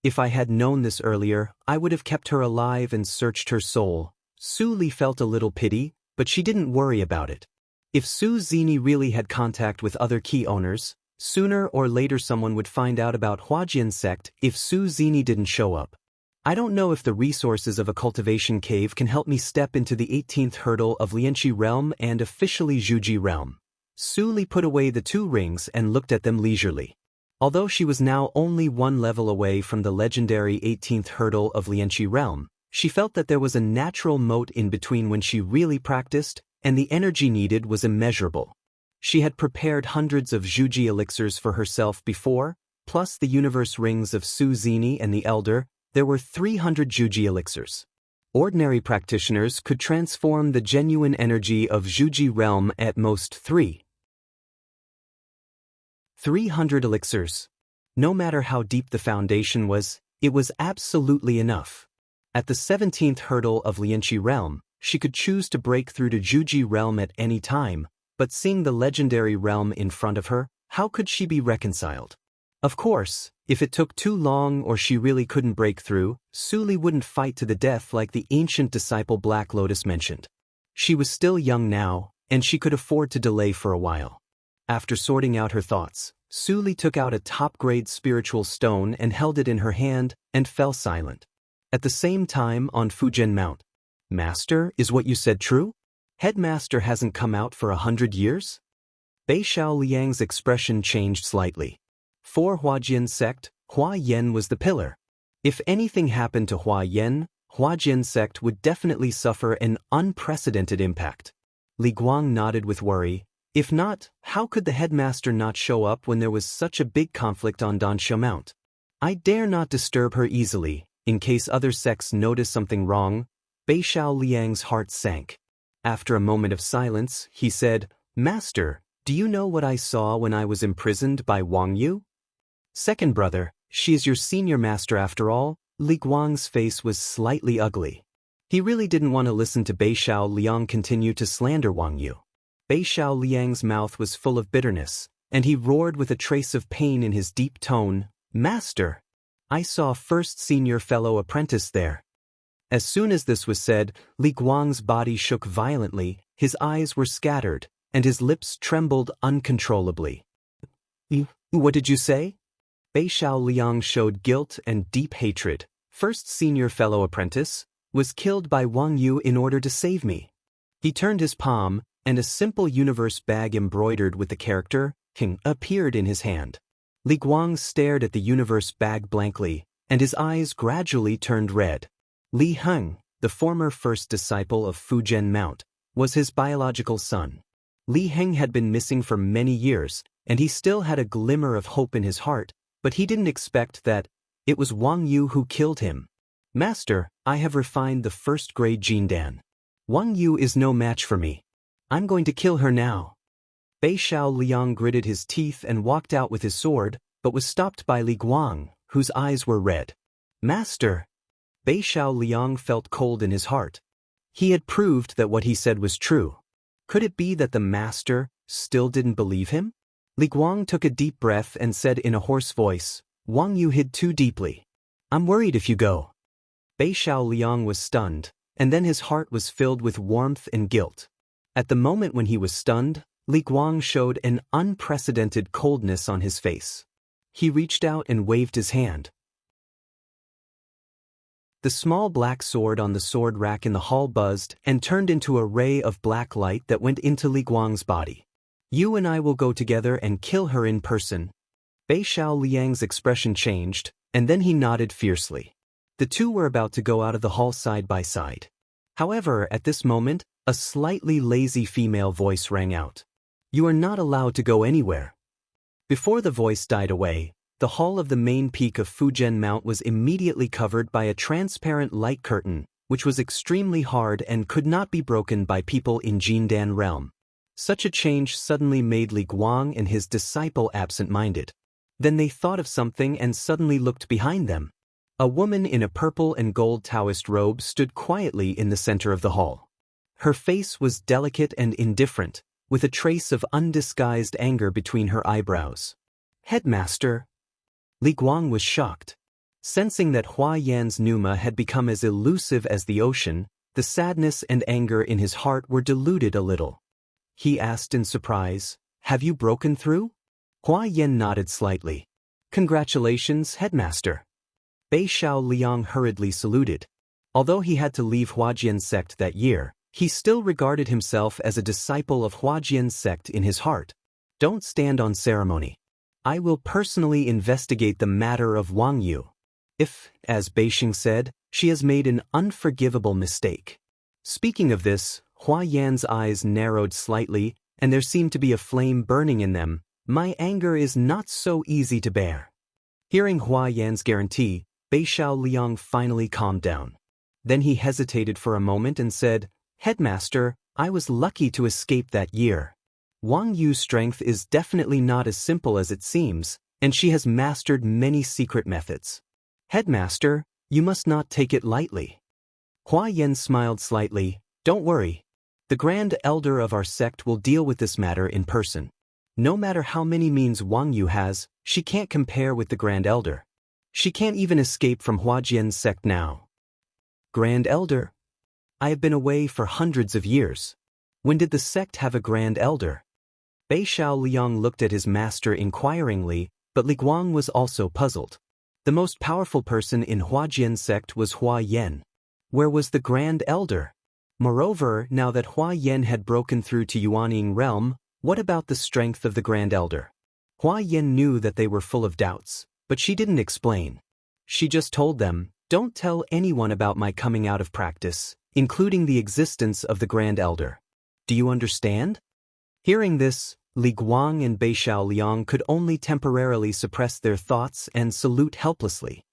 If I had known this earlier, I would have kept her alive and searched her soul. Su Li felt a little pity, but she didn't worry about it. If Su Zini really had contact with other key owners, sooner or later someone would find out about Huajian sect if Su Zini didn't show up. I don't know if the resources of a cultivation cave can help me step into the 18th hurdle of Lianqi realm and officially Zhuji realm. Su Li put away the 2 rings and looked at them leisurely. Although she was now only 1 level away from the legendary 18th hurdle of Lianqi realm, she felt that there was a natural moat in between when she really practiced, and the energy needed was immeasurable. She had prepared hundreds of Zhuji elixirs for herself before, plus the universe rings of Su Zini and the Elder. There were 300 Zhuji elixirs. Ordinary practitioners could transform the genuine energy of Zhuji realm at most 300 elixirs. No matter how deep the foundation was, it was absolutely enough. At the 17th hurdle of Lianqi realm, she could choose to break through to Zhuji realm at any time, but seeing the legendary realm in front of her, how could she be reconciled? Of course, if it took too long or she really couldn't break through, Su Li wouldn't fight to the death like the ancient disciple Black Lotus mentioned. She was still young now, and she could afford to delay for a while. After sorting out her thoughts, Su Li took out a top-grade spiritual stone and held it in her hand, and fell silent. At the same time on Fujian Mount. Master, is what you said true? Headmaster hasn't come out for 100 years? Bei Xiaoliang's expression changed slightly. For Huajian sect, Hua Yen was the pillar. If anything happened to Hua Yen, Huajian sect would definitely suffer an unprecedented impact. Li Guang nodded with worry. If not, how could the headmaster not show up when there was such a big conflict on Dansha Mount? I dare not disturb her easily, in case other sects notice something wrong. Bei Xiaoliang's heart sank. After a moment of silence, he said, Master, do you know what I saw when I was imprisoned by Wang Yu? Second brother, she is your senior master after all. Li Guang's face was slightly ugly. He really didn't want to listen to Bei Xiao Liang continue to slander Wang Yu. Bei Xiao Liang's mouth was full of bitterness, and he roared with a trace of pain in his deep tone, "Master! I saw first senior fellow apprentice there." As soon as this was said, Li Guang's body shook violently, his eyes were scattered, and his lips trembled uncontrollably. What did you say?" Bei Xiao Liang showed guilt and deep hatred. "First senior fellow apprentice was killed by Wang Yu in order to save me." He turned his palm, and a simple universe bag embroidered with the character King appeared in his hand. Li Guang stared at the universe bag blankly, and his eyes gradually turned red. Li Heng, the former first disciple of Fu Zhen Mount, was his biological son. Li Heng had been missing for many years, and he still had a glimmer of hope in his heart, but he didn't expect that it was Wang Yu who killed him. "Master, I have refined the first-grade Jindan. Wang Yu is no match for me. I'm going to kill her now." Bei Xiao Liang gritted his teeth and walked out with his sword, but was stopped by Li Guang, whose eyes were red. "Master!" Bei Xiao Liang felt cold in his heart. He had proved that what he said was true. Could it be that the master still didn't believe him? Li Guang took a deep breath and said in a hoarse voice, "Wang Yu hid too deeply. I'm worried if you go." Bei Xiao Liang was stunned, and then his heart was filled with warmth and guilt. At the moment when he was stunned, Li Guang showed an unprecedented coldness on his face. He reached out and waved his hand. The small black sword on the sword rack in the hall buzzed and turned into a ray of black light that went into Li Guang's body. "You and I will go together and kill her in person." Bei Xiao Liang's expression changed, and then he nodded fiercely. The two were about to go out of the hall side by side. However, at this moment, a slightly lazy female voice rang out. "You are not allowed to go anywhere." Before the voice died away, the hall of the main peak of Fu Zhen Mount was immediately covered by a transparent light curtain, which was extremely hard and could not be broken by people in Jindan realm. Such a change suddenly made Li Guang and his disciple absent-minded. Then they thought of something and suddenly looked behind them. A woman in a purple and gold Taoist robe stood quietly in the center of the hall. Her face was delicate and indifferent, with a trace of undisguised anger between her eyebrows. "Headmaster!" Li Guang was shocked. Sensing that Hua Yan's pneuma had become as elusive as the ocean, the sadness and anger in his heart were diluted a little. He asked in surprise, "Have you broken through?" Hua Yan nodded slightly. "Congratulations, Headmaster." Bei Xiao Liang hurriedly saluted. Although he had to leave Huajian's sect that year, he still regarded himself as a disciple of Huajian's sect in his heart. "Don't stand on ceremony. I will personally investigate the matter of Wang Yu. If, as Beixing said, she has made an unforgivable mistake." Speaking of this, Hua Yan's eyes narrowed slightly, and there seemed to be a flame burning in them. "My anger is not so easy to bear." Hearing Hua Yan's guarantee, Bei Xiao Liang finally calmed down. Then he hesitated for a moment and said, "Headmaster, I was lucky to escape that year. Wang Yu's strength is definitely not as simple as it seems, and she has mastered many secret methods. Headmaster, you must not take it lightly." Hua Yan smiled slightly. "Don't worry. The Grand Elder of our sect will deal with this matter in person. No matter how many means Wang Yu has, she can't compare with the Grand Elder. She can't even escape from Huajian's sect now." "Grand Elder? I have been away for hundreds of years. When did the sect have a Grand Elder?" Bei Xiao Liang looked at his master inquiringly, but Li Guang was also puzzled. The most powerful person in Huajian's sect was Hua Yan. Where was the Grand Elder? Moreover, now that Hua Yan had broken through to Yuanying realm, what about the strength of the Grand Elder? Hua Yan knew that they were full of doubts, but she didn't explain. She just told them, "Don't tell anyone about my coming out of practice, including the existence of the Grand Elder. Do you understand?" Hearing this, Li Guang and Bei Xiao Liang could only temporarily suppress their thoughts and salute helplessly.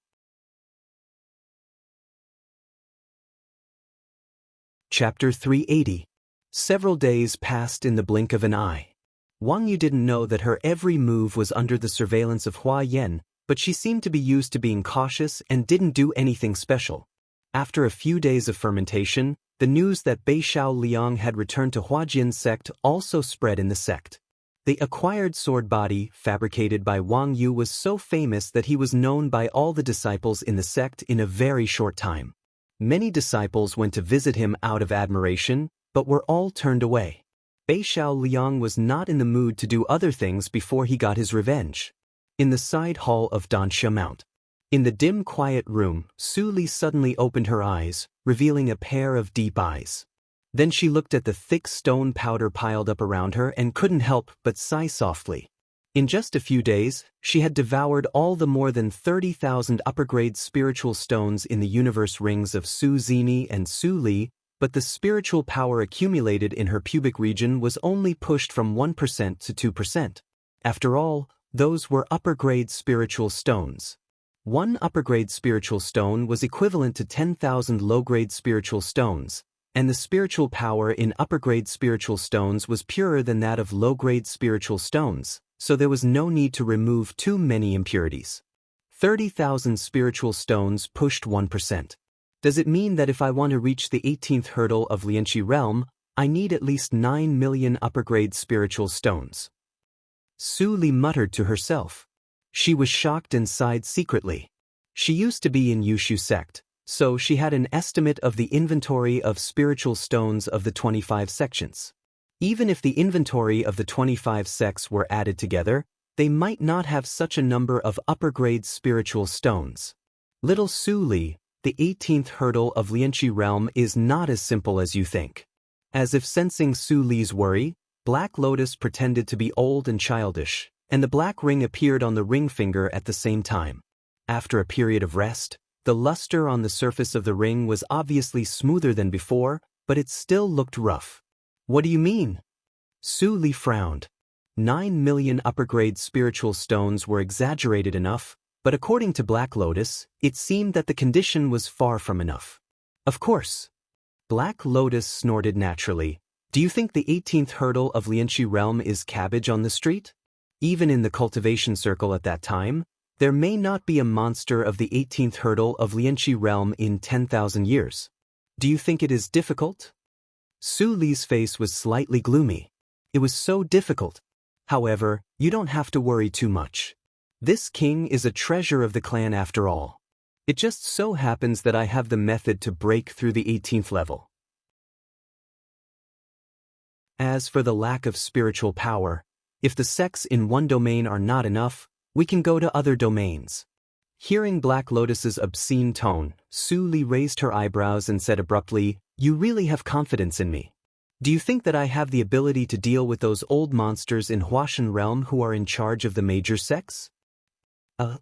Chapter 380. Several days passed in the blink of an eye. Wang Yu didn't know that her every move was under the surveillance of Hua Yan, but she seemed to be used to being cautious and didn't do anything special. After a few days of fermentation, the news that Bei Xiao Liang had returned to Huajian sect also spread in the sect. The acquired sword body, fabricated by Wang Yu, was so famous that he was known by all the disciples in the sect in a very short time. Many disciples went to visit him out of admiration, but were all turned away. Bei Xiao Liang was not in the mood to do other things before he got his revenge. In the side hall of Dansha Mount. In the dim quiet room, Su Li suddenly opened her eyes, revealing a pair of deep eyes. Then she looked at the thick stone powder piled up around her and couldn't help but sigh softly. In just a few days, she had devoured all the more than 30,000 upper-grade spiritual stones in the universe rings of Su Zini and Su Li, but the spiritual power accumulated in her pubic region was only pushed from 1% to 2%. After all, those were upper-grade spiritual stones. One upper-grade spiritual stone was equivalent to 10,000 low-grade spiritual stones, and the spiritual power in upper-grade spiritual stones was purer than that of low-grade spiritual stones, so there was no need to remove too many impurities. 30,000 spiritual stones pushed 1%. Does it mean that if I want to reach the 18th hurdle of Lianqi realm, I need at least 9 million upper-grade spiritual stones? Su Li muttered to herself. She was shocked and sighed secretly. She used to be in Yushu sect, so she had an estimate of the inventory of spiritual stones of the 25 sections. Even if the inventory of the 25 sects were added together, they might not have such a number of upper-grade spiritual stones. Little Su Li, the 18th hurdle of Lianqi realm is not as simple as you think. As if sensing Su Li's worry, Black Lotus pretended to be old and childish, and the black ring appeared on the ring finger at the same time. After a period of rest, the luster on the surface of the ring was obviously smoother than before, but it still looked rough. What do you mean? Su Li frowned. 9 million upper-grade spiritual stones were exaggerated enough, but according to Black Lotus, it seemed that the condition was far from enough. Of course. Black Lotus snorted naturally. Do you think the 18th hurdle of Lianqi realm is cabbage on the street? Even in the cultivation circle at that time, there may not be a monster of the 18th hurdle of Lianqi realm in 10,000 years. Do you think it is difficult? Su Li's face was slightly gloomy. It was so difficult. However, you don't have to worry too much. This king is a treasure of the clan after all. It just so happens that I have the method to break through the 18th level. As for the lack of spiritual power, if the sects in one domain are not enough, we can go to other domains. Hearing Black Lotus's obscene tone, Su Li raised her eyebrows and said abruptly, "You really have confidence in me. Do you think that I have the ability to deal with those old monsters in Huashan realm who are in charge of the major sects?"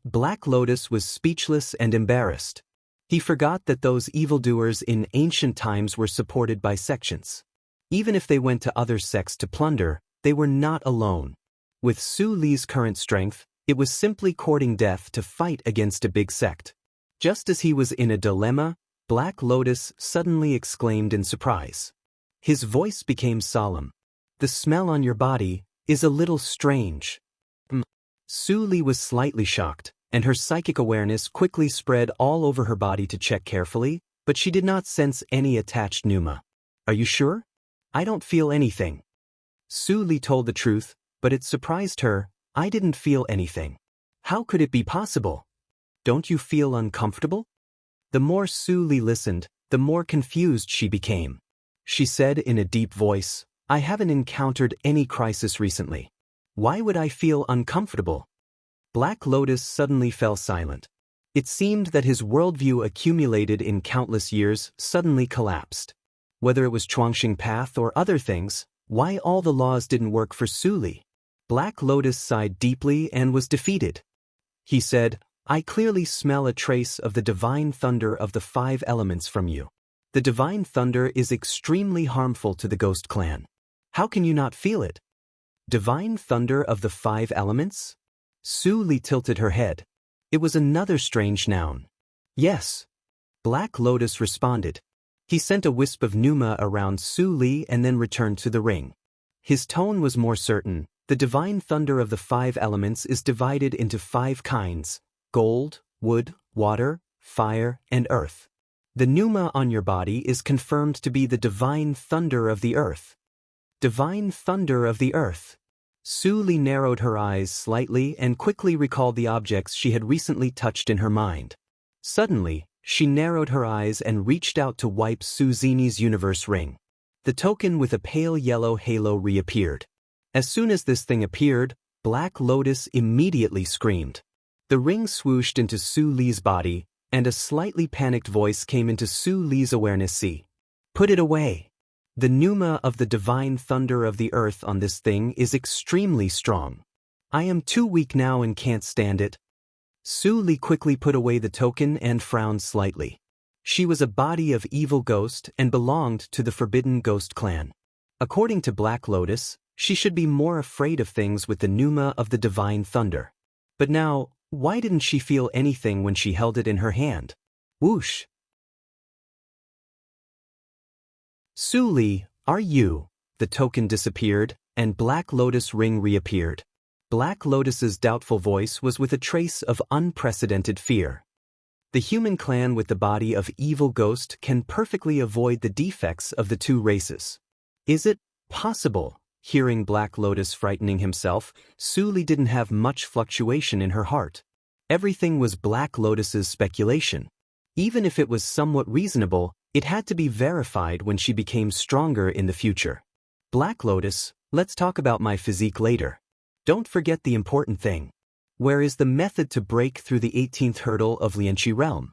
Black Lotus was speechless and embarrassed. He forgot that those evildoers in ancient times were supported by sections. Even if they went to other sects to plunder, they were not alone. With Su Li's current strength, it was simply courting death to fight against a big sect. Just as he was in a dilemma, Black Lotus suddenly exclaimed in surprise. His voice became solemn. "The smell on your body is a little strange." Su Li was slightly shocked, and her psychic awareness quickly spread all over her body to check carefully, but she did not sense any attached pneuma. "Are you sure?" "I don't feel anything." Su Li told the truth, but it surprised her. "I didn't feel anything. How could it be possible? Don't you feel uncomfortable?" The more Su Li listened, the more confused she became. She said in a deep voice, "I haven't encountered any crisis recently. Why would I feel uncomfortable?" Black Lotus suddenly fell silent. It seemed that his worldview accumulated in countless years suddenly collapsed. Whether it was Chuangxing Path or other things, why all the laws didn't work for Su Li? Black Lotus sighed deeply and was defeated. He said, "I clearly smell a trace of the divine thunder of the 5 elements from you. The divine thunder is extremely harmful to the Ghost Clan. How can you not feel it?" "Divine thunder of the 5 elements?" Su Li tilted her head. It was another strange noun. "Yes." Black Lotus responded. He sent a wisp of pneuma around Su Li and then returned to the ring. His tone was more certain. "The divine thunder of the 5 elements is divided into 5 kinds: gold, wood, water, fire, and earth. The pneuma on your body is confirmed to be the divine thunder of the earth. Divine thunder of the earth. Su Li narrowed her eyes slightly and quickly recalled the objects she had recently touched in her mind. Suddenly, she narrowed her eyes and reached out to wipe Su Zini's universe ring. The token with a pale yellow halo reappeared. As soon as this thing appeared, Black Lotus immediately screamed. The ring swooshed into Su Li's body, and a slightly panicked voice came into Su Li's awareness. See. Put it away. The pneuma of the divine thunder of the earth on this thing is extremely strong. I am too weak now and can't stand it. Su Li quickly put away the token and frowned slightly. She was a body of evil ghost and belonged to the Forbidden Ghost clan. According to Black Lotus, she should be more afraid of things with the pneuma of the divine thunder. But now, why didn't she feel anything when she held it in her hand? Whoosh! Su Li, are you? The token disappeared, and Black Lotus ring reappeared. Black Lotus's doubtful voice was with a trace of unprecedented fear. The human clan with the body of evil ghost can perfectly avoid the defects of the two races. Is it possible? Hearing Black Lotus frightening himself, Su Li didn't have much fluctuation in her heart. Everything was Black Lotus's speculation. Even if it was somewhat reasonable, it had to be verified when she became stronger in the future. Black Lotus, let's talk about my physique later. Don't forget the important thing. Where is the method to break through the 18th hurdle of Lianqi realm?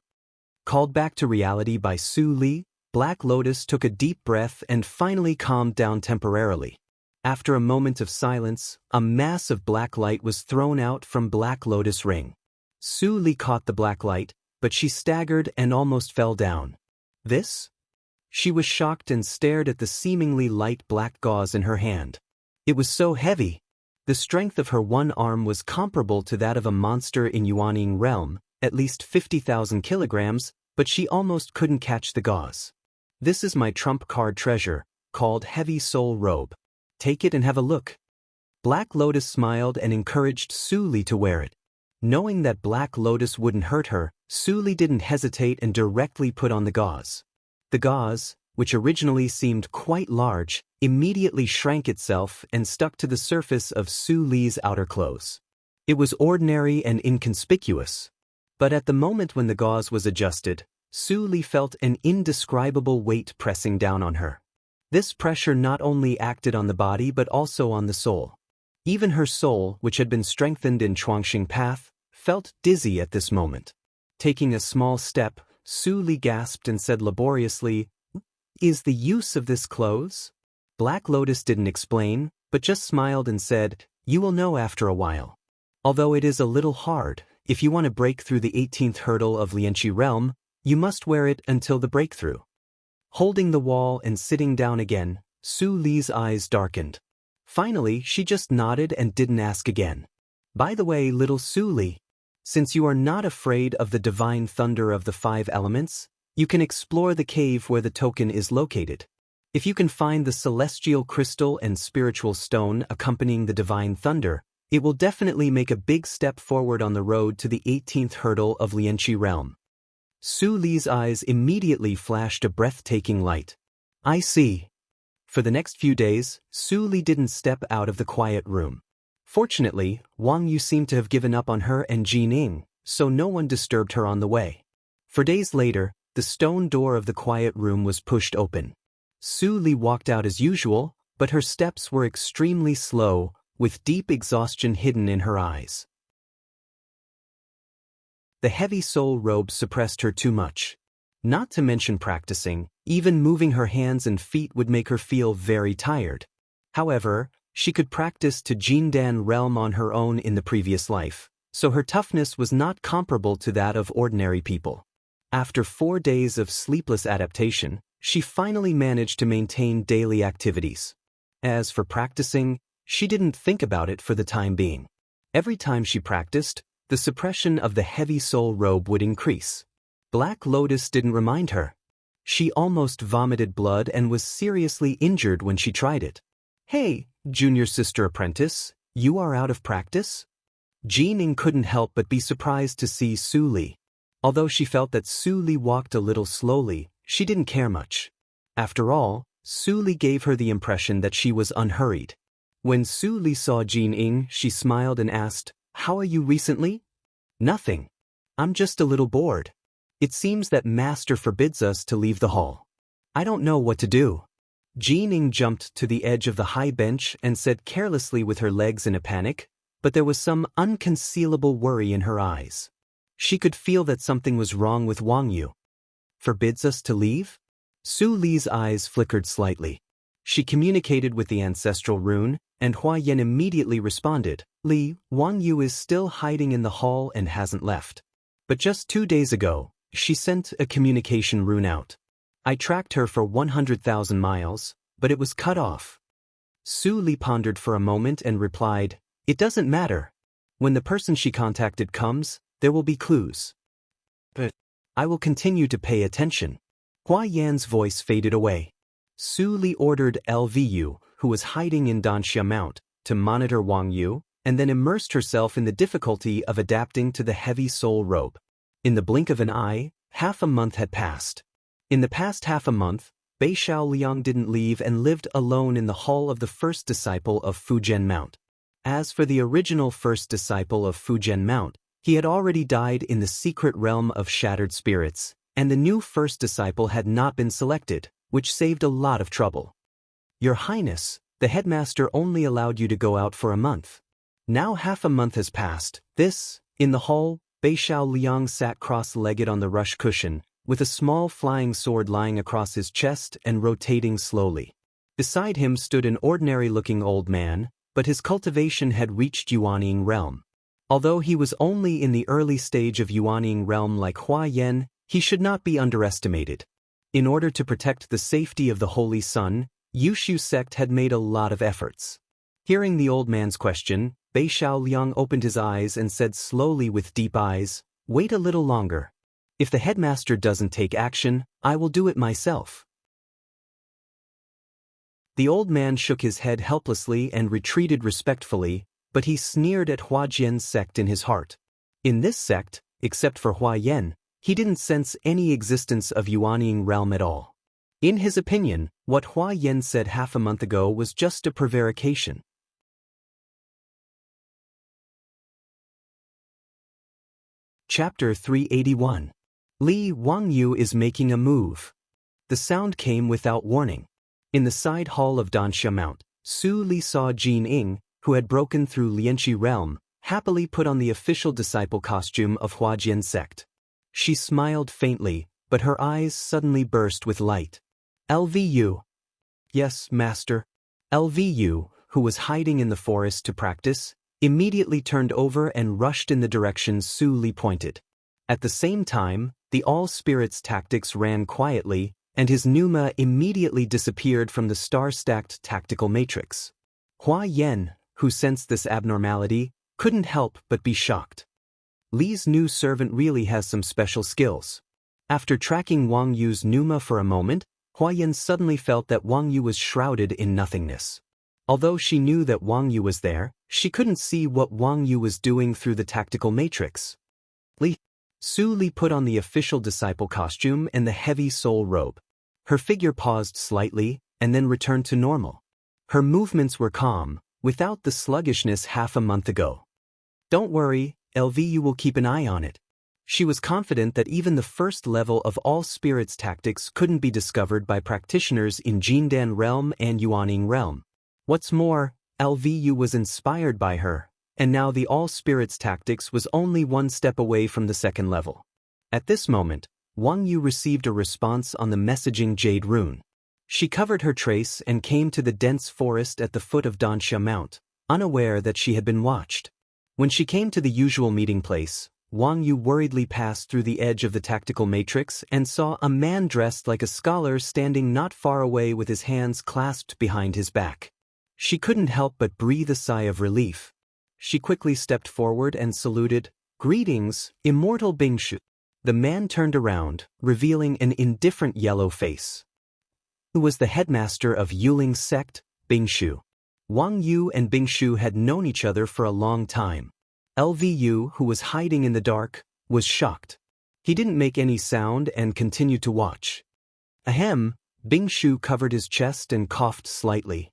Called back to reality by Su Li, Black Lotus took a deep breath and finally calmed down temporarily. After a moment of silence, a mass of black light was thrown out from Black Lotus ring. Su Li caught the black light, but she staggered and almost fell down. This? She was shocked and stared at the seemingly light black gauze in her hand. It was so heavy. The strength of her one arm was comparable to that of a monster in Yuaning realm, at least 50,000 kilograms, but she almost couldn't catch the gauze. This is my trump card treasure, called Heavy Soul Robe. Take it and have a look. Black Lotus smiled and encouraged Su Li to wear it. Knowing that Black Lotus wouldn't hurt her, Su Li didn't hesitate and directly put on the gauze. The gauze, which originally seemed quite large, immediately shrank itself and stuck to the surface of Su Li's outer clothes. It was ordinary and inconspicuous. But at the moment when the gauze was adjusted, Su Li felt an indescribable weight pressing down on her. This pressure not only acted on the body but also on the soul. Even her soul, which had been strengthened in Chuangxing Path, felt dizzy at this moment. Taking a small step, Su Li gasped and said laboriously, "Is the use of this clothes?" Black Lotus didn't explain, but just smiled and said, "You will know after a while. Although it is a little hard, if you want to break through the 18th hurdle of Lianqi realm, you must wear it until the breakthrough." Holding the wall and sitting down again, Su Li's eyes darkened. Finally, she just nodded and didn't ask again. "By the way, little Su Li, since you are not afraid of the divine thunder of the 5 elements, you can explore the cave where the token is located. If you can find the celestial crystal and spiritual stone accompanying the divine thunder, it will definitely make a big step forward on the road to the 18th hurdle of Lianqi realm." Su Li's eyes immediately flashed a breathtaking light. "I see." For the next few days, Su Li didn't step out of the quiet room. Fortunately, Wang Yu seemed to have given up on her and Jin Ning, so no one disturbed her on the way. For days later, the stone door of the quiet room was pushed open. Su Li walked out as usual, but her steps were extremely slow, with deep exhaustion hidden in her eyes. The heavy soul robe suppressed her too much. Not to mention practicing, even moving her hands and feet would make her feel very tired. However, she could practice to Jindan realm on her own in the previous life, so her toughness was not comparable to that of ordinary people. After 4 days of sleepless adaptation, she finally managed to maintain daily activities. As for practicing, she didn't think about it for the time being. Every time she practiced, the suppression of the heavy soul robe would increase. Black Lotus didn't remind her. She almost vomited blood and was seriously injured when she tried it. "Hey, junior sister apprentice, you are out of practice?" Jining couldn't help but be surprised to see Su Li. Although she felt that Su Li walked a little slowly, she didn't care much. After all, Su Li gave her the impression that she was unhurried. When Su Li saw Jin Ying, she smiled and asked, "How are you recently?" "Nothing. I'm just a little bored. It seems that Master forbids us to leave the hall. I don't know what to do." Jin Ying jumped to the edge of the high bench and said carelessly with her legs in a panic, but there was some unconcealable worry in her eyes. She could feel that something was wrong with Wang Yu. "Forbids us to leave?" Su Li's eyes flickered slightly. She communicated with the ancestral rune, and Hua Yan immediately responded, "Li, Wang Yu is still hiding in the hall and hasn't left. But just 2 days ago, she sent a communication rune out. I tracked her for 100,000 miles, but it was cut off." Su Li pondered for a moment and replied, "It doesn't matter. When the person she contacted comes, there will be clues. But I will continue to pay attention." Hua Yan's voice faded away. Su Li ordered Lvu, who was hiding in Danxia Mount, to monitor Wang Yu, and then immersed herself in the difficulty of adapting to the heavy soul robe. In the blink of an eye, half a month had passed. In the past half a month, Bei Xiaoliang didn't leave and lived alone in the hall of the first disciple of Fujian Mount. As for the original first disciple of Fujian Mount, he had already died in the secret realm of shattered spirits, and the new first disciple had not been selected, which saved a lot of trouble. "Your Highness, the headmaster only allowed you to go out for a month. Now half a month has passed." In the hall, Bei Xiaoliang sat cross-legged on the rush cushion, with a small flying sword lying across his chest and rotating slowly. Beside him stood an ordinary-looking old man, but his cultivation had reached Yuanying realm. Although he was only in the early stage of Yuanying realm like Hua Yan, he should not be underestimated. In order to protect the safety of the Holy Sun, Yushu sect had made a lot of efforts. Hearing the old man's question, Bei Xiaoliang opened his eyes and said slowly with deep eyes, "Wait a little longer. If the headmaster doesn't take action, I will do it myself." The old man shook his head helplessly and retreated respectfully, but he sneered at Hua Jian's sect in his heart. In this sect, except for Hua Yan, he didn't sense any existence of Yuanying realm at all. In his opinion, what Hua Yan said half a month ago was just a prevarication. Chapter 381. Li, Wang Yu is making a move. The sound came without warning. In the side hall of Danxia Mount, Su Li saw Jin Ying, who had broken through Lianqi realm, happily put on the official disciple costume of Hua Jian sect. She smiled faintly, but her eyes suddenly burst with light. "Lvu." "Yes, master." Lvu, who was hiding in the forest to practice, immediately turned over and rushed in the direction Su Li pointed. At the same time, the all-spirits tactics ran quietly, and his pneuma immediately disappeared from the star-stacked tactical matrix. Hua Yan, who sensed this abnormality, couldn't help but be shocked. Li's new servant really has some special skills. After tracking Wang Yu's pneuma for a moment, Hua Yan suddenly felt that Wang Yu was shrouded in nothingness. Although she knew that Wang Yu was there, she couldn't see what Wang Yu was doing through the tactical matrix. Su Li put on the official disciple costume and the heavy soul robe. Her figure paused slightly, and then returned to normal. Her movements were calm, without the sluggishness half a month ago. "Don't worry, Lvu will keep an eye on it." She was confident that even the first level of all spirits tactics couldn't be discovered by practitioners in Jindan realm and Yuanying realm. What's more, Lvu was inspired by her, and now the all spirits tactics was only one step away from the second level. At this moment, Wang Yu received a response on the messaging jade rune. She covered her trace and came to the dense forest at the foot of Danxia Mount, unaware that she had been watched. When she came to the usual meeting place, Wang Yu worriedly passed through the edge of the tactical matrix and saw a man dressed like a scholar standing not far away with his hands clasped behind his back. She couldn't help but breathe a sigh of relief. She quickly stepped forward and saluted, "Greetings, immortal Bingshu." The man turned around, revealing an indifferent yellow face. Who was the headmaster of Yuling's sect, Bingshu. Wang Yu and Bingshu had known each other for a long time. Lvu, who was hiding in the dark, was shocked. He didn't make any sound and continued to watch. Ahem, Bing Shu covered his chest and coughed slightly.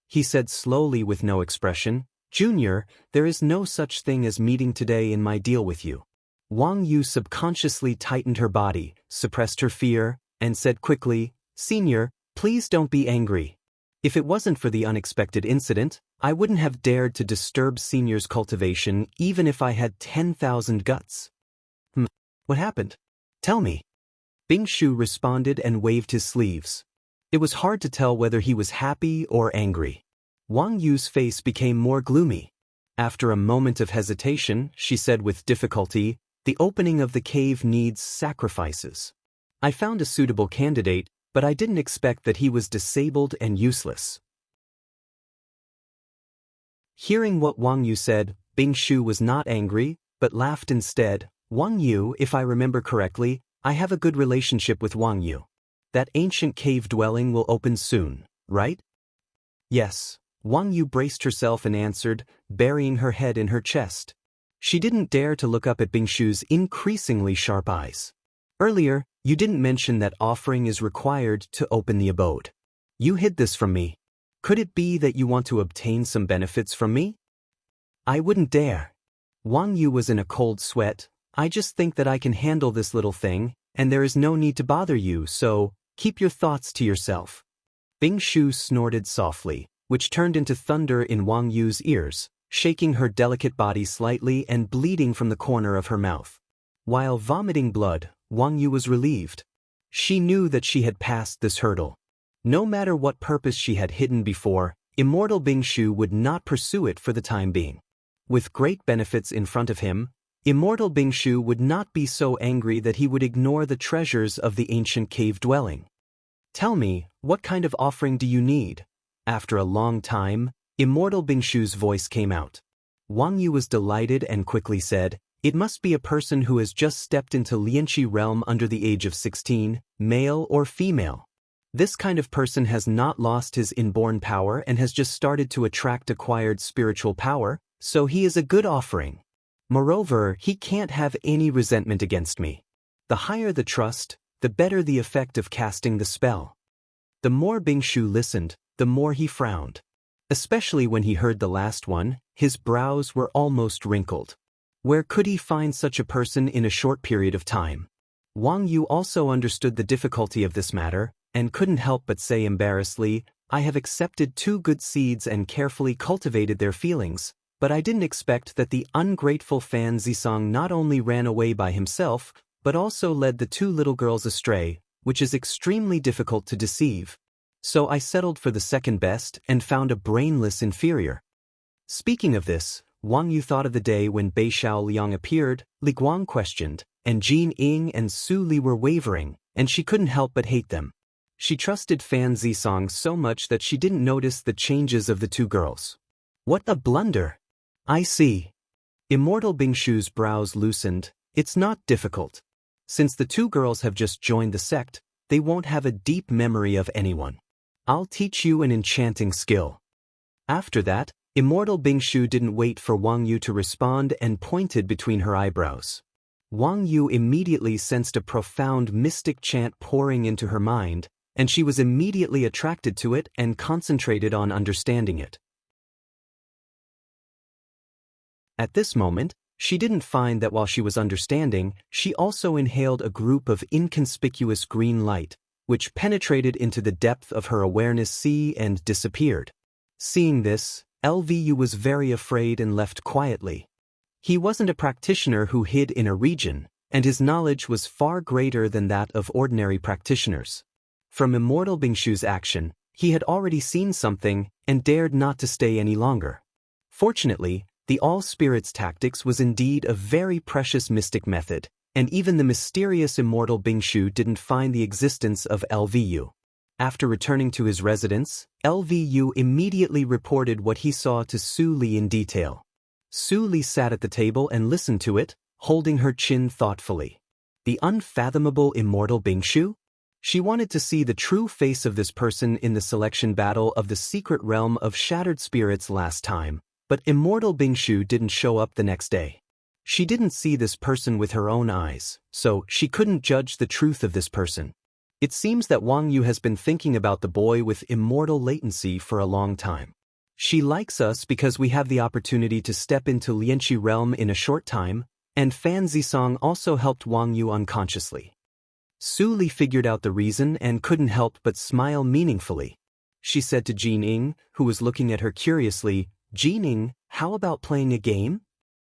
He said slowly with no expression, "Junior, there is no such thing as meeting today in my deal with you." Wang Yu subconsciously tightened her body, suppressed her fear, and said quickly, "Senior, please don't be angry. If it wasn't for the unexpected incident, I wouldn't have dared to disturb Senior's cultivation even if I had 10,000 guts." What happened? Tell me. Bing Shu responded and waved his sleeves. It was hard to tell whether he was happy or angry. Wang Yu's face became more gloomy. After a moment of hesitation, she said with difficulty, "The opening of the cave needs sacrifices. I found a suitable candidate, but I didn't expect that he was disabled and useless." Hearing what Wang Yu said, Bing Shu was not angry, but laughed instead. "Wang Yu, if I remember correctly, I have a good relationship with Wang Yu. That ancient cave dwelling will open soon, right?" "Yes." Wang Yu braced herself and answered, burying her head in her chest. She didn't dare to look up at Bing Shu's increasingly sharp eyes. "Earlier, you didn't mention that offering is required to open the abode. You hid this from me. Could it be that you want to obtain some benefits from me?" "I wouldn't dare." Wang Yu was in a cold sweat. "I just think that I can handle this little thing, and there is no need to bother you, so keep your thoughts to yourself." Bing Shu snorted softly, which turned into thunder in Wang Yu's ears, shaking her delicate body slightly and bleeding from the corner of her mouth. While vomiting blood, Wang Yu was relieved. She knew that she had passed this hurdle. No matter what purpose she had hidden before, immortal Bing Shu would not pursue it for the time being. With great benefits in front of him, immortal Bing Shu would not be so angry that he would ignore the treasures of the ancient cave dwelling. "Tell me, what kind of offering do you need?" After a long time, immortal Bing Shu's voice came out. Wang Yu was delighted and quickly said, "It must be a person who has just stepped into Lianqi realm under the age of 16, male or female. This kind of person has not lost his inborn power and has just started to attract acquired spiritual power, so he is a good offering. Moreover, he can't have any resentment against me. The higher the trust, the better the effect of casting the spell." The more Bing Shu listened, the more he frowned. Especially when he heard the last one, his brows were almost wrinkled. Where could he find such a person in a short period of time? Wang Yu also understood the difficulty of this matter, and couldn't help but say embarrassedly, "I have accepted 2 good seeds and carefully cultivated their feelings, but I didn't expect that the ungrateful Fan Zisong not only ran away by himself, but also led the 2 little girls astray, which is extremely difficult to deceive. So I settled for the second best and found a brainless inferior." Speaking of this, Wang Yu thought of the day when Bei Xiao Liang appeared, Li Guang questioned, and Jin Ying and Su Li were wavering, and she couldn't help but hate them. She trusted Fan Zisong so much that she didn't notice the changes of the 2 girls. What a blunder! I see. Immortal Bing Shu's brows loosened. It's not difficult. Since the 2 girls have just joined the sect, they won't have a deep memory of anyone. I'll teach you an enchanting skill. After that, immortal Bing Shu didn't wait for Wang Yu to respond and pointed between her eyebrows. Wang Yu immediately sensed a profound mystic chant pouring into her mind, and she was immediately attracted to it and concentrated on understanding it. At this moment, she didn't find that while she was understanding, she also inhaled a group of inconspicuous green light, which penetrated into the depth of her awareness and disappeared. Seeing this, LVU was very afraid and left quietly. He wasn't a practitioner who hid in a region, and his knowledge was far greater than that of ordinary practitioners. From immortal Bing Shu's action, he had already seen something and dared not to stay any longer. Fortunately, the all-spirits tactics was indeed a very precious mystic method, and even the mysterious immortal Bing Shu didn't find the existence of LVU. After returning to his residence, LVU immediately reported what he saw to Su Li in detail. Su Li sat at the table and listened to it, holding her chin thoughtfully. The unfathomable immortal Bing Shu? She wanted to see the true face of this person in the selection battle of the secret realm of shattered spirits last time, but immortal Bing Shu didn't show up the next day. She didn't see this person with her own eyes, so she couldn't judge the truth of this person. It seems that Wang Yu has been thinking about the boy with immortal latency for a long time. She likes us because we have the opportunity to step into Lianqi realm in a short time, and Fan Zisong also helped Wang Yu unconsciously. Su Li figured out the reason and couldn't help but smile meaningfully. She said to Jin Ing, who was looking at her curiously, "Jin Ing, how about playing a game?"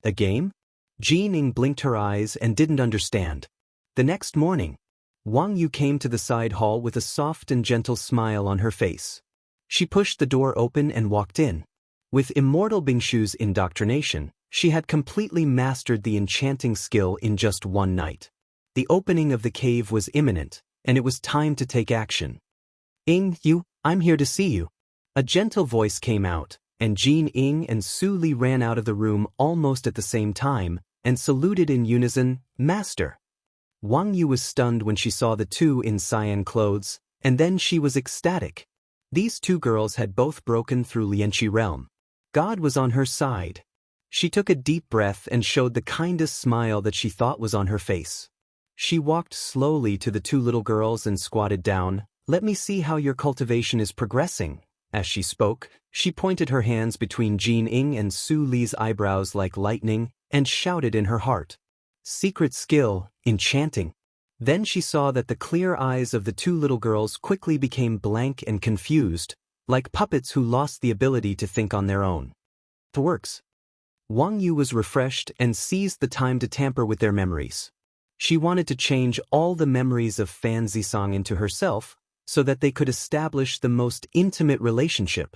"A game?" Jin Ing blinked her eyes and didn't understand. The next morning, Wang Yu came to the side hall with a soft and gentle smile on her face. She pushed the door open and walked in. With Immortal Bingshu's indoctrination, she had completely mastered the enchanting skill in just one night. The opening of the cave was imminent, and it was time to take action. "Ing, I'm here to see you." A gentle voice came out, and Jin Ing and Su Li ran out of the room almost at the same time and saluted in unison, "Master." Wang Yu was stunned when she saw the two in cyan clothes, and then she was ecstatic. These two girls had both broken through Lianqi realm. God was on her side. She took a deep breath and showed the kindest smile that she thought was on her face. She walked slowly to the two little girls and squatted down. "Let me see how your cultivation is progressing." As she spoke, she pointed her hands between Jin Ing and Su Li's eyebrows like lightning and shouted in her heart, "Secret skill, enchanting." Then she saw that the clear eyes of the two little girls quickly became blank and confused, like puppets who lost the ability to think on their own. "It works." Wang Yu was refreshed and seized the time to tamper with their memories. She wanted to change all the memories of Fan Zisong into herself, so that they could establish the most intimate relationship.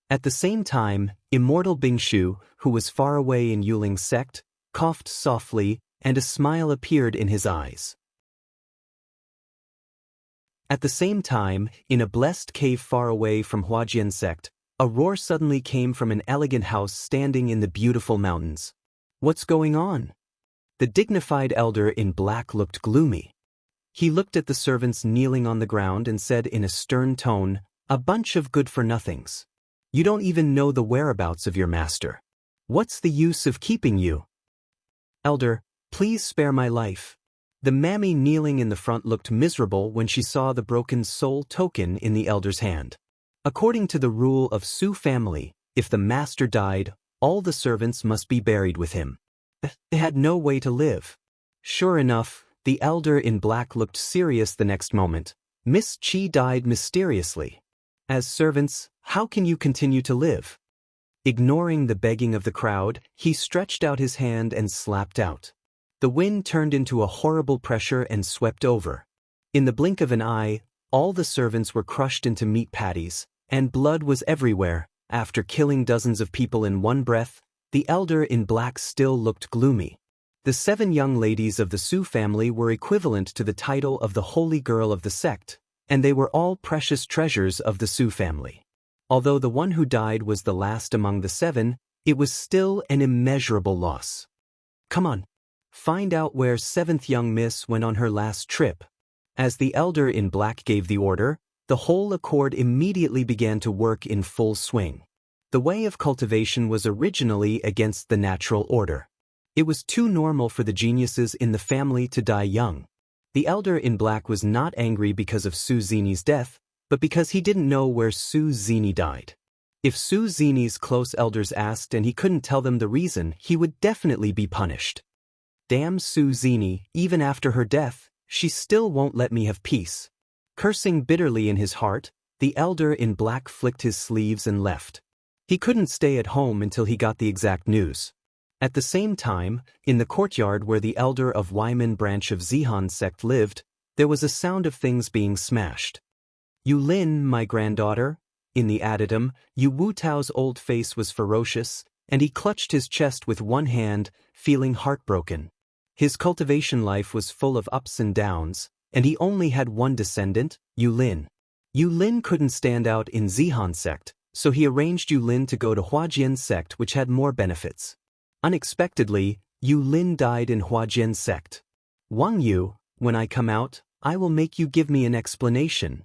At the same time, Immortal Bingshu, who was far away in Yuling's sect, coughed softly, and a smile appeared in his eyes. At the same time, in a blessed cave far away from Huajian sect, a roar suddenly came from an elegant house standing in the beautiful mountains. "What's going on?" The dignified elder in black looked gloomy. He looked at the servants kneeling on the ground and said in a stern tone, "A bunch of good-for-nothings. You don't even know the whereabouts of your master. What's the use of keeping you?" "Elder, please spare my life." The mammy kneeling in the front looked miserable when she saw the broken soul token in the elder's hand. According to the rule of Su family, if the master died, all the servants must be buried with him. They had no way to live. Sure enough, the elder in black looked serious the next moment. "Miss Chi died mysteriously. As servants, how can you continue to live?" Ignoring the begging of the crowd, he stretched out his hand and slapped out. The wind turned into a horrible pressure and swept over. In the blink of an eye, all the servants were crushed into meat patties, and blood was everywhere. After killing dozens of people in one breath, the elder in black still looked gloomy. The 7 young ladies of the Su family were equivalent to the title of the holy girl of the sect, and they were all precious treasures of the Su family. Although the one who died was the last among the 7, it was still an immeasurable loss. "Come on. Find out where 7th young miss went on her last trip." As the elder in black gave the order, the whole accord immediately began to work in full swing. The way of cultivation was originally against the natural order. It was too normal for the geniuses in the family to die young. The elder in black was not angry because of Su Zini's death, but because he didn't know where Su Zini died. If Su Zini's close elders asked and he couldn't tell them the reason, he would definitely be punished. "Damn Su Zini, even after her death, she still won't let me have peace." Cursing bitterly in his heart, the elder in black flicked his sleeves and left. He couldn't stay at home until he got the exact news. At the same time, in the courtyard where the elder of Wyman branch of Zihan sect lived, there was a sound of things being smashed. "Yulin, my granddaughter." In the addendum, Yu Wutao's old face was ferocious, and he clutched his chest with one hand, feeling heartbroken. His cultivation life was full of ups and downs, and he only had one descendant, Yulin. Yulin couldn't stand out in Zihan sect, so he arranged Yulin to go to Huajian sect, which had more benefits. Unexpectedly, Yulin died in Huajian sect. "Wang Yu, when I come out, I will make you give me an explanation."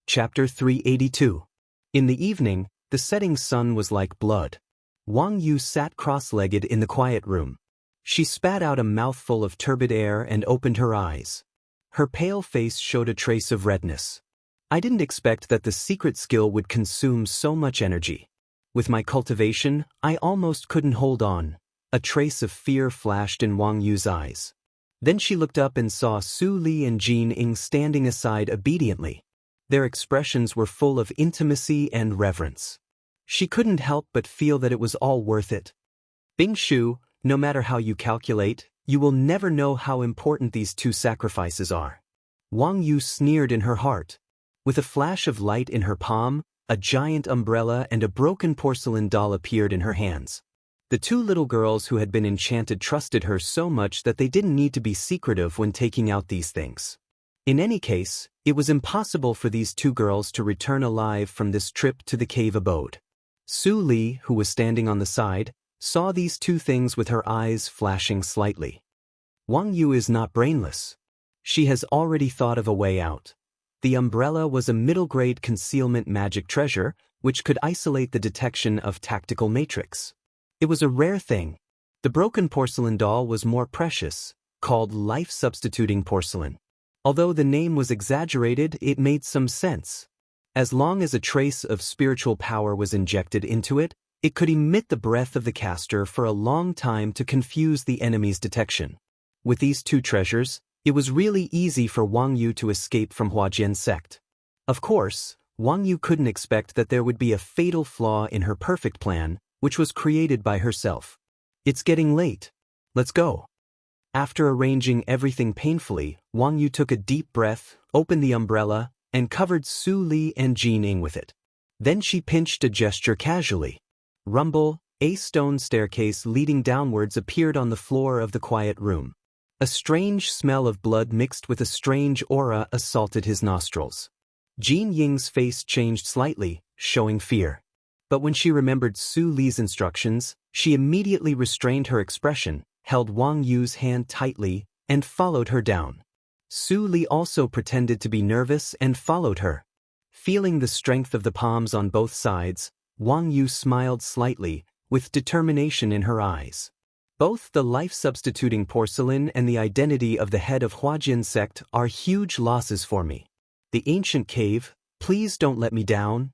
Chapter 382. In the evening, the setting sun was like blood. Wang Yu sat cross-legged in the quiet room. She spat out a mouthful of turbid air and opened her eyes. Her pale face showed a trace of redness. I didn't expect that the secret skill would consume so much energy. With my cultivation, I almost couldn't hold on. A trace of fear flashed in Wang Yu's eyes. Then she looked up and saw Su Li and Jin Ying standing aside obediently. Their expressions were full of intimacy and reverence. She couldn't help but feel that it was all worth it. Bing Shu, no matter how you calculate, you will never know how important these two sacrifices are. Wang Yu sneered in her heart. With a flash of light in her palm, a giant umbrella and a broken porcelain doll appeared in her hands. The two little girls who had been enchanted trusted her so much that they didn't need to be secretive when taking out these things. In any case, it was impossible for these two girls to return alive from this trip to the cave abode. Su Li, who was standing on the side, saw these two things with her eyes flashing slightly. Wang Yu is not brainless. She has already thought of a way out. The umbrella was a middle-grade concealment magic treasure, which could isolate the detection of tactical matrix. It was a rare thing. The broken porcelain doll was more precious, called life-substituting porcelain. Although the name was exaggerated, it made some sense. As long as a trace of spiritual power was injected into it, it could emit the breath of the caster for a long time to confuse the enemy's detection. With these two treasures, it was really easy for Wang Yu to escape from Huajian's sect. Of course, Wang Yu couldn't expect that there would be a fatal flaw in her perfect plan, which was created by herself. It's getting late. Let's go. After arranging everything painfully, Wang Yu took a deep breath, opened the umbrella, and covered Su Li and Jin Ying with it. Then she pinched a gesture casually. Rumble, a stone staircase leading downwards appeared on the floor of the quiet room. A strange smell of blood mixed with a strange aura assaulted his nostrils. Jin Ying's face changed slightly, showing fear. But when she remembered Su Li's instructions, she immediately restrained her expression, held Wang Yu's hand tightly, and followed her down. Su Li also pretended to be nervous and followed her. Feeling the strength of the palms on both sides, Wang Yu smiled slightly, with determination in her eyes. Both the life-substituting porcelain and the identity of the head of Huajian sect are huge losses for me. The ancient cave, please don't let me down.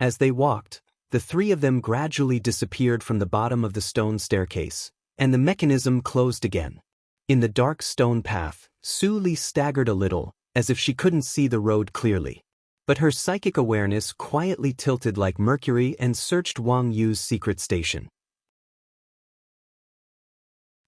As they walked, the three of them gradually disappeared from the bottom of the stone staircase, and the mechanism closed again. In the dark stone path, Su Li staggered a little, as if she couldn't see the road clearly. But her psychic awareness quietly tilted like Mercury and searched Wang Yu's secret station.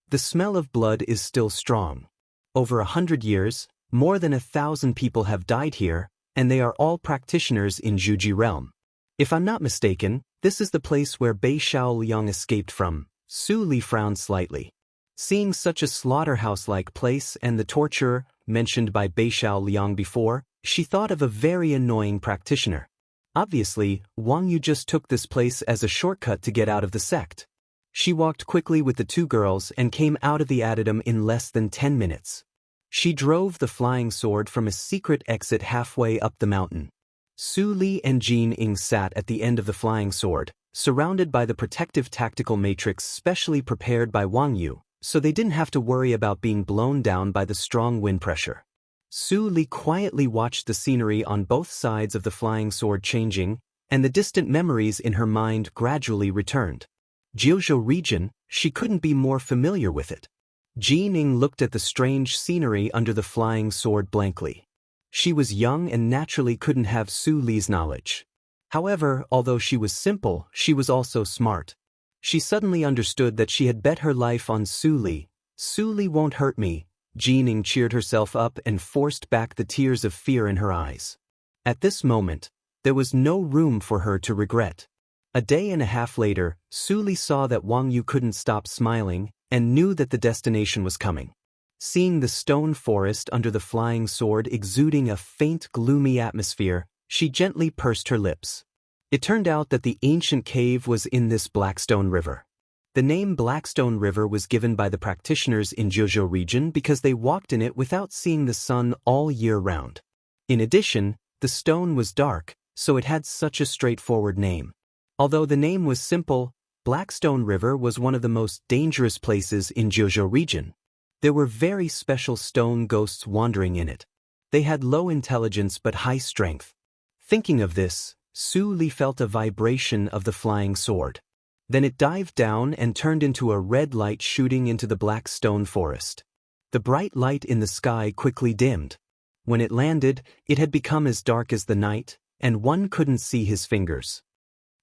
The smell of blood is still strong. Over 100 years, more than 1,000 people have died here, and they are all practitioners in Zhuji realm. If I'm not mistaken, this is the place where Bei Shaoliang escaped from. Su Li frowned slightly. Seeing such a slaughterhouse-like place and the torture mentioned by Bei Shaoliang before, she thought of a very annoying practitioner. Obviously, Wang Yu just took this place as a shortcut to get out of the sect. She walked quickly with the two girls and came out of the addendum in less than 10 minutes. She drove the flying sword from a secret exit halfway up the mountain. Su Li and Jin Ying sat at the end of the flying sword, surrounded by the protective tactical matrix specially prepared by Wang Yu, so they didn't have to worry about being blown down by the strong wind pressure. Su Li quietly watched the scenery on both sides of the flying sword changing, and the distant memories in her mind gradually returned. Jiuzhou region, she couldn't be more familiar with it. Jin Ying looked at the strange scenery under the flying sword blankly. She was young and naturally couldn't have Su Li's knowledge. However, although she was simple, she was also smart. She suddenly understood that she had bet her life on Su Li. Su Li won't hurt me. Jin Ying cheered herself up and forced back the tears of fear in her eyes. At this moment, there was no room for her to regret. A day and a half later, Su Li saw that Wang Yu couldn't stop smiling and knew that the destination was coming. Seeing the stone forest under the flying sword exuding a faint, gloomy atmosphere, she gently pursed her lips. It turned out that the ancient cave was in this Blackstone River. The name Blackstone River was given by the practitioners in Jiuzhou region because they walked in it without seeing the sun all year round. In addition, the stone was dark, so it had such a straightforward name. Although the name was simple, Blackstone River was one of the most dangerous places in Jojo region. There were very special stone ghosts wandering in it. They had low intelligence but high strength. Thinking of this, Su Li felt a vibration of the flying sword. Then it dived down and turned into a red light shooting into the black stone forest. The bright light in the sky quickly dimmed. When it landed, it had become as dark as the night, and one couldn't see his fingers.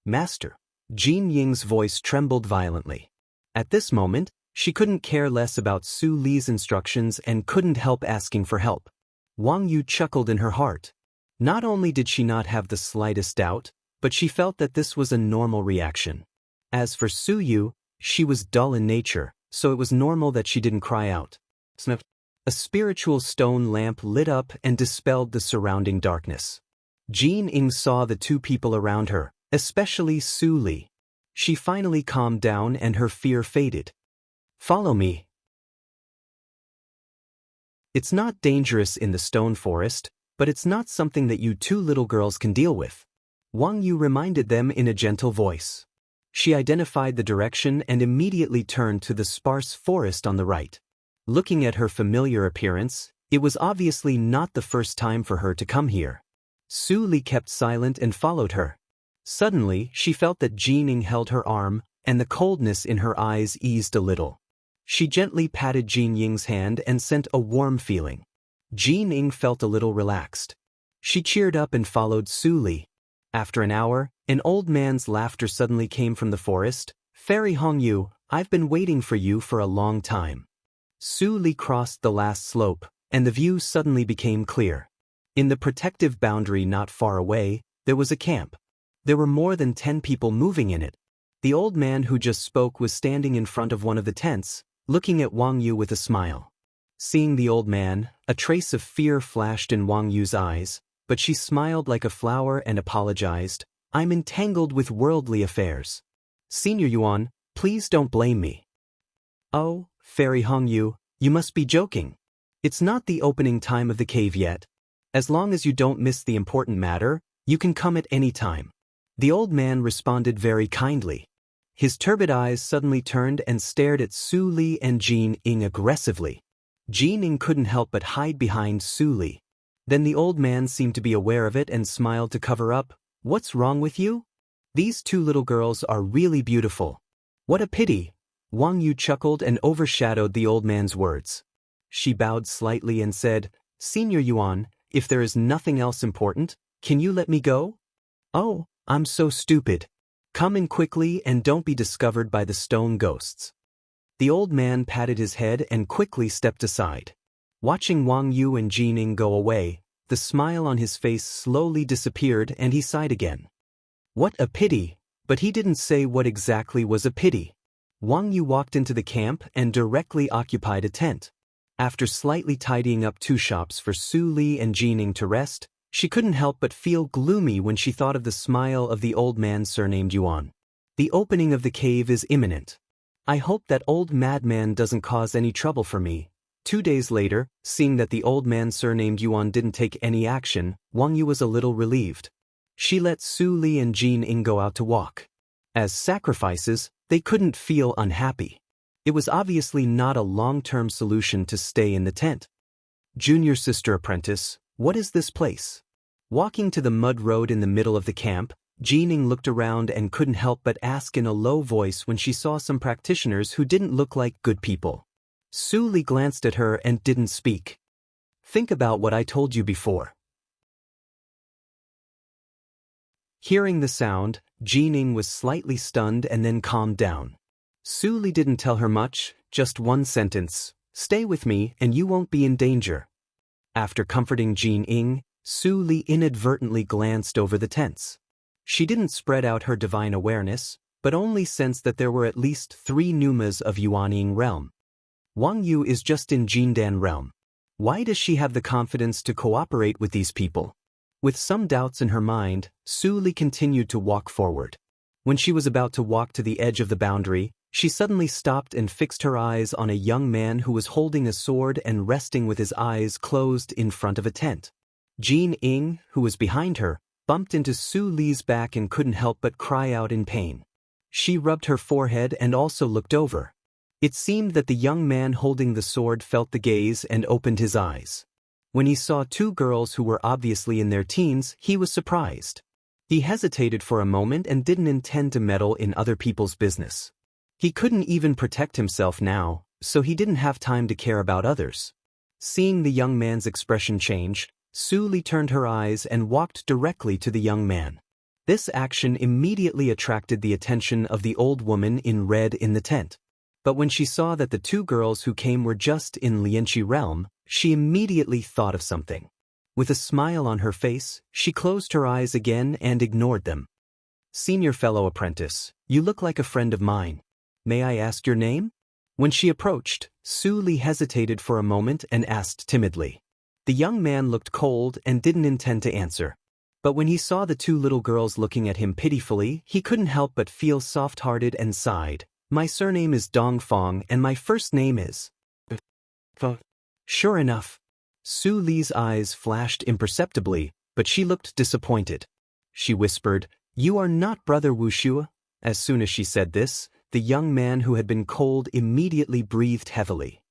Master. Jin Ying's voice trembled violently. At this moment, she couldn't care less about Su Li's instructions and couldn't help asking for help. Wang Yu chuckled in her heart. Not only did she not have the slightest doubt, but she felt that this was a normal reaction. As for Su Yu, she was dull in nature, so it was normal that she didn't cry out. Sniff. A spiritual stone lamp lit up and dispelled the surrounding darkness. Jin Ying saw the two people around her, especially Su Li. She finally calmed down and her fear faded. Follow me. It's not dangerous in the stone forest, but it's not something that you two little girls can deal with. Wang Yu reminded them in a gentle voice. She identified the direction and immediately turned to the sparse forest on the right. Looking at her familiar appearance, it was obviously not the first time for her to come here. Su Li kept silent and followed her. Suddenly, she felt that Jin Ying held her arm, and the coldness in her eyes eased a little. She gently patted Jin Ying's hand and sent a warm feeling. Jin Ying felt a little relaxed. She cheered up and followed Su Li. After an hour, an old man's laughter suddenly came from the forest. Fairy Hongyu, I've been waiting for you for a long time. Su Li crossed the last slope, and the view suddenly became clear. In the protective boundary not far away, there was a camp. There were more than 10 people moving in it. The old man who just spoke was standing in front of one of the tents, looking at Wang Yu with a smile. Seeing the old man, a trace of fear flashed in Wang Yu's eyes, but she smiled like a flower and apologized. I'm entangled with worldly affairs. Senior Yuan, please don't blame me. Oh, Fairy Hongyu, you must be joking. It's not the opening time of the cave yet. As long as you don't miss the important matter, you can come at any time. The old man responded very kindly. His turbid eyes suddenly turned and stared at Su Li and Jin Ying aggressively. Jin Ying couldn't help but hide behind Su Li. Then the old man seemed to be aware of it and smiled to cover up. What's wrong with you? These two little girls are really beautiful. What a pity. Wang Yu chuckled and overshadowed the old man's words. She bowed slightly and said, Senior Yuan, if there is nothing else important, can you let me go? Oh, I'm so stupid. Come in quickly and don't be discovered by the stone ghosts. The old man patted his head and quickly stepped aside. Watching Wang Yu and Jin Ying go away, the smile on his face slowly disappeared and he sighed again. What a pity, but he didn't say what exactly was a pity. Wang Yu walked into the camp and directly occupied a tent. After slightly tidying up 2 shops for Su Li and Jin Ying to rest, she couldn't help but feel gloomy when she thought of the smile of the old man surnamed Yuan. The opening of the cave is imminent. I hope that old madman doesn't cause any trouble for me. 2 days later, seeing that the old man surnamed Yuan didn't take any action, Wang Yu was a little relieved. She let Su Li and Jin Ying go out to walk. As sacrifices, they couldn't feel unhappy. It was obviously not a long-term solution to stay in the tent. Junior sister apprentice, what is this place? Walking to the mud road in the middle of the camp, Jin Ying looked around and couldn't help but ask in a low voice when she saw some practitioners who didn't look like good people. Su Li glanced at her and didn't speak. Think about what I told you before. Hearing the sound, Jin Ying was slightly stunned and then calmed down. Su Li didn't tell her much, just one sentence, stay with me and you won't be in danger. After comforting Jin Ying, Su Li inadvertently glanced over the tents. She didn't spread out her divine awareness, but only sensed that there were at least 3 Numas of Yuanying realm. Wang Yu is just in Jindan realm. Why does she have the confidence to cooperate with these people? With some doubts in her mind, Su Li continued to walk forward. When she was about to walk to the edge of the boundary, she suddenly stopped and fixed her eyes on a young man who was holding a sword and resting with his eyes closed in front of a tent. Jin Ying, who was behind her, bumped into Su Li's back and couldn't help but cry out in pain. She rubbed her forehead and also looked over. It seemed that the young man holding the sword felt the gaze and opened his eyes. When he saw two girls who were obviously in their teens, he was surprised. He hesitated for a moment and didn't intend to meddle in other people's business. He couldn't even protect himself now, so he didn't have time to care about others. Seeing the young man's expression change, Su Li turned her eyes and walked directly to the young man. This action immediately attracted the attention of the old woman in red in the tent. But when she saw that the two girls who came were just in Lianqi realm, she immediately thought of something. With a smile on her face, she closed her eyes again and ignored them. "Senior fellow apprentice, you look like a friend of mine. May I ask your name?" When she approached, Su Li hesitated for a moment and asked timidly. The young man looked cold and didn't intend to answer. But when he saw the two little girls looking at him pitifully, he couldn't help but feel soft-hearted and sighed. "My surname is Dongfang and my first name is..." Sure enough. Su Li's eyes flashed imperceptibly, but she looked disappointed. She whispered, "You are not Brother Wushua?" As soon as she said this, the young man who had been cold immediately breathed heavily.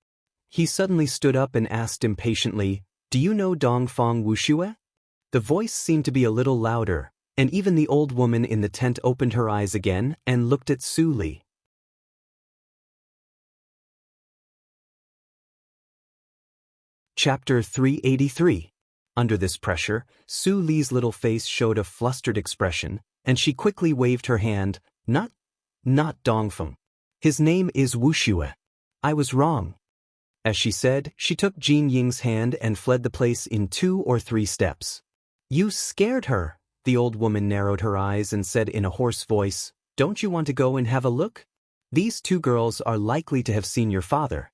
He suddenly stood up and asked impatiently, "Do you know Dongfang Wushua?" The voice seemed to be a little louder, and even the old woman in the tent opened her eyes again and looked at Su Li. Chapter 383. Under this pressure, Su Li's little face showed a flustered expression, and she quickly waved her hand. Not Dongfeng. His name is Wushua. I was wrong." As she said, she took Jin Ying's hand and fled the place in 2 or 3 steps. "You scared her." The old woman narrowed her eyes and said in a hoarse voice, "Don't you want to go and have a look? These two girls are likely to have seen your father."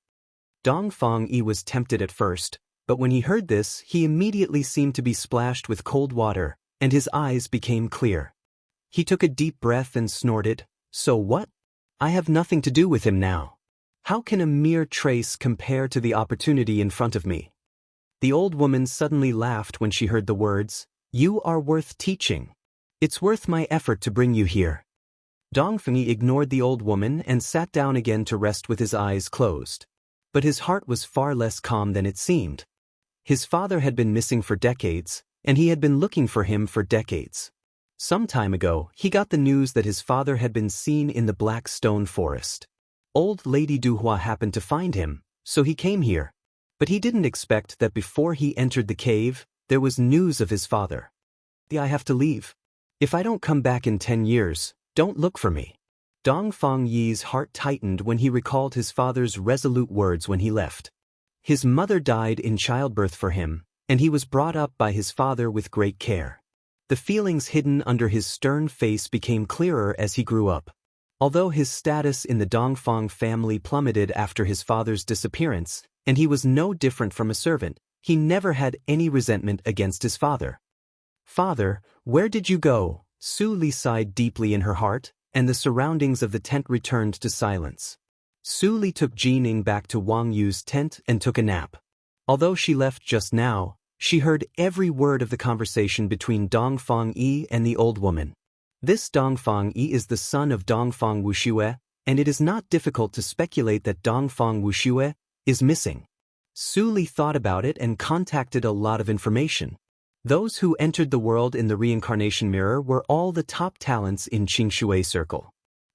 Dongfang Yi was tempted at first, but when he heard this, he immediately seemed to be splashed with cold water, and his eyes became clear. He took a deep breath and snorted, "So what? I have nothing to do with him now. How can a mere trace compare to the opportunity in front of me?" The old woman suddenly laughed when she heard the words, "You are worth teaching. It's worth my effort to bring you here." Dongfeng Yi ignored the old woman and sat down again to rest with his eyes closed. But his heart was far less calm than it seemed. His father had been missing for decades, and he had been looking for him for decades. Some time ago, he got the news that his father had been seen in the Black Stone Forest. Old Lady Duhua happened to find him, so he came here. But he didn't expect that before he entered the cave, there was news of his father. "I have to leave. If I don't come back in 10 years, don't look for me." Dongfang Yi's heart tightened when he recalled his father's resolute words when he left. His mother died in childbirth for him, and he was brought up by his father with great care. The feelings hidden under his stern face became clearer as he grew up. Although his status in the Dongfang family plummeted after his father's disappearance, and he was no different from a servant, he never had any resentment against his father. "Father, where did you go?" Su Li sighed deeply in her heart, and the surroundings of the tent returned to silence. Su Li took Jining back to Wang Yu's tent and took a nap. Although she left just now, she heard every word of the conversation between Dongfang Yi and the old woman. This Dongfang Yi is the son of Dongfang Wushue, and it is not difficult to speculate that Dongfang Wushue is missing. Su Li thought about it and contacted a lot of information. Those who entered the world in the reincarnation mirror were all the top talents in Qingshui Circle.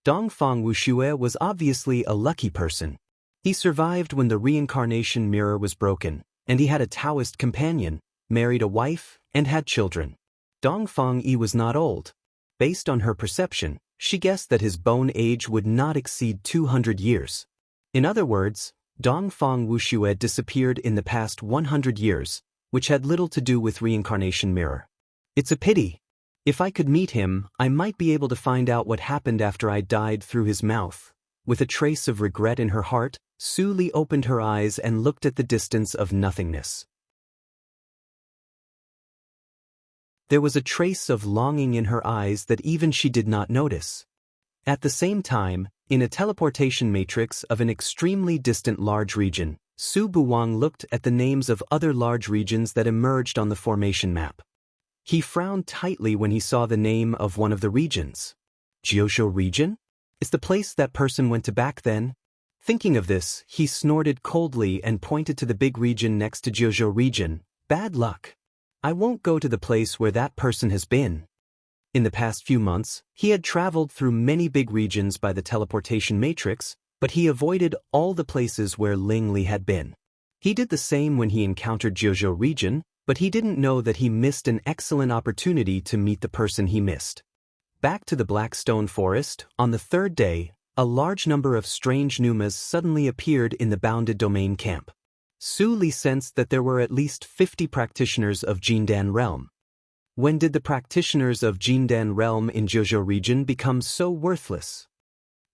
Dongfang Wushue was obviously a lucky person. He survived when the reincarnation mirror was broken, and he had a Taoist companion, married a wife, and had children. Dongfang Yi was not old. Based on her perception, she guessed that his bone age would not exceed 200 years. In other words, Dongfang Wushue disappeared in the past 100 years, which had little to do with reincarnation mirror. It's a pity. If I could meet him, I might be able to find out what happened after I died through his mouth. With a trace of regret in her heart, Su Li opened her eyes and looked at the distance of nothingness. There was a trace of longing in her eyes that even she did not notice. At the same time, in a teleportation matrix of an extremely distant large region, Su Buwang looked at the names of other large regions that emerged on the formation map. He frowned tightly when he saw the name of one of the regions. Jiuzhou region? Is the place that person went to back then? Thinking of this, he snorted coldly and pointed to the big region next to Jiuzhou region. Bad luck. I won't go to the place where that person has been. In the past few months, he had traveled through many big regions by the teleportation matrix, but he avoided all the places where Ling Li had been. He did the same when he encountered Jiuzhou region, but he didn't know that he missed an excellent opportunity to meet the person he missed. Back to the Blackstone Forest, on the third day, a large number of strange Numas suddenly appeared in the bounded domain camp. Su Li sensed that there were at least 50 practitioners of Jindan realm. When did the practitioners of Jindan realm in Jiuzhou region become so worthless?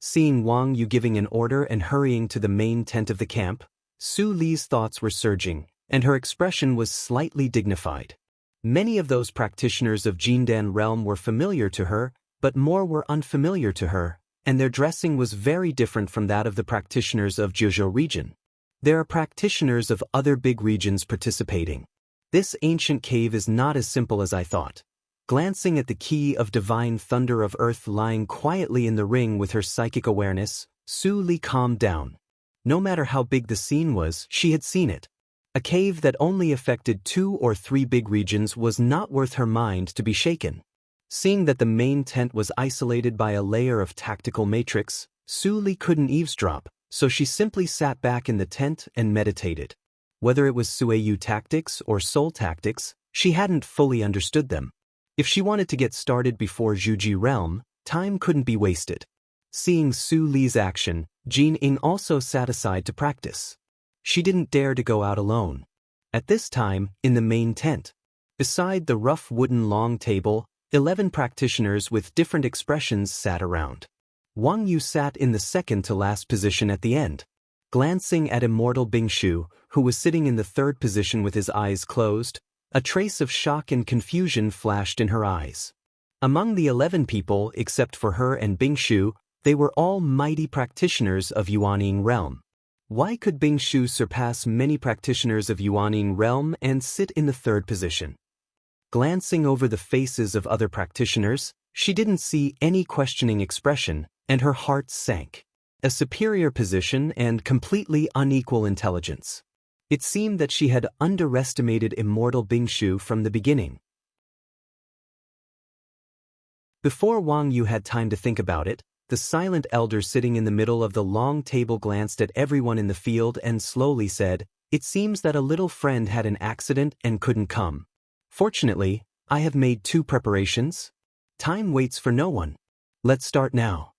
Seeing Wang Yu giving an order and hurrying to the main tent of the camp, Su Li's thoughts were surging, and her expression was slightly dignified. Many of those practitioners of Jindan realm were familiar to her, but more were unfamiliar to her, and their dressing was very different from that of the practitioners of Jiuzhou region. There are practitioners of other big regions participating. This ancient cave is not as simple as I thought. Glancing at the key of divine thunder of earth lying quietly in the ring with her psychic awareness, Su Li calmed down. No matter how big the scene was, she had seen it. A cave that only affected 2 or 3 big regions was not worth her mind to be shaken. Seeing that the main tent was isolated by a layer of tactical matrix, Su Li couldn't eavesdrop, so she simply sat back in the tent and meditated. Whether it was Sueyu tactics or soul tactics, she hadn't fully understood them. If she wanted to get started before Zhuji realm, time couldn't be wasted. Seeing Su Li's action, Jin Ying also sat aside to practice. She didn't dare to go out alone. At this time, in the main tent, beside the rough wooden long table, 11 practitioners with different expressions sat around. Wang Yu sat in the second-to-last position at the end. Glancing at immortal Bingshu, who was sitting in the third position with his eyes closed, a trace of shock and confusion flashed in her eyes. Among the 11 people, except for her and Bingshu, they were all mighty practitioners of Yuanying realm. Why could Bingshu surpass many practitioners of Yuanying realm and sit in the third position? Glancing over the faces of other practitioners, she didn't see any questioning expression, and her heart sank. A superior position and completely unequal intelligence. It seemed that she had underestimated immortal Bingshu from the beginning. Before Wang Yu had time to think about it, the silent elder sitting in the middle of the long table glanced at everyone in the field and slowly said, "It seems that a little friend had an accident and couldn't come. Fortunately, I have made 2 preparations. Time waits for no one. Let's start now."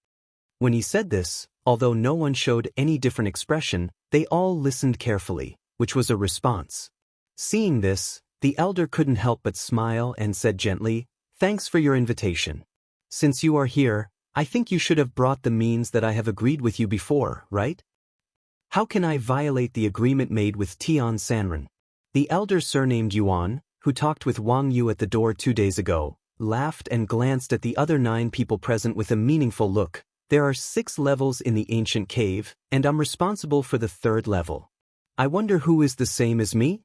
When he said this, although no one showed any different expression, they all listened carefully, which was a response. Seeing this, the elder couldn't help but smile and said gently, "Thanks for your invitation. Since you are here, I think you should have brought the means that I have agreed with you before, right? How can I violate the agreement made with Tian Sanren?" The elder surnamed Yuan, who talked with Wang Yu at the door 2 days ago, laughed and glanced at the other 9 people present with a meaningful look. "There are 6 levels in the ancient cave, and I'm responsible for the 3rd level. I wonder who is the same as me?"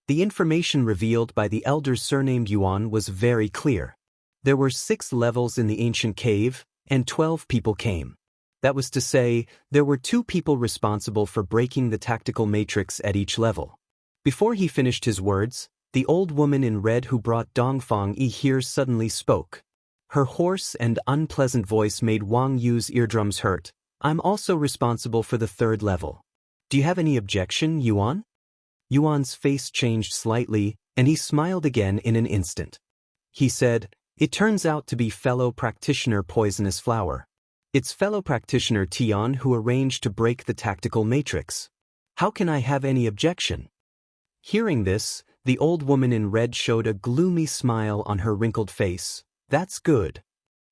The information revealed by the elder surnamed Yuan was very clear. There were 6 levels in the ancient cave, and 12 people came. That was to say, there were 2 people responsible for breaking the tactical matrix at each level. Before he finished his words, the old woman in red who brought Dongfang Yi here suddenly spoke. Her hoarse and unpleasant voice made Wang Yu's eardrums hurt. "I'm also responsible for the 3rd level. Do you have any objection, Yuan?" Yuan's face changed slightly, and he smiled again in an instant. He said, "It turns out to be fellow practitioner Poisonous Flower. It's fellow practitioner Tian who arranged to break the tactical matrix. How can I have any objection?" Hearing this, the old woman in red showed a gloomy smile on her wrinkled face. "That's good."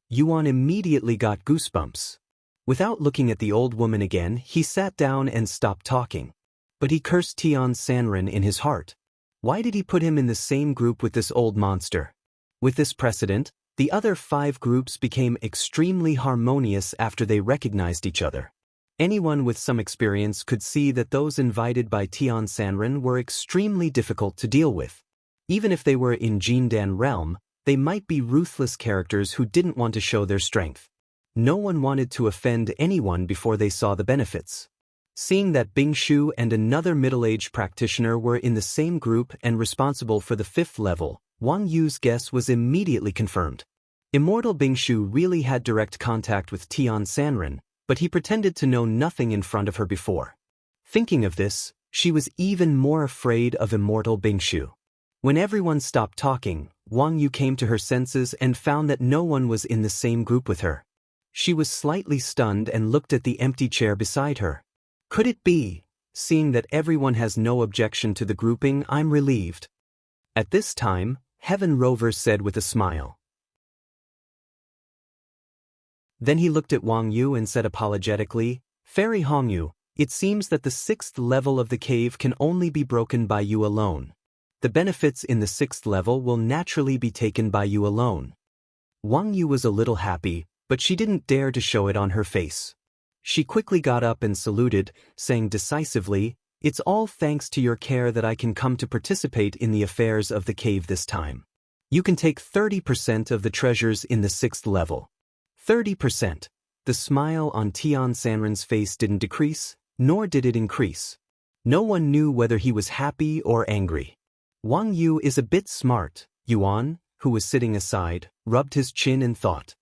Yuan immediately got goosebumps. Without looking at the old woman again, he sat down and stopped talking. But he cursed Tian Sanren in his heart. Why did he put him in the same group with this old monster? With this precedent, the other 5 groups became extremely harmonious after they recognized each other. Anyone with some experience could see that those invited by Tian Sanren were extremely difficult to deal with. Even if they were in Jindan realm, they might be ruthless characters who didn't want to show their strength. No one wanted to offend anyone before they saw the benefits. Seeing that Bingshu and another middle-aged practitioner were in the same group and responsible for the 5th level, Wang Yu's guess was immediately confirmed. Immortal Bingshu really had direct contact with Tian Sanren, but he pretended to know nothing in front of her before. Thinking of this, she was even more afraid of Immortal Bingshu. When everyone stopped talking, Wang Yu came to her senses and found that no one was in the same group with her. She was slightly stunned and looked at the empty chair beside her. Could it be? Seeing that everyone has no objection to the grouping, I'm relieved. At this time, Heaven Rover said with a smile. Then he looked at Wang Yu and said apologetically, Fairy Hongyu, it seems that the 6th level of the cave can only be broken by you alone. The benefits in the 6th level will naturally be taken by you alone. Wang Yu was a little happy, but she didn't dare to show it on her face. She quickly got up and saluted, saying decisively, It's all thanks to your care that I can come to participate in the affairs of the cave this time. You can take 30% of the treasures in the 6th level. 30%. The smile on Tian Sanren's face didn't decrease, nor did it increase. No one knew whether he was happy or angry. Wang Yu is a bit smart, Yuan, who was sitting aside, rubbed his chin and thought.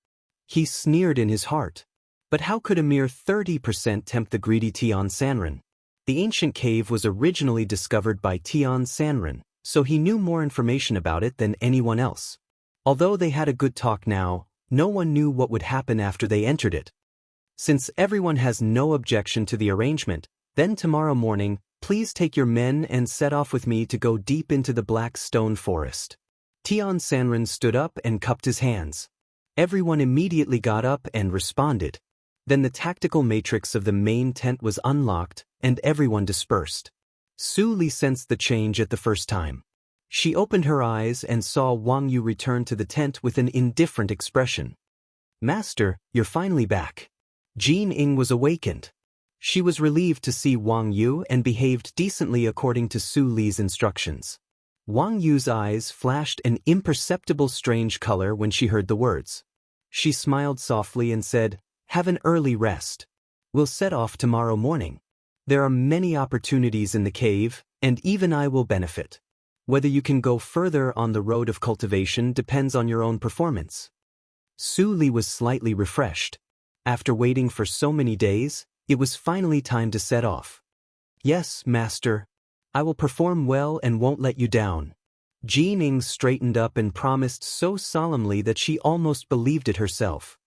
He sneered in his heart. But how could a mere 30% tempt the greedy Tian Sanren? The ancient cave was originally discovered by Tian Sanren, so he knew more information about it than anyone else. Although they had a good talk now, no one knew what would happen after they entered it. Since everyone has no objection to the arrangement, then tomorrow morning, please take your men and set off with me to go deep into the black stone forest. Tian Sanren stood up and cupped his hands. Everyone immediately got up and responded. Then the tactical matrix of the main tent was unlocked, and everyone dispersed. Su Li sensed the change at the first time. She opened her eyes and saw Wang Yu return to the tent with an indifferent expression. Master, you're finally back. Jin Ying was awakened. She was relieved to see Wang Yu and behaved decently according to Su Li's instructions. Wang Yu's eyes flashed an imperceptible strange color when she heard the words. She smiled softly and said, Have an early rest. We'll set off tomorrow morning. There are many opportunities in the cave, and even I will benefit. Whether you can go further on the road of cultivation depends on your own performance. Su Li was slightly refreshed. After waiting for so many days, it was finally time to set off. Yes, master. I will perform well and won't let you down. Jin Ying straightened up and promised so solemnly that she almost believed it herself.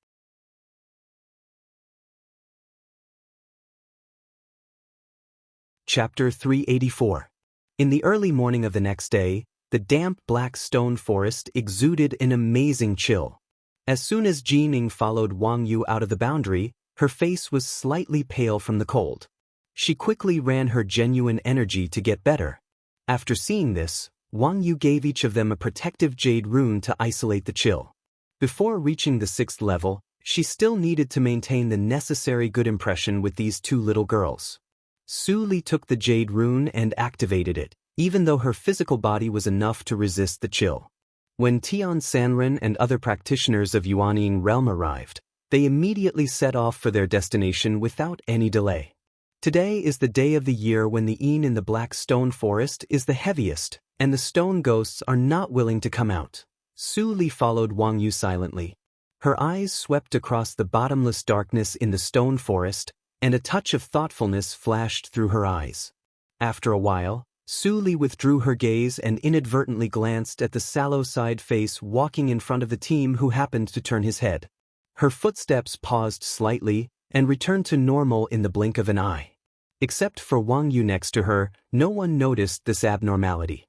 Chapter 384. In the early morning of the next day, the damp black stone forest exuded an amazing chill. As soon as Jin Ying followed Wang Yu out of the boundary, her face was slightly pale from the cold. She quickly ran her genuine energy to get better. After seeing this, Wang Yu gave each of them a protective jade rune to isolate the chill. Before reaching the 6th level, she still needed to maintain the necessary good impression with these two little girls. Su Li took the jade rune and activated it, even though her physical body was enough to resist the chill. When Tian Sanren and other practitioners of Yuanying realm arrived, they immediately set off for their destination without any delay. Today is the day of the year when the yin in the black stone forest is the heaviest, and the stone ghosts are not willing to come out. Su Li followed Wang Yu silently. Her eyes swept across the bottomless darkness in the stone forest, and a touch of thoughtfulness flashed through her eyes. After a while, Su Li withdrew her gaze and inadvertently glanced at the sallow-side face walking in front of the team who happened to turn his head. Her footsteps paused slightly and returned to normal in the blink of an eye. Except for Wang Yu next to her, no one noticed this abnormality.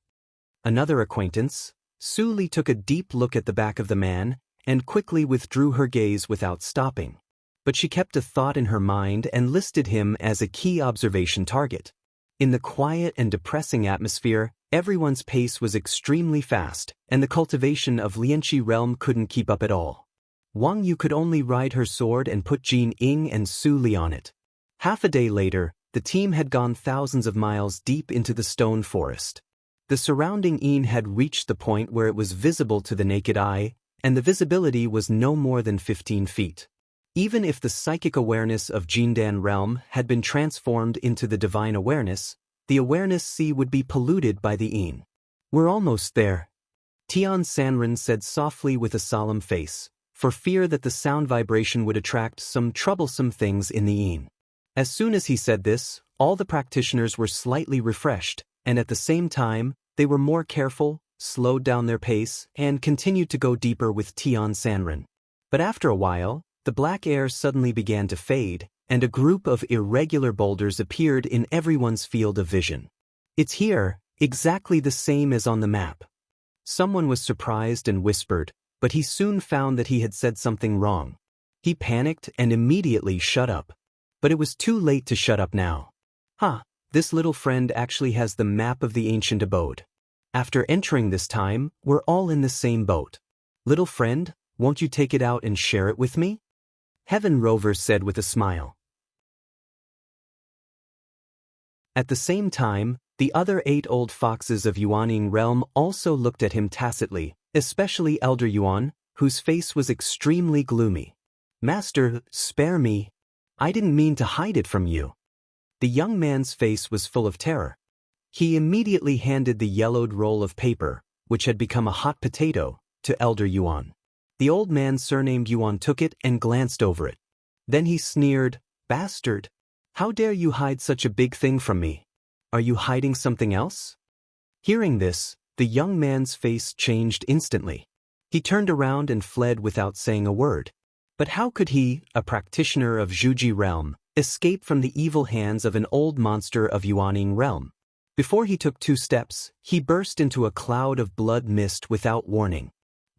Another acquaintance, Su Li took a deep look at the back of the man and quickly withdrew her gaze without stopping. But she kept a thought in her mind and listed him as a key observation target. In the quiet and depressing atmosphere, everyone's pace was extremely fast, and the cultivation of Lianqi realm couldn't keep up at all. Wang Yu could only ride her sword and put Jin Ying and Su Li on it. Half a day later, the team had gone thousands of miles deep into the stone forest. The surrounding Een had reached the point where it was visible to the naked eye, and the visibility was no more than 15 feet. Even if the psychic awareness of Jindan realm had been transformed into the divine awareness, the awareness sea would be polluted by the Een. We're almost there, Tian Sanren said softly with a solemn face, for fear that the sound vibration would attract some troublesome things in the Een. As soon as he said this, all the practitioners were slightly refreshed, and at the same time, they were more careful, slowed down their pace, and continued to go deeper with Tian Sanren. But after a while, the black air suddenly began to fade, and a group of irregular boulders appeared in everyone's field of vision. It's here, exactly the same as on the map. Someone was surprised and whispered, but he soon found that he had said something wrong. He panicked and immediately shut up. But it was too late to shut up now. This little friend actually has the map of the ancient abode. After entering this time, we're all in the same boat. Little friend, won't you take it out and share it with me? Heaven Rover said with a smile. At the same time, the other 8 old foxes of Yuaning realm also looked at him tacitly, especially Elder Yuan, whose face was extremely gloomy. Master, spare me. I didn't mean to hide it from you. The young man's face was full of terror. He immediately handed the yellowed roll of paper, which had become a hot potato, to Elder Yuan. The old man surnamed Yuan took it and glanced over it. Then he sneered, "Bastard! How dare you hide such a big thing from me? Are you hiding something else?" Hearing this, the young man's face changed instantly. He turned around and fled without saying a word. But how could he, a practitioner of Zhuji realm, escape from the evil hands of an old monster of Yuaning realm? Before he took 2 steps, he burst into a cloud of blood mist without warning.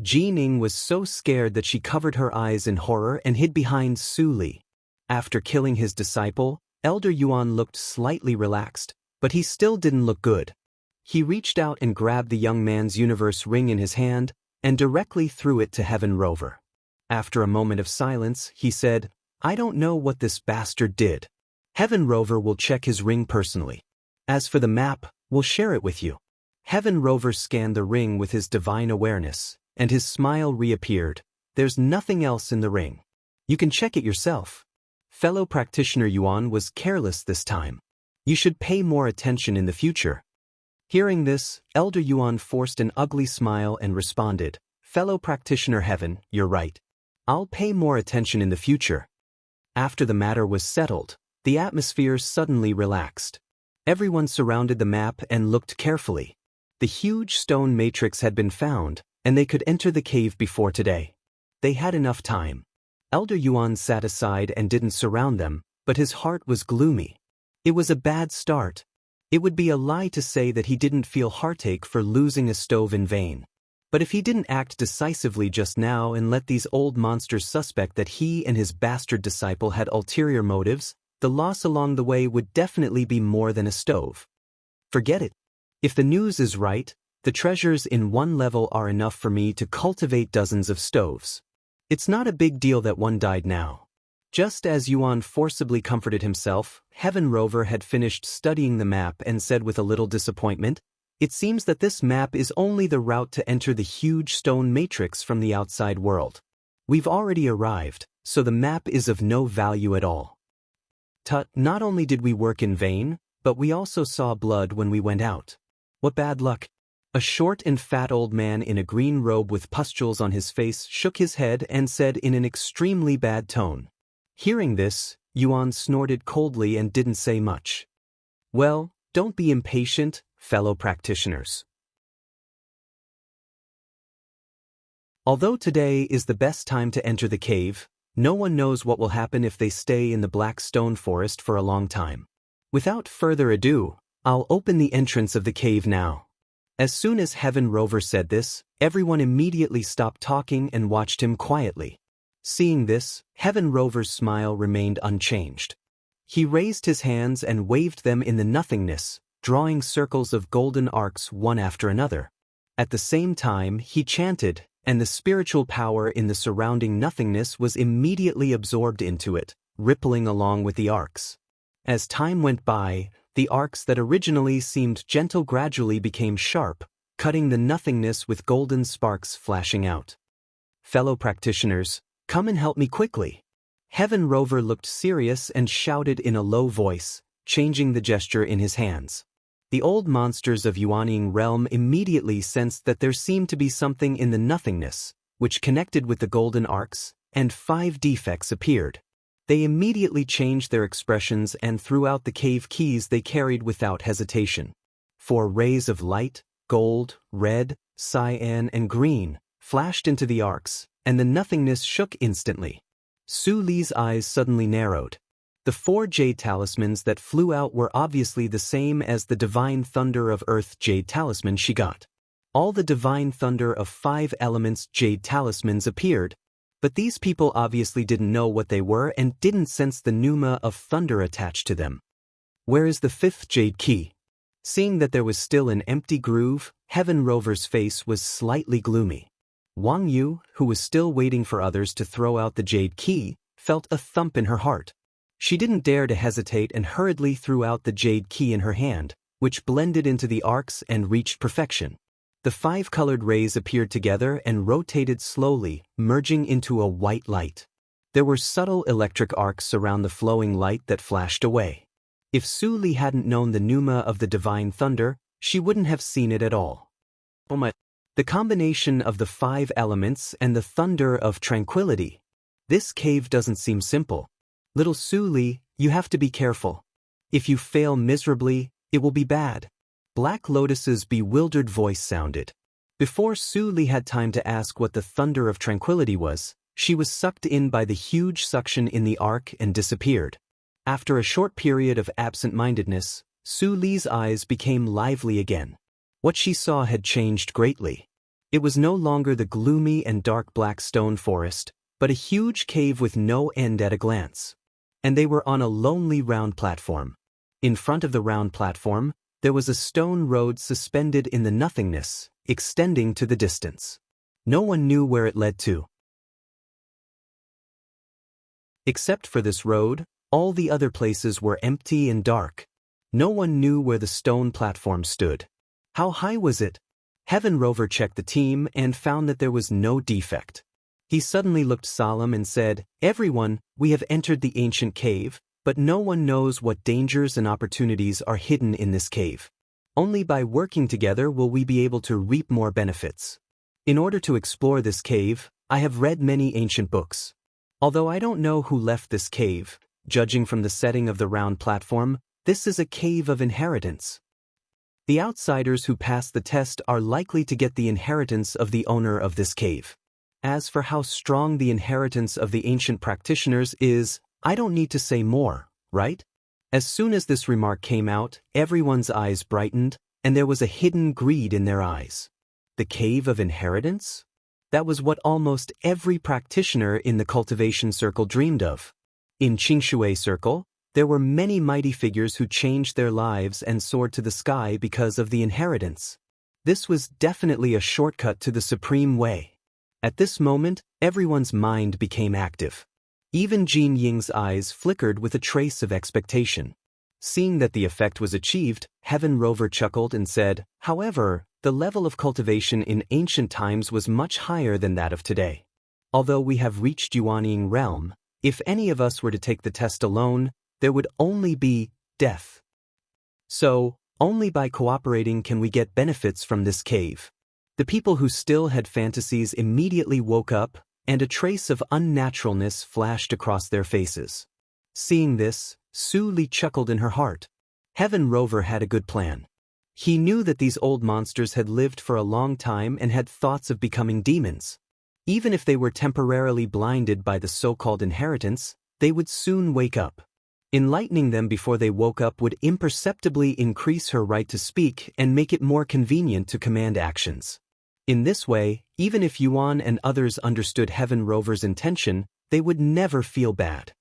Jining was so scared that she covered her eyes in horror and hid behind Su Li. After killing his disciple, Elder Yuan looked slightly relaxed, but he still didn't look good. He reached out and grabbed the young man's universe ring in his hand and directly threw it to Heaven Rover. After a moment of silence, he said, "I don't know what this bastard did. Heaven Rover will check his ring personally. As for the map, we'll share it with you." Heaven Rover scanned the ring with his divine awareness, and his smile reappeared. "There's nothing else in the ring. You can check it yourself." Fellow practitioner Yuan was careless this time. "You should pay more attention in the future." Hearing this, Elder Yuan forced an ugly smile and responded, "Fellow practitioner Heaven, you're right. I'll pay more attention in the future." After the matter was settled, the atmosphere suddenly relaxed. Everyone surrounded the map and looked carefully. The huge stone matrix had been found, and they could enter the cave before today. They had enough time. Elder Yuan sat aside and didn't surround them, but his heart was gloomy. It was a bad start. It would be a lie to say that he didn't feel heartache for losing a stove in vain. But if he didn't act decisively just now and let these old monsters suspect that he and his bastard disciple had ulterior motives, the loss along the way would definitely be more than a stove. Forget it. If the news is right, the treasures in 1 level are enough for me to cultivate dozens of stoves. It's not a big deal that one died now. Just as Yuan forcibly comforted himself, Heaven Rover had finished studying the map and said with a little disappointment, "It seems that this map is only the route to enter the huge stone matrix from the outside world. We've already arrived, so the map is of no value at all. Tut, not only did we work in vain, but we also saw blood when we went out. What bad luck." A short and fat old man in a green robe with pustules on his face shook his head and said in an extremely bad tone. Hearing this, Yuan snorted coldly and didn't say much. "Well, don't be impatient, fellow practitioners. Although today is the best time to enter the cave, no one knows what will happen if they stay in the Black Stone Forest for a long time. Without further ado, I'll open the entrance of the cave now." As soon as Heaven Rover said this, everyone immediately stopped talking and watched him quietly. Seeing this, Heaven Rover's smile remained unchanged. He raised his hands and waved them in the nothingness, drawing circles of golden arcs one after another. At the same time, he chanted, and the spiritual power in the surrounding nothingness was immediately absorbed into it, rippling along with the arcs. As time went by, The arcs that originally seemed gentle gradually became sharp, cutting the nothingness with golden sparks flashing out. "Fellow practitioners, come and help me quickly." Heaven Rover looked serious and shouted in a low voice, changing the gesture in his hands. The old monsters of Yuanying realm immediately sensed that there seemed to be something in the nothingness, which connected with the golden arcs, and 5 defects appeared. They immediately changed their expressions and threw out the cave keys they carried without hesitation. 4 rays of light, gold, red, cyan and green, flashed into the arcs, and the nothingness shook instantly. Su Li's eyes suddenly narrowed. The 4 jade talismans that flew out were obviously the same as the divine thunder of earth jade talisman she got. All the divine thunder of 5 elements jade talismans appeared, but these people obviously didn't know what they were and didn't sense the pneuma of thunder attached to them. "Where is the 5th jade key?" Seeing that there was still an empty groove, Heaven Rover's face was slightly gloomy. Wang Yu, who was still waiting for others to throw out the jade key, felt a thump in her heart. She didn't dare to hesitate and hurriedly threw out the jade key in her hand, which blended into the arcs and reached perfection. The 5 colored rays appeared together and rotated slowly, merging into a white light. There were subtle electric arcs around the flowing light that flashed away. If Su Li hadn't known the pneuma of the divine thunder, she wouldn't have seen it at all. The combination of the 5 elements and the thunder of tranquility. This cave doesn't seem simple. Little Su Li, you have to be careful. If you fail miserably, it will be bad. Black Lotus's bewildered voice sounded. Before Su Li had time to ask what the thunder of tranquility was, she was sucked in by the huge suction in the arc and disappeared. After a short period of absent-mindedness, Su Li's eyes became lively again. What she saw had changed greatly. It was no longer the gloomy and dark black stone forest, but a huge cave with no end at a glance. And they were on a lonely round platform. In front of the round platform, there was a stone road suspended in the nothingness, extending to the distance. No one knew where it led to. Except for this road, all the other places were empty and dark. No one knew where the stone platform stood. How high was it? Heaven Rover checked the team and found that there was no defect. He suddenly looked solemn and said, "Everyone, we have entered the ancient cave, but no one knows what dangers and opportunities are hidden in this cave. Only by working together will we be able to reap more benefits. In order to explore this cave, I have read many ancient books. Although I don't know who left this cave, judging from the setting of the round platform, this is a cave of inheritance. The outsiders who pass the test are likely to get the inheritance of the owner of this cave. As for how strong the inheritance of the ancient practitioners is, I don't need to say more, right?" As soon as this remark came out, everyone's eyes brightened, and there was a hidden greed in their eyes. The cave of inheritance? That was what almost every practitioner in the cultivation circle dreamed of. In Qingshui Circle, there were many mighty figures who changed their lives and soared to the sky because of the inheritance. This was definitely a shortcut to the supreme way. At this moment, everyone's mind became active. Even Jin Ying's eyes flickered with a trace of expectation. Seeing that the effect was achieved, Heaven Rover chuckled and said, "However, the level of cultivation in ancient times was much higher than that of today. Although we have reached Yuanying realm, if any of us were to take the test alone, there would only be death. So, only by cooperating can we get benefits from this cave." The people who still had fantasies immediately woke up, and a trace of unnaturalness flashed across their faces. Seeing this, Su Li chuckled in her heart. Heaven Rover had a good plan. He knew that these old monsters had lived for a long time and had thoughts of becoming demons. Even if they were temporarily blinded by the so-called inheritance, they would soon wake up. Enlightening them before they woke up would imperceptibly increase her right to speak and make it more convenient to command actions. In this way, even if Yuan and others understood Heaven Rover's intention, they would never feel bad.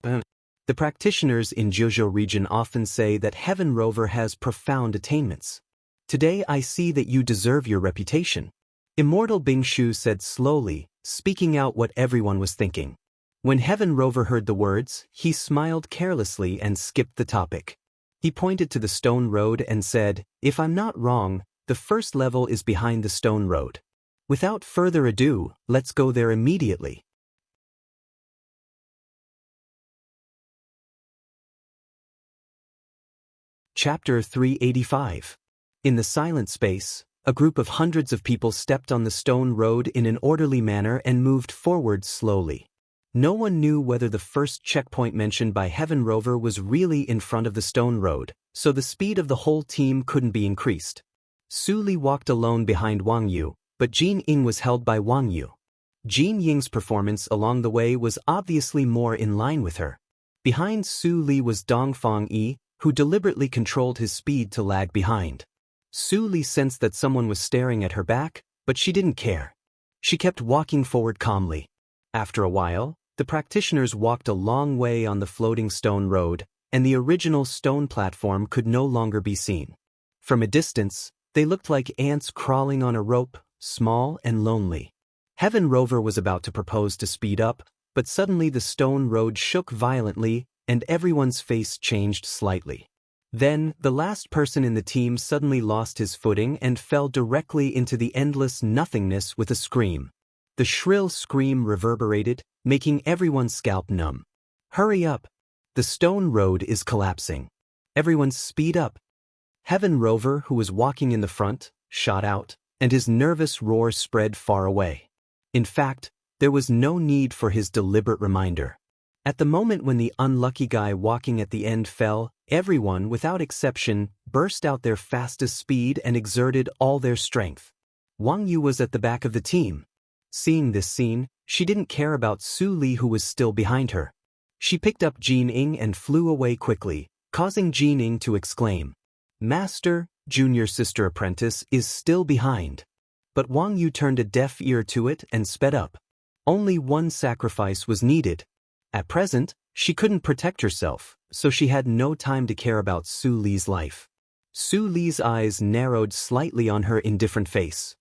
The practitioners in Zhejiu region often say that Heaven Rover has profound attainments. Today I see that you deserve your reputation. Immortal Bingshu said slowly, speaking out what everyone was thinking. When Heaven Rover heard the words, he smiled carelessly and skipped the topic. He pointed to the stone road and said, "If I'm not wrong, the first level is behind the stone road. Without further ado, let's go there immediately." Chapter 385. In the silent space, a group of hundreds of people stepped on the stone road in an orderly manner and moved forward slowly. No one knew whether the first checkpoint mentioned by Heaven Rover was really in front of the stone road, so the speed of the whole team couldn't be increased. Su Li walked alone behind Wang Yu, but Jin Ying was held by Wang Yu. Jin Ying's performance along the way was obviously more in line with her. Behind Su Li was Dongfang Yi, who deliberately controlled his speed to lag behind. Su Li sensed that someone was staring at her back, but she didn't care. She kept walking forward calmly. After a while, the practitioners walked a long way on the floating stone road, and the original stone platform could no longer be seen. From a distance, they looked like ants crawling on a rope, small and lonely. Heaven Rover was about to propose to speed up, but suddenly the stone road shook violently, and everyone's face changed slightly. Then, the last person in the team suddenly lost his footing and fell directly into the endless nothingness with a scream. The shrill scream reverberated, making everyone's scalp numb. "Hurry up! The stone road is collapsing. Everyone speed up!" Heaven Rover, who was walking in the front, shot out, and his nervous roar spread far away. In fact, there was no need for his deliberate reminder. At the moment when the unlucky guy walking at the end fell, everyone, without exception, burst out their fastest speed and exerted all their strength. Wang Yu was at the back of the team. Seeing this scene, she didn't care about Su Li, who was still behind her. She picked up Jin Ying and flew away quickly, causing Jin Ying to exclaim, "Master, junior sister apprentice is still behind." But Wang Yu turned a deaf ear to it and sped up. Only one sacrifice was needed. At present, she couldn't protect herself, so she had no time to care about Su Li's life. Su Li's eyes narrowed slightly on her indifferent face.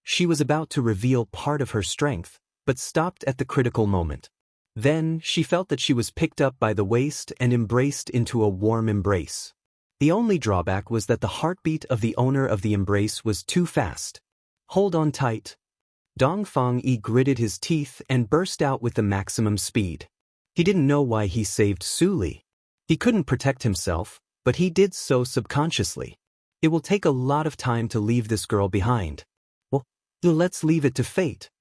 She was about to reveal part of her strength, but stopped at the critical moment. Then, she felt that she was picked up by the waist and embraced into a warm embrace. The only drawback was that the heartbeat of the owner of the embrace was too fast. "Hold on tight." Dongfang Yi gritted his teeth and burst out with the maximum speed. He didn't know why he saved Su Li. He couldn't protect himself, but he did so subconsciously. It will take a lot of time to leave this girl behind. Well, let's leave it to fate.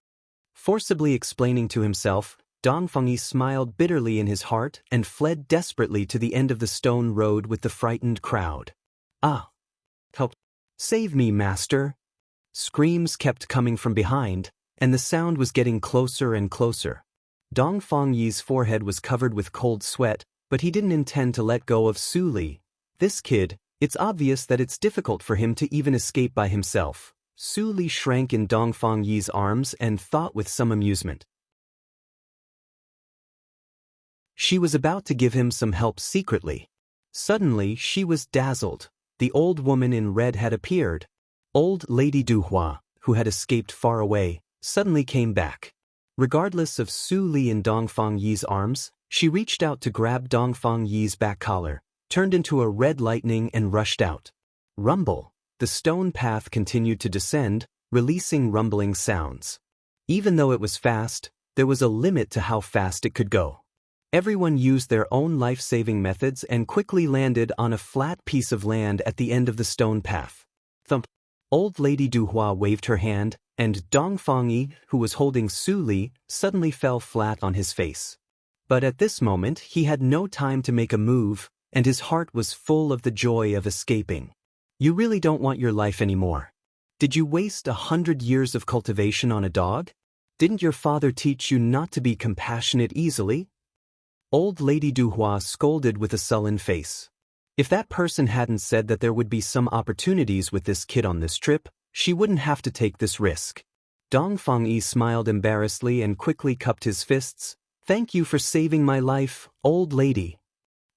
Forcibly explaining to himself, Dongfang Yi smiled bitterly in his heart and fled desperately to the end of the stone road with the frightened crowd. "Ah! Help! Save me, master!" Screams kept coming from behind, and the sound was getting closer and closer. Dongfang Yi's forehead was covered with cold sweat, but he didn't intend to let go of Su Li. This kid, it's obvious that it's difficult for him to even escape by himself. Su Li shrank in Dongfang Yi's arms and thought with some amusement. She was about to give him some help secretly. Suddenly, she was dazzled. The old woman in red had appeared. Old Lady Duhua, who had escaped far away, suddenly came back. Regardless of Su Li in Dongfang Yi's arms, she reached out to grab Dongfang Yi's back collar, turned into a red lightning and rushed out. Rumble. The stone path continued to descend, releasing rumbling sounds. Even though it was fast, there was a limit to how fast it could go. Everyone used their own life-saving methods and quickly landed on a flat piece of land at the end of the stone path. Thump. Old Lady Duhua waved her hand, and Dongfang Yi, who was holding Su Li, suddenly fell flat on his face. But at this moment he had no time to make a move, and his heart was full of the joy of escaping. "You really don't want your life anymore. Did you waste 100 years of cultivation on a dog? Didn't your father teach you not to be compassionate easily?" Old Lady Duhua scolded with a sullen face. If that person hadn't said that there would be some opportunities with this kid on this trip, she wouldn't have to take this risk. Dongfang Yi smiled embarrassedly and quickly cupped his fists. "Thank you for saving my life, old lady."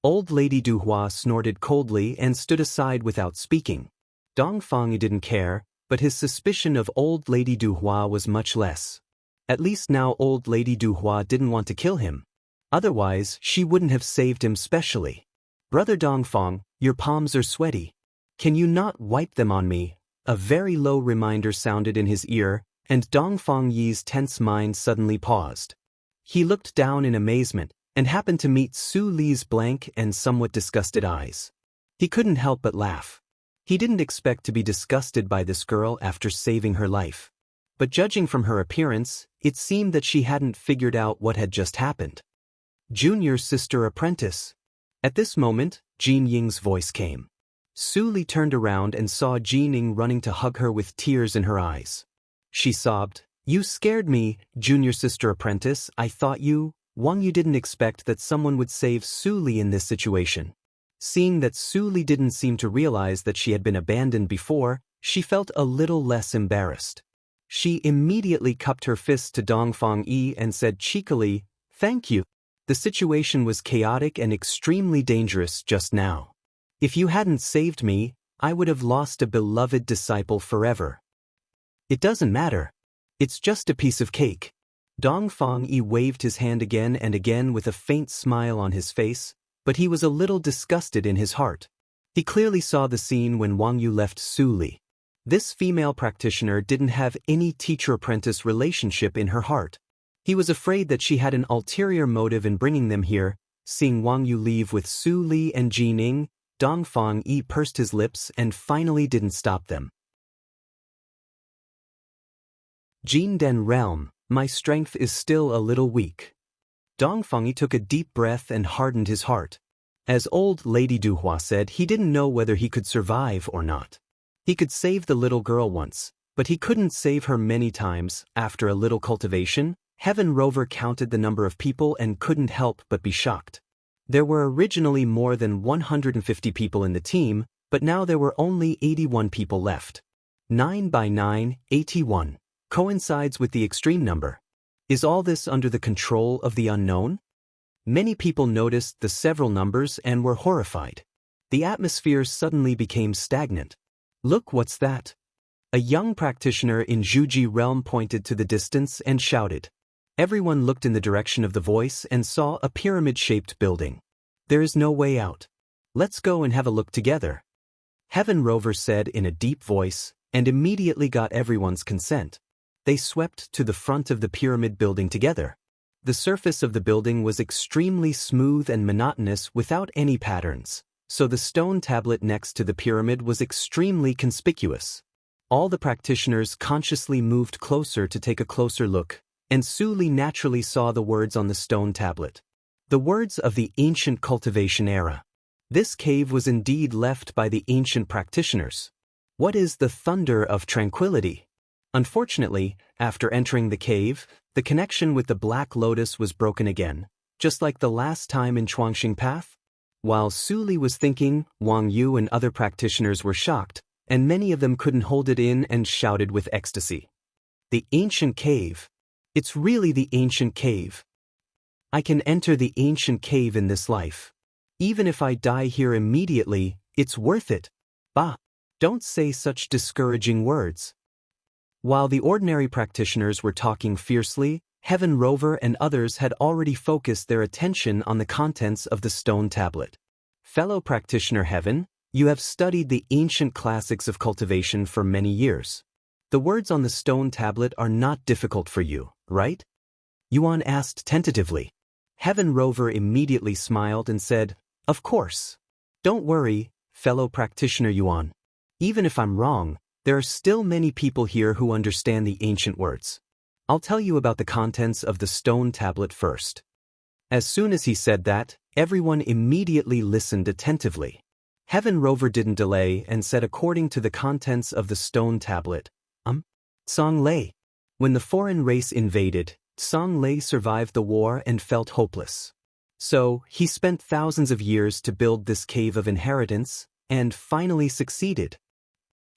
Old Lady Duhua snorted coldly and stood aside without speaking. Dongfang Yi didn't care, but his suspicion of Old Lady Duhua was much less. At least now Old Lady Duhua didn't want to kill him. Otherwise, she wouldn't have saved him specially. "Brother Dongfang, Your palms are sweaty. Can you not wipe them on me? A very low reminder sounded in his ear, and Dongfang Yi's tense mind suddenly paused. He looked down in amazement, and happened to meet Su Li's blank and somewhat disgusted eyes. He couldn't help but laugh. He didn't expect to be disgusted by this girl after saving her life. But judging from her appearance, it seemed that she hadn't figured out what had just happened. Junior sister apprentice. At this moment, Jin Ying's voice came. Su Li turned around and saw Jin Ying running to hug her with tears in her eyes. She sobbed, "You scared me, junior sister apprentice. I thought you, Wang Yu didn't expect that someone would save Su Li in this situation." Seeing that Su Li didn't seem to realize that she had been abandoned before, she felt a little less embarrassed. She immediately cupped her fist to Dongfang Yi and said cheekily, "Thank you. The situation was chaotic and extremely dangerous just now. If you hadn't saved me, I would have lost a beloved disciple forever." "It doesn't matter. It's just a piece of cake." Dongfang Yi waved his hand again and again with a faint smile on his face, but he was a little disgusted in his heart. He clearly saw the scene when Wang Yu left Su Li. This female practitioner didn't have any teacher-apprentice relationship in her heart. He was afraid that she had an ulterior motive in bringing them here. Seeing Wang Yu leave with Su Li and Jin Ying, Dongfang Yi pursed his lips and finally didn't stop them. Jin Den realm, my strength is still a little weak. Dongfang Yi took a deep breath and hardened his heart. As old Lady Duhua said, he didn't know whether he could survive or not. He could save the little girl once, but he couldn't save her many times. After a little cultivation, Heaven Rover counted the number of people and couldn't help but be shocked. There were originally more than 150 people in the team, but now there were only 81 people left. 9 by 9, 81. Coincides with the extreme number. Is all this under the control of the unknown? Many people noticed the several numbers and were horrified. The atmosphere suddenly became stagnant. "Look, what's that?" A young practitioner in Zhuji realm pointed to the distance and shouted. Everyone looked in the direction of the voice and saw a pyramid-shaped building. "There is no way out. Let's go and have a look together," Heaven Rover said in a deep voice, and immediately got everyone's consent. They swept to the front of the pyramid building together. The surface of the building was extremely smooth and monotonous without any patterns, so the stone tablet next to the pyramid was extremely conspicuous. All the practitioners consciously moved closer to take a closer look, and Su Li naturally saw the words on the stone tablet. The words of the ancient cultivation era. This cave was indeed left by the ancient practitioners. What is the thunder of tranquility? Unfortunately, after entering the cave, the connection with the Black Lotus was broken again, just like the last time in Chuangxing Path. While Su Li was thinking, Wang Yu and other practitioners were shocked, and many of them couldn't hold it in and shouted with ecstasy. The ancient cave. It's really the ancient cave. I can enter the ancient cave in this life. Even if I die here immediately, it's worth it. Bah! Don't say such discouraging words. While the ordinary practitioners were talking fiercely, Heaven Rover and others had already focused their attention on the contents of the stone tablet. Fellow practitioner Heaven, you have studied the ancient classics of cultivation for many years. The words on the stone tablet are not difficult for you, right? Yuan asked tentatively. Heaven Rover immediately smiled and said, "Of course. Don't worry, fellow practitioner Yuan. Even if I'm wrong, there are still many people here who understand the ancient words. I'll tell you about the contents of the stone tablet first." As soon as he said that, everyone immediately listened attentively. Heaven Rover didn't delay and said according to the contents of the stone tablet. Song Lei. When the foreign race invaded, Song Lei survived the war and felt hopeless. So, he spent thousands of years to build this cave of inheritance, and finally succeeded.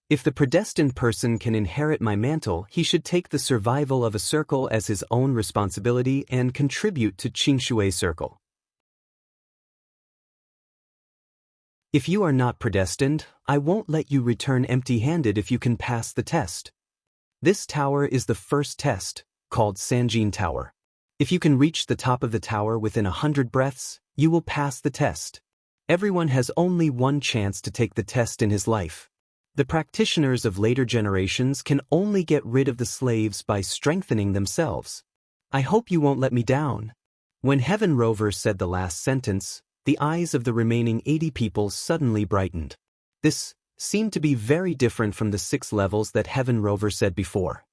If the predestined person can inherit my mantle, he should take the survival of a circle as his own responsibility and contribute to Qingshui Circle. If you are not predestined, I won't let you return empty-handed if you can pass the test. This tower is the first test, called Sanjin Tower. If you can reach the top of the tower within 100 breaths, you will pass the test. Everyone has only one chance to take the test in his life. The practitioners of later generations can only get rid of the slaves by strengthening themselves. I hope you won't let me down. When Heaven Rover said the last sentence, the eyes of the remaining 80 people suddenly brightened. This seemed to be very different from the 6 levels that Heaven Rover said before.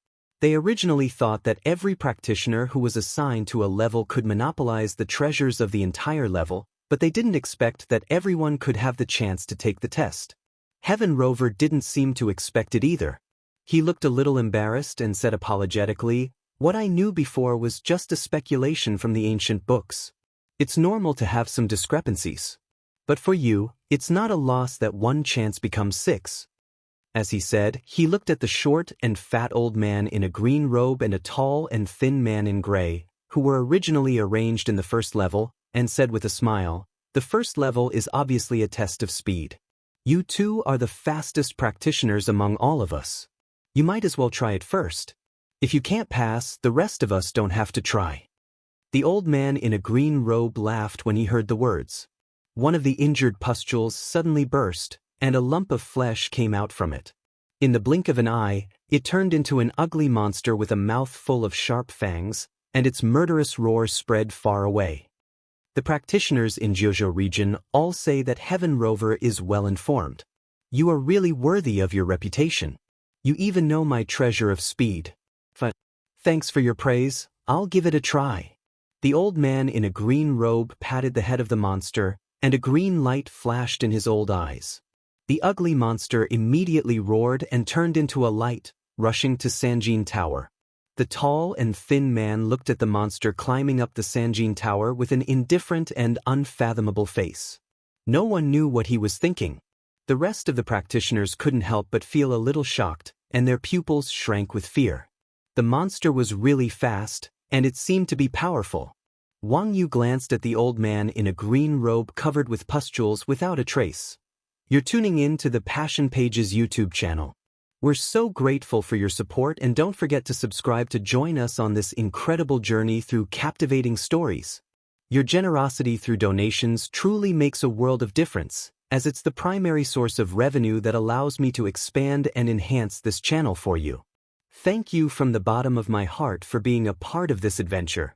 They originally thought that every practitioner who was assigned to a level could monopolize the treasures of the entire level, but they didn't expect that everyone could have the chance to take the test. Heaven Rover didn't seem to expect it either. He looked a little embarrassed and said apologetically, "What I knew before was just a speculation from the ancient books. It's normal to have some discrepancies. But for you, it's not a loss that one chance becomes 6. As he said, he looked at the short and fat old man in a green robe and a tall and thin man in gray, who were originally arranged in the first level, and said with a smile, "The first level is obviously a test of speed. You two are the fastest practitioners among all of us. You might as well try it first. If you can't pass, the rest of us don't have to try." The old man in a green robe laughed when he heard the words. One of the injured pustules suddenly burst, and a lump of flesh came out from it. In the blink of an eye, it turned into an ugly monster with a mouth full of sharp fangs, and its murderous roar spread far away. The practitioners in Jojo region all say that Heaven Rover is well informed. You are really worthy of your reputation. You even know my treasure of speed. Thanks for your praise, I'll give it a try. The old man in a green robe patted the head of the monster, and a green light flashed in his old eyes. The ugly monster immediately roared and turned into a light, rushing to Sanjin Tower. The tall and thin man looked at the monster climbing up the Sanjin Tower with an indifferent and unfathomable face. No one knew what he was thinking. The rest of the practitioners couldn't help but feel a little shocked, and their pupils shrank with fear. The monster was really fast, and it seemed to be powerful. Wang Yu glanced at the old man in a green robe covered with pustules without a trace. You're tuning in to the Passion Pages YouTube channel. We're so grateful for your support, and don't forget to subscribe to join us on this incredible journey through captivating stories. Your generosity through donations truly makes a world of difference, as it's the primary source of revenue that allows me to expand and enhance this channel for you. Thank you from the bottom of my heart for being a part of this adventure.